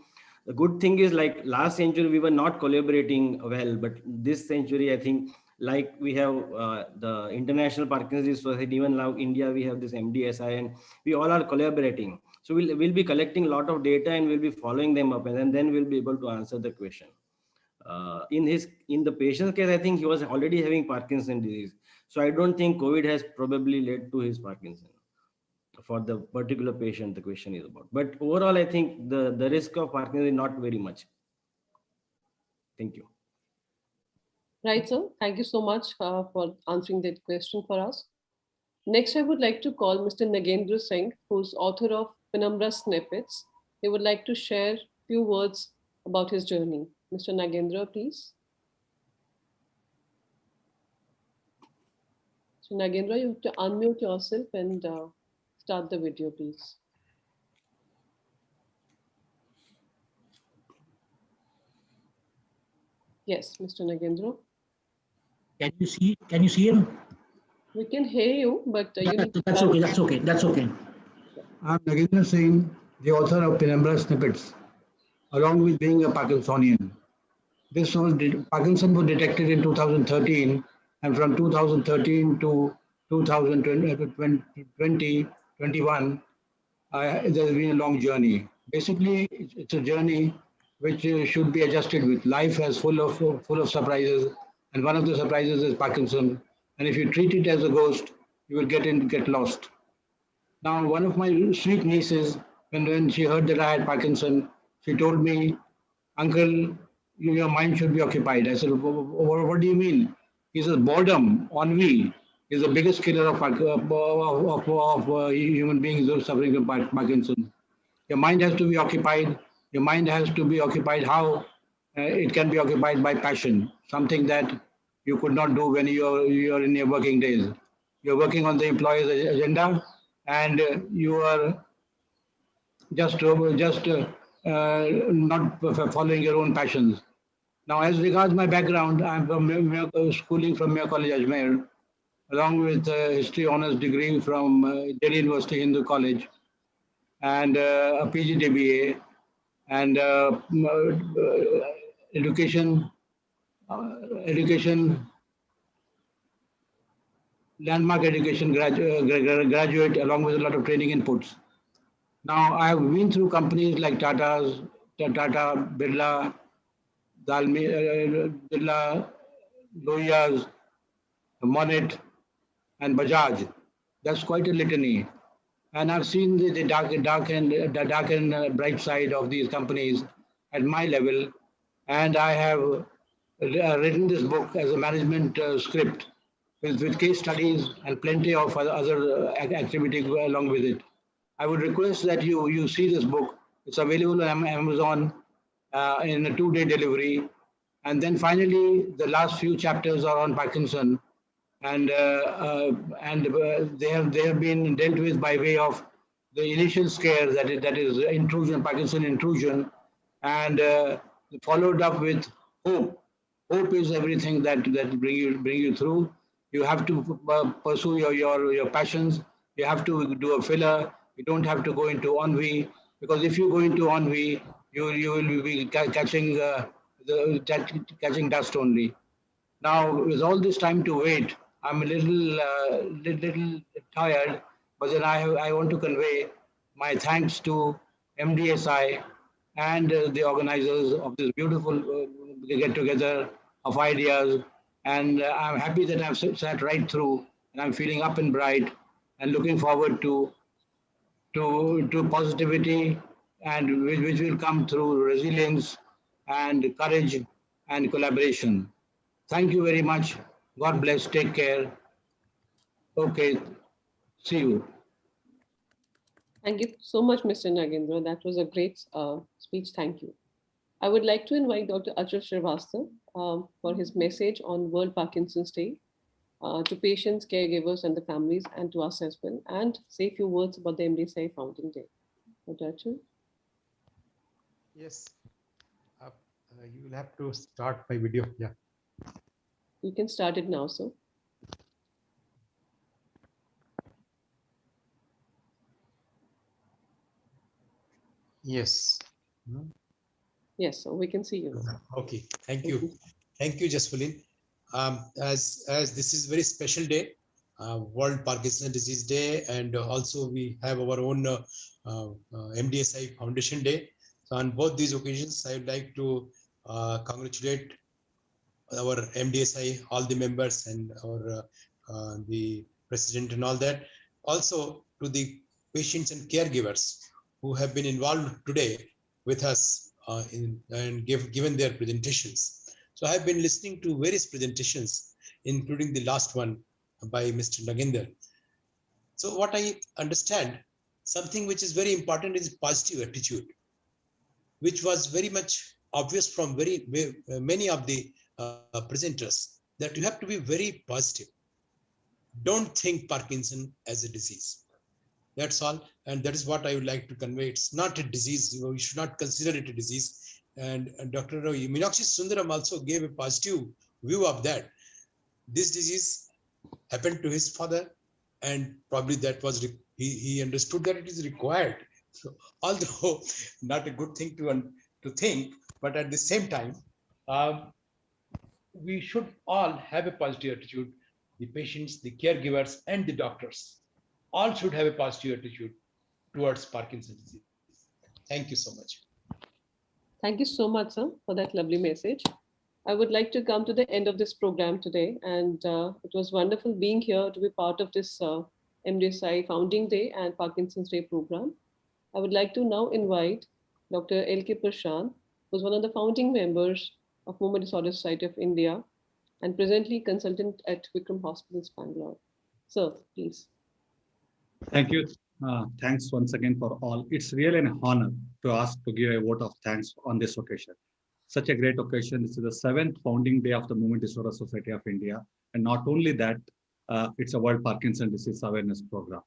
the good thing is like last century we were not collaborating well, but this century I think like we have the International Parkinson's Society, even now India we have this MDSI, and we all are collaborating. So we'll be collecting a lot of data and we'll be following them up, and then we'll be able to answer the question. In the patient's case, I think he was already having Parkinson's disease. So I don't think COVID has probably led to his Parkinson. For the particular patient, the question is about. But overall, I think the risk of Parkinson is not very much. Thank you. Right, sir. Thank you so much for answering that question for us. Next, I would like to call Mr. Nagendra Singh, who's author of Penumbra Snippets. He would like to share a few words about his journey. Mr. Nagendra, please. So Nagendra, you have to unmute yourself and start the video, please. Yes, Mr. Nagendra. Can you see him? We can hear you, but you need to That's okay. That's okay. I'm Nagendra Singh, the author of Penumbra Snippets, along with being a Parkinsonian. Parkinson was detected in 2013, and from 2013 to 2021, there's been a long journey. Basically, it's a journey which should be adjusted with. Life is full of surprises, and one of the surprises is Parkinson. And if you treat it as a ghost, you will get lost. Now, one of my sweet nieces, when she heard that I had Parkinson, she told me, "Uncle, your mind should be occupied." I said, "What do you mean?" He says, "Boredom, ennui, is the biggest killer of human beings who are suffering from Parkinson. Your mind has to be occupied. Your mind has to be occupied. How? It can be occupied by passion, something that you could not do when you're in your working days. You're working on the employer's agenda, and you are just not following your own passions. Now, as regards my background, I'm from schooling from Mayor College, Ajmer, along with a history honors degree from Delhi University Hindu College, and a PGDBA, and education, landmark education graduate, along with a lot of training inputs. Now, I have been through companies like Tata, Birla, Birla, Lohias, Monet, and Bajaj. That's quite a litany. And I've seen the dark and bright side of these companies at my level. And I have written this book as a management script with case studies and plenty of other activities along with it. I would request that you see this book. It's available on Amazon in a 2-day delivery. And then finally, the last few chapters are on Parkinson, and they have been dealt with by way of the initial scare, that is intrusion, Parkinson intrusion, and followed up with hope. Hope is everything that bring you through. You have to pursue your passions. You have to do a filler. You don't have to go into ennui, because if you go into ennui, you will be catching dust only. Now, with all this time to wait, I'm a little tired, but then I want to convey my thanks to MDSI and the organizers of this beautiful get-together of ideas. And I'm happy that I've sat right through, and I'm feeling up and bright and looking forward to positivity, and which will come through resilience and courage and collaboration. Thank you very much. God bless. Take care. Okay. See you. Thank you so much, Mr. Nagendra. That was a great speech. Thank you. I would like to invite Dr. Achal Srivastava for his message on World Parkinson's Day to patients, caregivers, and the families, and to us as well, and say a few words about the MDSI Founding Day. Dr. Achal? Yes. You will have to start my video. Yeah. You can start it now, sir. Yes. Yes, so we can see you. Okay. Thank you. Thank you, Jasmine. As this is very special day, World Parkinson's Disease Day, and also we have our own MDSI Foundation Day. So on both these occasions, I would like to congratulate our MDSI, all the members and our the president and all that. Also to the patients and caregivers who have been involved today with us and given their presentations. So I have been listening to various presentations, including the last one by Mr. Nagendra. So what I understand, something which is very important is positive attitude, which was very much obvious from many of the presenters, that you have to be very positive. Don't think Parkinson as a disease. That's all. And that is what I would like to convey. It's not a disease. You should not consider it a disease. And Dr. Meenakshi Sundaram also gave a positive view of that. This disease happened to his father, and probably that was, he understood that it is required. So, although not a good thing to think, but at the same time, we should all have a positive attitude. The patients, the caregivers, and the doctors all should have a positive attitude towards Parkinson's disease. Thank you so much. Thank you so much, sir, for that lovely message. I would like to come to the end of this program today, and it was wonderful being here to be part of this MDSI Founding Day and Parkinson's Day program. I would like to now invite Dr. L.K. Prashant, who's one of the founding members of Movement Disorder Society of India and presently consultant at Vikram Hospitals, Bangalore. Sir, please. Thank you. Thanks once again for all. It's really an honor to ask to give a vote of thanks on this occasion. Such a great occasion. This is the 7th founding day of the Movement Disorder Society of India. And not only that, it's a World Parkinson's Disease Awareness Program.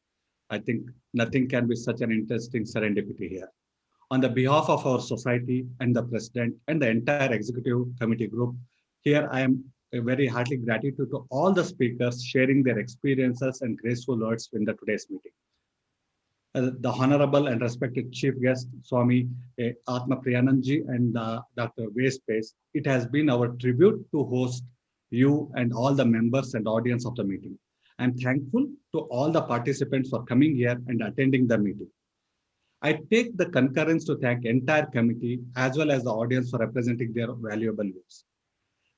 I think nothing can be such an interesting serendipity here. On the behalf of our society and the president and the entire executive committee group, here I am very heartily gratitude to all the speakers sharing their experiences and graceful words in the today's meeting. The honorable and respected chief guest, Swami Athapriyananda and Dr. Vedas, it has been our tribute to host you and all the members and audience of the meeting. I'm thankful to all the participants for coming here and attending the meeting. I take the concurrence to thank entire committee as well as the audience for representing their valuable views.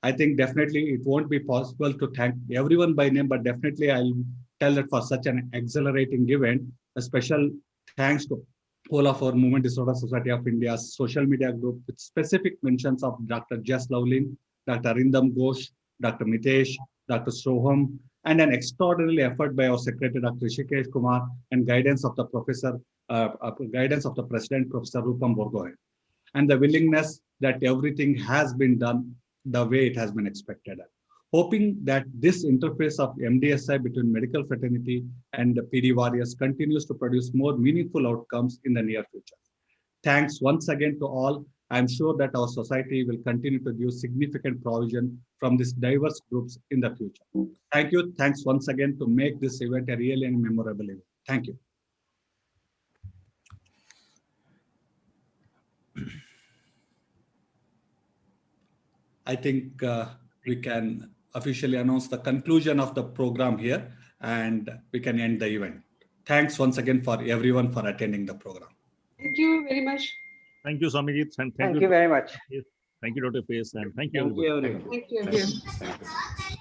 I think definitely it won't be possible to thank everyone by name, but definitely I'll tell that for such an exhilarating event, a special thanks to all of our Movement Disorder Society of India's social media group with specific mentions of Dr. Jess Lovlin, Dr. Arindam Ghosh, Dr. Mitesh, Dr. Soham, and an extraordinary effort by our secretary, Dr. Rishikesh Kumar, and guidance of the professor, guidance of the president, Professor Rupam Borgohain, and the willingness that everything has been done the way it has been expected. Hoping that this interface of MDSI between medical fraternity and the PD warriors continues to produce more meaningful outcomes in the near future. Thanks once again to all. I'm sure that our society will continue to give significant provision from these diverse groups in the future. Thank you. Thanks once again to make this event a really memorable event. Thank you. I think we can officially announce the conclusion of the program here and we can end the event. Thanks once again for everyone for attending the program. Thank you very much. Thank you, Swamiji, and thank you very much. Thank you, Dr. Pace, and thank you, Thank you, everybody. everyone. Thank you. Thank you.